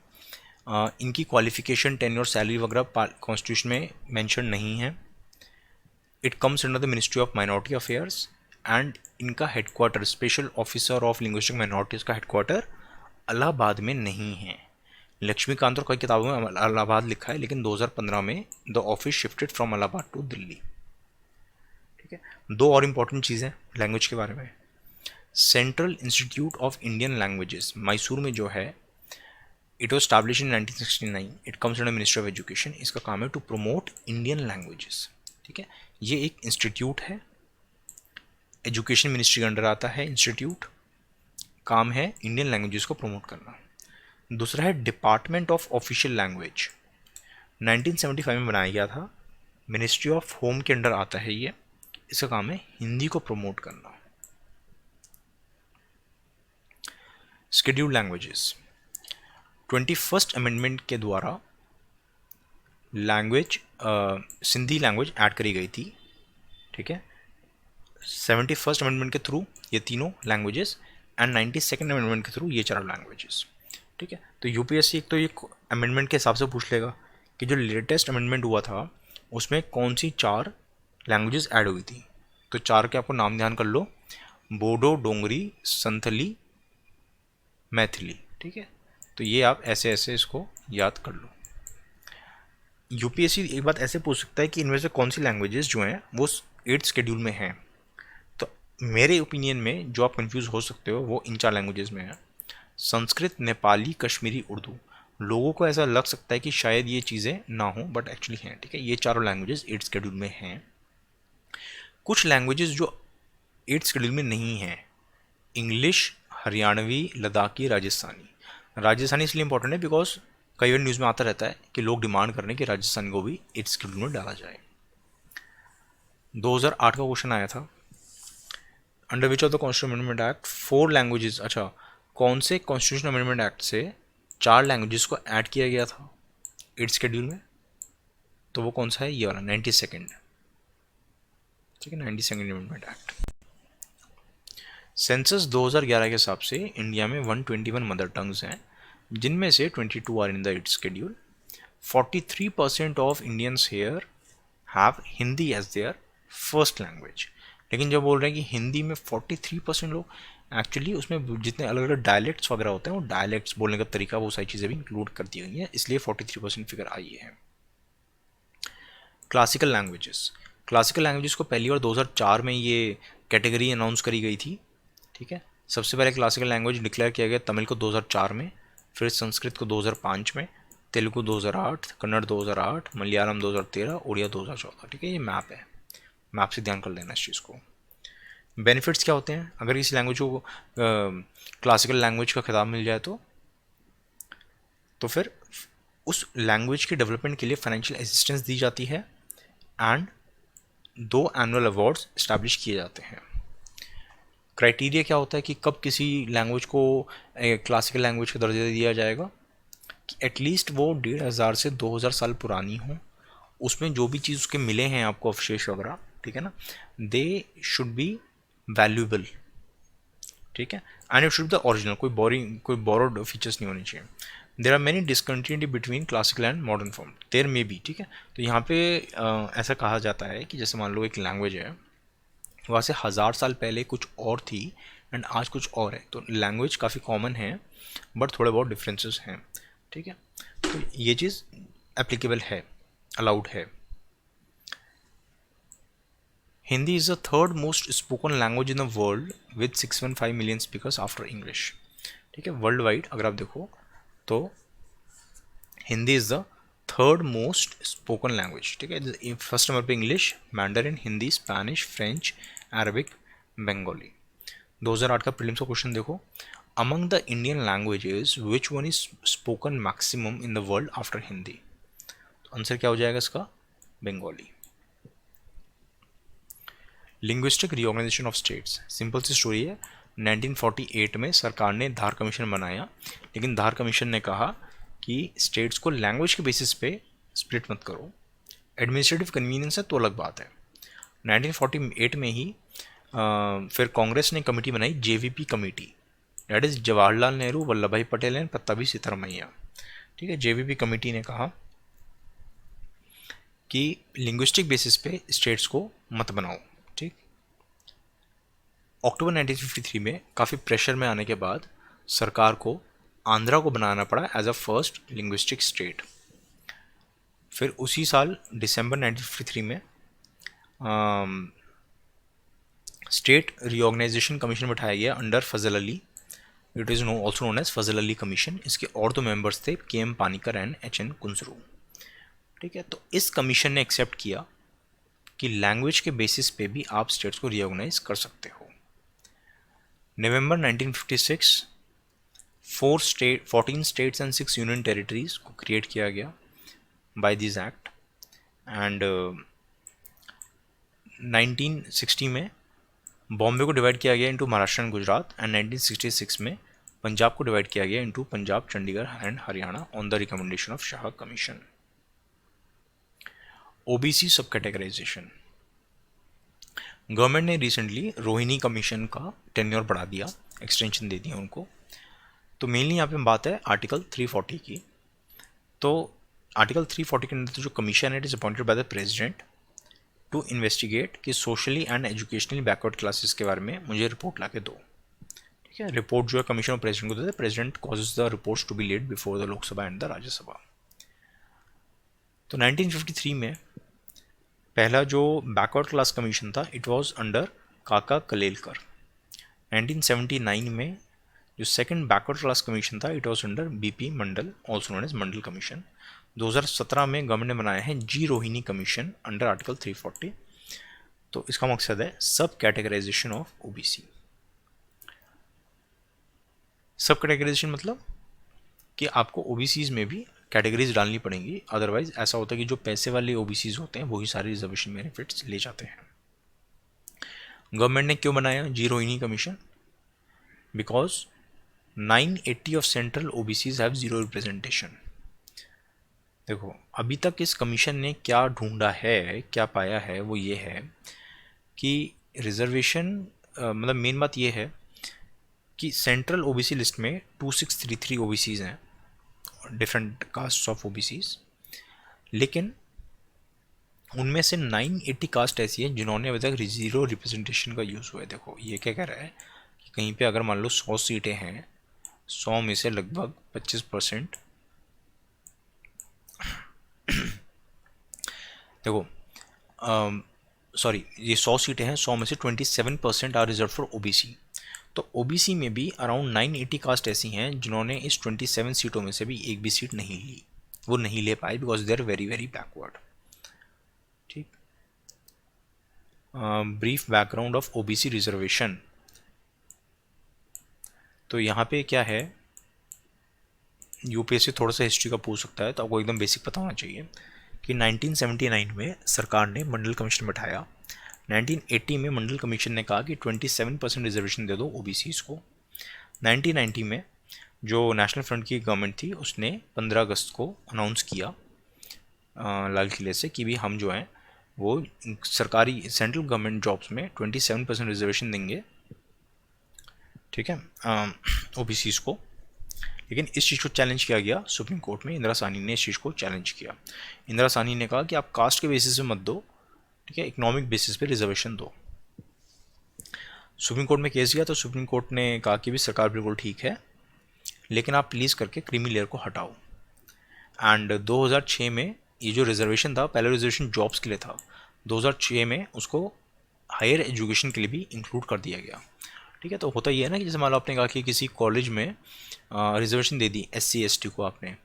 A: इनकी क्वालिफिकेशन, टेन्योर, सैलरी वगैरह कॉन्स्टिट्यूशन में मेंशन नहीं है। It comes under the ministry of minority affairs and इनका headquarter, special officer of linguistic minorities का हेडक्वार्टर इलाहाबाद में नहीं है। लक्ष्मीकांत और कई किताबों में इलाहाबाद लिखा है, लेकिन 2015 में the office shifted from Allahabad to Delhi. ठीक है, दो और इम्पॉर्टेंट चीज़ें लैंग्वेज के बारे में। Central institute of Indian languages Mysore में जो है, it was establish in 1969। It comes under ministry of education. इसका काम है टू प्रमोट इंडियन लैंग्वेजेस। ठीक है, ये एक इंस्टीट्यूट है, एजुकेशन मिनिस्ट्री के अंडर आता है इंस्टीट्यूट, काम है इंडियन लैंग्वेजेस को प्रमोट करना। दूसरा है डिपार्टमेंट ऑफ ऑफिशियल लैंग्वेज, 1975 में बनाया गया था, मिनिस्ट्री ऑफ होम के अंडर आता है ये। इसका काम है हिंदी को प्रमोट करना। शेड्यूल्ड लैंग्वेजेस, 21st अमेंडमेंट के द्वारा लैंग्वेज सिंधी लैंग्वेज ऐड करी गई थी। ठीक है, 71st अमेंडमेंट के थ्रू ये तीनों लैंग्वेजेस एंड 92nd अमेंडमेंट के थ्रू ये चारों लैंग्वेजेस। ठीक है, तो यूपीएससी एक तो ये अमेंडमेंट के हिसाब से पूछ लेगा कि जो लेटेस्ट अमेंडमेंट हुआ था उसमें कौन सी 4 लैंग्वेजेस ऐड हुई थी। तो 4 के आपको नाम ध्यान कर लो, बोडो, डोंगरी, संथली, मैथिली। ठीक है, तो ये आप ऐसे ऐसे इसको याद कर लो। यूपीएससी एक बात ऐसे पूछ सकता है कि इनमें से कौन सी लैंग्वेजेस जो हैं वो 8th शेड्यूल में हैं। तो मेरे ओपिनियन में जो आप कंफ्यूज हो सकते हो वो इन 4 लैंग्वेजेस में है, संस्कृत, नेपाली, कश्मीरी, उर्दू। लोगों को ऐसा लग सकता है कि शायद ये चीज़ें ना हो, बट एक्चुअली हैं। ठीक है, ये चारों लैंग्वेजेस 8th शेड्यूल में हैं। कुछ लैंग्वेजेस जो 8th शेड्यूल में नहीं हैं, इंग्लिश, हरियाणवी, लद्दाखी, राजस्थानी। राजस्थानी इसलिए इंपॉर्टेंट है बिकॉज कई बार न्यूज़ में आता रहता है कि लोग डिमांड कर रहे हैं कि राजस्थान को भी 8th शेड्यूल में डाला जाए। 2008 का क्वेश्चन आया था, under which of the constitution amendment act 4 languages, अच्छा कौन से कॉन्स्टिट्यूशन अमेंडमेंट एक्ट से 4 लैंग्वेजेस को ऐड किया गया था 8th शेड्यूल में? तो वो कौन सा है? ये वाला 92nd। ठीक है, 92nd अमेंडमेंट एक्ट। सेंसस 2011 के हिसाब से इंडिया में 121 मदर टंग्स हैं, जिनमें से 22 are in the 8th schedule. 43% of Indians here have Hindi as their first language. लेकिन जब बोल रहे हैं कि हिंदी में 43% लोग, एक्चुअली उसमें जितने अलग अलग डायलेक्ट्स वगैरह होते हैं वो डायलेक्ट्स बोलने का तरीका, वो सारी चीज़ें भी इंक्लूड कर दी गई हैं, इसलिए 43% फिगर आई है। क्लासिकल लैंग्वेजेस, क्लासिकल लैंग्वेजेस को पहली बार 2004 में ये कैटेगरी अनाउंस करी गई थी। ठीक है, सबसे पहले क्लासिकल लैंग्वेज डिक्लेयर किया गया तमिल को 2004 में, फिर संस्कृत को 2005 में, तेलुगु 2008, कन्नड़ 2008, मलयालम 2013, उड़िया 2014। ठीक है, ये मैप है, मैप से ध्यान कर लेना इस चीज़ को। बेनिफिट्स क्या होते हैं अगर किसी लैंग्वेज को क्लासिकल लैंग्वेज का खिताब मिल जाए तो फिर उस लैंग्वेज के डेवलपमेंट के लिए फाइनेंशियल असिस्टेंस दी जाती है एंड 2 एनुअल अवार्ड्स इस्टेब्लिश किए जाते हैं। क्राइटेरिया क्या होता है कि कब किसी लैंग्वेज को क्लासिकल लैंग्वेज का दर्जा दिया जाएगा, कि एटलीस्ट वो 1500 से 2000 साल पुरानी हो, उसमें जो भी चीज़ उसके मिले हैं आपको अवशेष वगैरह, ठीक है ना, दे शुड बी वैल्यूएबल। ठीक है, and it should the original, कोई बोरोड फीचर्स नहीं होने चाहिए। There are many discontinuity between classical and modern form, there में भी। ठीक है, तो यहाँ पे ऐसा कहा जाता है कि जैसे मान लो एक लैंग्वेज है, वहाँ से 1000 साल पहले कुछ और थी एंड आज कुछ और है, तो लैंग्वेज काफ़ी कॉमन है बट थोड़े बहुत डिफरेंसेस हैं। ठीक है, तो ये चीज़ एप्लीकेबल है, अलाउड है। Hindi is the third most spoken language in the world with 615 million speakers after English. ठीक है, वर्ल्ड वाइड अगर आप देखो तो Hindi is the third most spoken language. ठीक है, फर्स्ट नंबर पे English, Mandarin, Hindi, Spanish, French, Arabic, Bengali. 2008 का प्रीलिम्स का क्वेश्चन देखो, among the Indian languages which one is spoken maximum in the world after Hindi. तो आंसर क्या हो जाएगा इसका, Bengali. Linguistic reorganisation of states, simple सी स्टोरी है। 1948 में सरकार ने धार कमीशन बनाया, लेकिन धार कमीशन ने कहा कि स्टेट्स को लैंग्वेज के बेसिस पे स्प्लिट मत करो, एडमिनिस्ट्रेटिव कन्वीनियंस है तो अलग बात है। 1948 में ही फिर कांग्रेस ने कमेटी बनाई, JVP committee, that is Jawaharlal Nehru, Vallabh भाई पटेल एंड पत्ताभी सीतारमैया। ठीक है, जेवीपी कमेटी ने कहा कि लिंग्विस्टिक बेसिस पे स्टेट्स को मत बनाओ। ठीक, अक्टूबर 1953 में काफ़ी प्रेशर में आने के बाद सरकार को आंध्रा को बनाना पड़ा as a first linguistic state. फिर उसी साल दिसंबर 1953 में स्टेट रिऑर्गेनाइजेशन कमीशन बिठाया गया अंडर Fazal Ali, it is also known as Fazal Ali commission. इसके और 2 मेंबर्स थे, K M Panikkar and H N Kunzru. ठीक है, तो इस कमीशन ने एक्सेप्ट किया कि लैंग्वेज के बेसिस पे भी आप स्टेट्स को रिऑर्गेनाइज कर सकते हो। नवंबर 1956 14 स्टेट्स एंड 6 यूनियन टेरिटरीज को क्रिएट किया गया बाय दिस एक्ट। एंड 1960 में बॉम्बे को डिवाइड किया गया into Maharashtra and Gujarat, and 1966 में पंजाब को डिवाइड किया गया into Punjab, Chandigarh and Haryana on the recommendation of Shah commission. OBC सब कैटेगराइजेशन, गवर्नमेंट ने रिसेंटली रोहिणी कमीशन का टेन्योर बढ़ा दिया, एक्सटेंशन दे दिया उनको। तो मेनली यहाँ पे बात है आर्टिकल 340 की। तो आर्टिकल 340 के अंदर जो कमीशन है, it is appointed by the president to investigate कि socially and educationally backward classes के बारे में मुझे रिपोर्ट ला के दो। ठीक है, रिपोर्ट जो है कमीशन प्रेसिडेंट को देते हैं, president causes the reports to be laid before the Lok Sabha and the Rajya Sabha. तो 1953 में पहला जो बैकवर्ड क्लास कमीशन था, it was under Kaka Kalelkar. 1979 में जो सेकंड बैकवर्ड क्लास कमीशन था, it was under BP Mandal, also known as Mandal commission. 2017 में गवर्नमेंट ने बनाया है G Rohini commission under article 340। तो इसका मकसद है सब कैटेगराइजेशन ऑफ ओबीसी। सब कैटेगराइजेशन मतलब कि आपको ओबीसीज में भी कैटेगरीज डालनी पड़ेंगी, अदरवाइज ऐसा होता है कि जो पैसे वाले ओबीसीज होते हैं वही सारे रिजर्वेशन बेनिफिट्स ले जाते हैं। गवर्नमेंट ने क्यों बनाया G Rohini commission? Because 980 of central OBCs have zero representation. देखो अभी तक इस कमीशन ने क्या ढूंढा है, क्या पाया है, वो ये है कि रिजर्वेशन मतलब मेन बात ये है कि सेंट्रल ओबीसी लिस्ट में 2633 ओबीसीज हैं, डिफरेंट कास्ट ऑफ ओबीसीज, लेकिन उनमें से 980 कास्ट ऐसी है जिन्होंने अभी तक जीरो रिप्रेजेंटेशन का यूज़ हुआ है। देखो ये क्या कह रहा है कि कहीं पे अगर मान लो 100 सीटें हैं, 100 में से लगभग 25%, देखो सॉरी ये 100 सीटें हैं, 100 में से 27% आर रिजर्व फॉर ओबीसी। तो ओबीसी में भी अराउंड 980 कास्ट ऐसी हैं जिन्होंने इस 27 सीटों में से भी एक भी सीट नहीं ली, वो नहीं ले पाए because they are very very backward. ठीक, brief background of OBC reservation. तो यहाँ पे क्या है, यूपीएससी थोड़ा सा हिस्ट्री का पूछ सकता है, तो आपको एकदम बेसिक पता होना चाहिए कि 1979 में सरकार ने मंडल कमीशन बैठाया। 1980 में मंडल कमीशन ने कहा कि 27% रिजर्वेशन दे दो ओबीसीज को। 1990 में जो नेशनल फ्रंट की गवर्नमेंट थी उसने 15 अगस्त को अनाउंस किया लाल किले से कि भी हम जो हैं वो सरकारी सेंट्रल गवर्नमेंट जॉब्स में 27% रिजर्वेशन देंगे, ठीक है, ओबीसीज को। लेकिन इस चीज़ को चैलेंज किया गया सुप्रीम कोर्ट में। इंदिरा साहनी ने इस चीज़ को चैलेंज किया। इंदिरा साहनी ने कहा कि आप कास्ट के बेसिस पे मत दो, ठीक है, इकोनॉमिक बेसिस पे रिजर्वेशन दो। सुप्रीम कोर्ट में केस गया तो सुप्रीम कोर्ट ने कहा कि भी सरकार बिल्कुल ठीक है, लेकिन आप प्लीज़ करके क्रीमी लेयर को हटाओ। एंड 2006 में ये जो रिजर्वेशन था, पहले रिजर्वेशन जॉब्स के लिए था, 2006 में उसको हायर एजुकेशन के लिए भी इंक्लूड कर दिया गया। ठीक है, तो होता ये है ना कि जैसे मान लो आपने कहा कि किसी कॉलेज में रिजर्वेशन दे दी SC ST को आपने,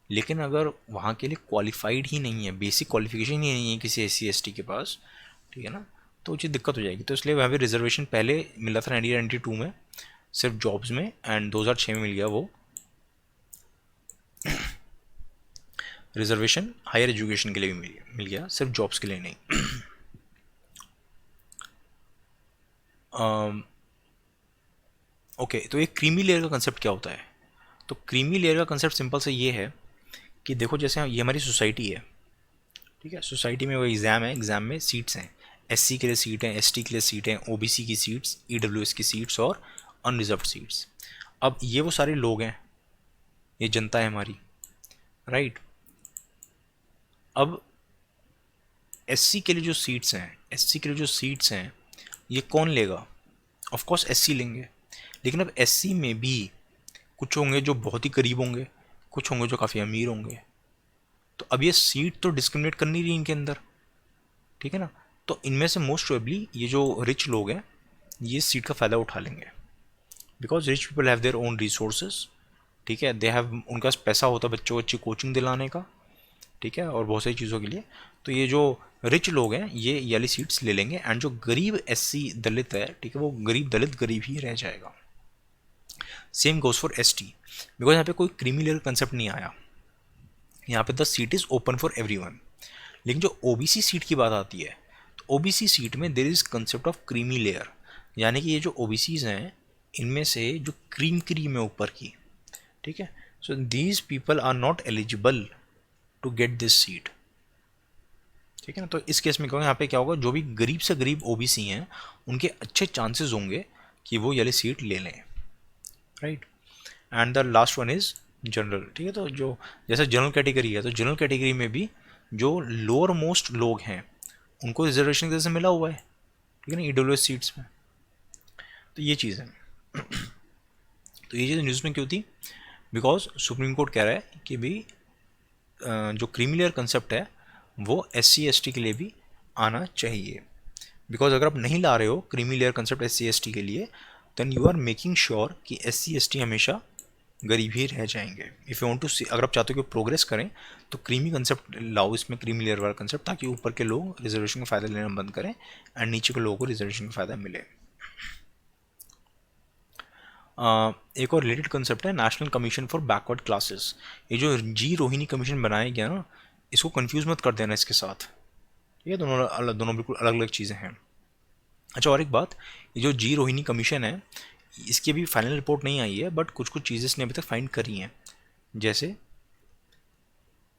A: लेकिन अगर वहाँ के लिए क्वालिफाइड ही नहीं है, बेसिक क्वालिफिकेशन ही नहीं है किसी SC ST के पास, ठीक है ना, तो चीज़ दिक्कत हो जाएगी। तो इसलिए वहाँ पे रिजर्वेशन पहले मिला था 1992 में सिर्फ जॉब्स में, एंड 2006 में मिल गया वो रिजर्वेशन हायर एजुकेशन के लिए भी मिल गया, सिर्फ जॉब्स के लिए नहीं। ओके, तो ये क्रीमी लेयर का कंसेप्ट क्या होता है? तो क्रीमी लेयर का कंसेप्ट सिंपल से ये है कि देखो जैसे ये हमारी सोसाइटी है, ठीक है, सोसाइटी में वो एग्ज़ाम है, एग्ज़ाम में सीट्स हैं, SC के लिए सीट हैं, ST के लिए सीट हैं, OBC की सीट्स, EWS की सीट्स और अनरिजर्व सीट्स। अब ये वो सारे लोग हैं, ये जनता है हमारी, राइट। अब SC के लिए जो सीट्स हैं, SC के लिए जो सीट्स हैं, ये कौन लेगा? ऑफ कोर्स SC लेंगे। लेकिन अब SC में भी कुछ होंगे जो बहुत ही गरीब होंगे, कुछ होंगे जो काफ़ी अमीर होंगे। तो अब ये सीट तो डिस्क्रिमिनेट कर नहीं रही इनके अंदर, ठीक है ना। तो इनमें से मोस्ट प्रोबेबली ये जो रिच लोग हैं ये सीट का फ़ायदा उठा लेंगे, because rich people have their own resources, ठीक है, दे हैव, उनके पास पैसा होता है बच्चों को अच्छी कोचिंग दिलाने का, ठीक है, और बहुत सारी चीज़ों के लिए। तो ये जो रिच लोग हैं ये वाली सीट्स ले लेंगे, एंड जो गरीब SC दलित है, ठीक है, वो गरीब दलित गरीब ही रह जाएगा। Same goes for ST, because यहाँ पे कोई क्रीमी लेयर कंसेप्ट नहीं आया, यहाँ पे the seat is open for everyone. लेकिन जो OBC सीट की बात आती है, तो OBC सीट में there is concept of creamy layer, यानी कि ये जो OBCs हैं इनमें से जो क्रीम है ऊपर की, ठीक है, so these people are not eligible to get this seat, ठीक है ना। तो इस केस में क्या, यहाँ पे क्या होगा, जो भी गरीब से गरीब OBC हैं उनके अच्छे चांसेस होंगे कि वो ये सीट ले लें, right. And the last one is general, ठीक है। तो जो जैसे जनरल कैटेगरी है, तो जनरल कैटेगरी में भी जो लोअर मोस्ट लोग हैं उनको रिजर्वेशन जैसे मिला हुआ है, ठीक है ना, EWS सीट्स में। तो ये चीज़ है। तो ये चीज़ न्यूज़ में क्यों थी? बिकॉज सुप्रीम कोर्ट कह रहा है कि भाई जो क्रीमी लेयर कंसेप्ट है वो SC ST के लिए भी आना चाहिए। बिकॉज अगर आप नहीं ला रहे हो creamy layer concept SC ST के लिए, then you are making sure कि SC ST हमेशा गरीब ही रह जाएंगे। If you want to see, अगर आप चाहते हो कि प्रोग्रेस करें तो क्रीमी कंसेप्ट लाओ इसमें, क्रीमी लेयर वाला कंसेप्ट, ताकि ऊपर के लोग रिजर्वेशन का फ़ायदा लेना बंद करें एंड नीचे के लोगों को रिजर्वेशन का फ़ायदा मिले। एक और रिलेटेड कंसेप्ट है national commission for backward classes. ये जो G रोहिणी कमीशन बनाया गया ना, इसको कंफ्यूज मत कर देना इसके साथ, ठीक है, दोनों बिल्कुल अलग अलग चीज़ें हैं। अच्छा, और एक बात, ये जो G रोहिणी कमीशन है इसकी अभी फाइनल रिपोर्ट नहीं आई है, बट कुछ कुछ चीज़ें इसने अभी तक फाइंड करी हैं। जैसे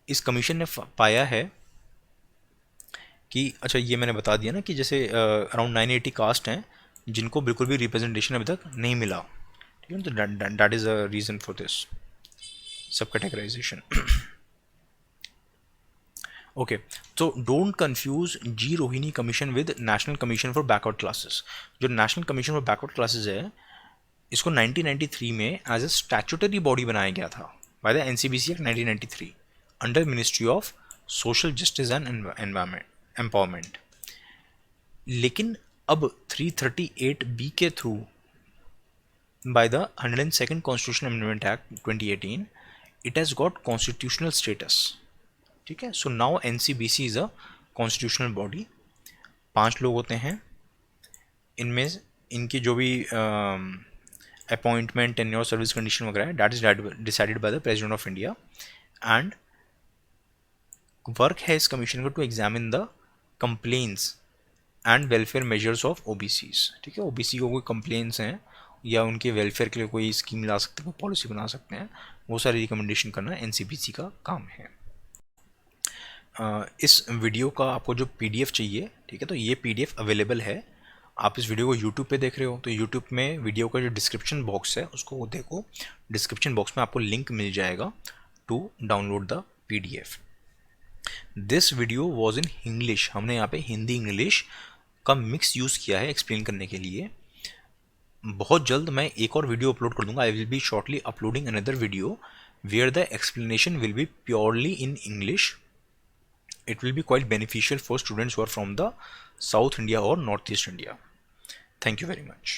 A: इस कमीशन ने पाया है कि, अच्छा ये मैंने बता दिया ना कि जैसे अराउंड 980 कास्ट हैं जिनको बिल्कुल भी रिप्रेजेंटेशन अभी तक नहीं मिला, ठीक है, तो that is a reason for this subcategorisation. Okay, तो don't confuse G Rohini commission with national commission for backward classes. जो national commission for backward classes है इसको 1993 में एज ए स्टैट्यूटरी बॉडी बनाया गया था by the NCBC act 1993 under ministry of social justice and empowerment. लेकिन अब 338B के through by the 102nd Constitutional Amendment Act 2018, it has got constitutional status. ठीक है, so now NCBC is a constitutional body. 5 लोग होते हैं, इनमें इनकी जो भी अपॉइंटमेंट, टेन्योर, सर्विस कंडीशन वगैरह है, that is decided by the president of India. And work है इस कमीशन का to examine the complaints and welfare measures of OBCs. ठीक है, ओबीसी को कोई कंप्लेंट्स हैं या उनके वेलफेयर के लिए कोई स्कीम ला सकते हैं, कोई पॉलिसी बना सकते हैं, वो सारी रिकमेंडेशन करना एनसीबीसी का काम है. इस वीडियो का आपको जो पीडीएफ चाहिए, ठीक है, तो ये पीडीएफ अवेलेबल है. आप इस वीडियो को यूट्यूब पे देख रहे हो तो यूट्यूब में वीडियो का जो डिस्क्रिप्शन बॉक्स है उसको देखो. डिस्क्रिप्शन बॉक्स में आपको लिंक मिल जाएगा to download the PDF. This video was in English. हमने यहाँ पे हिंदी इंग्लिश का मिक्स यूज़ किया है एक्सप्लेन करने के लिए. बहुत जल्द मैं एक और वीडियो अपलोड कर दूंगा. I will be shortly uploading another video where the explanation will be purely in English. It will be quite beneficial for students who are from the South India or Northeast India. Thank you very much.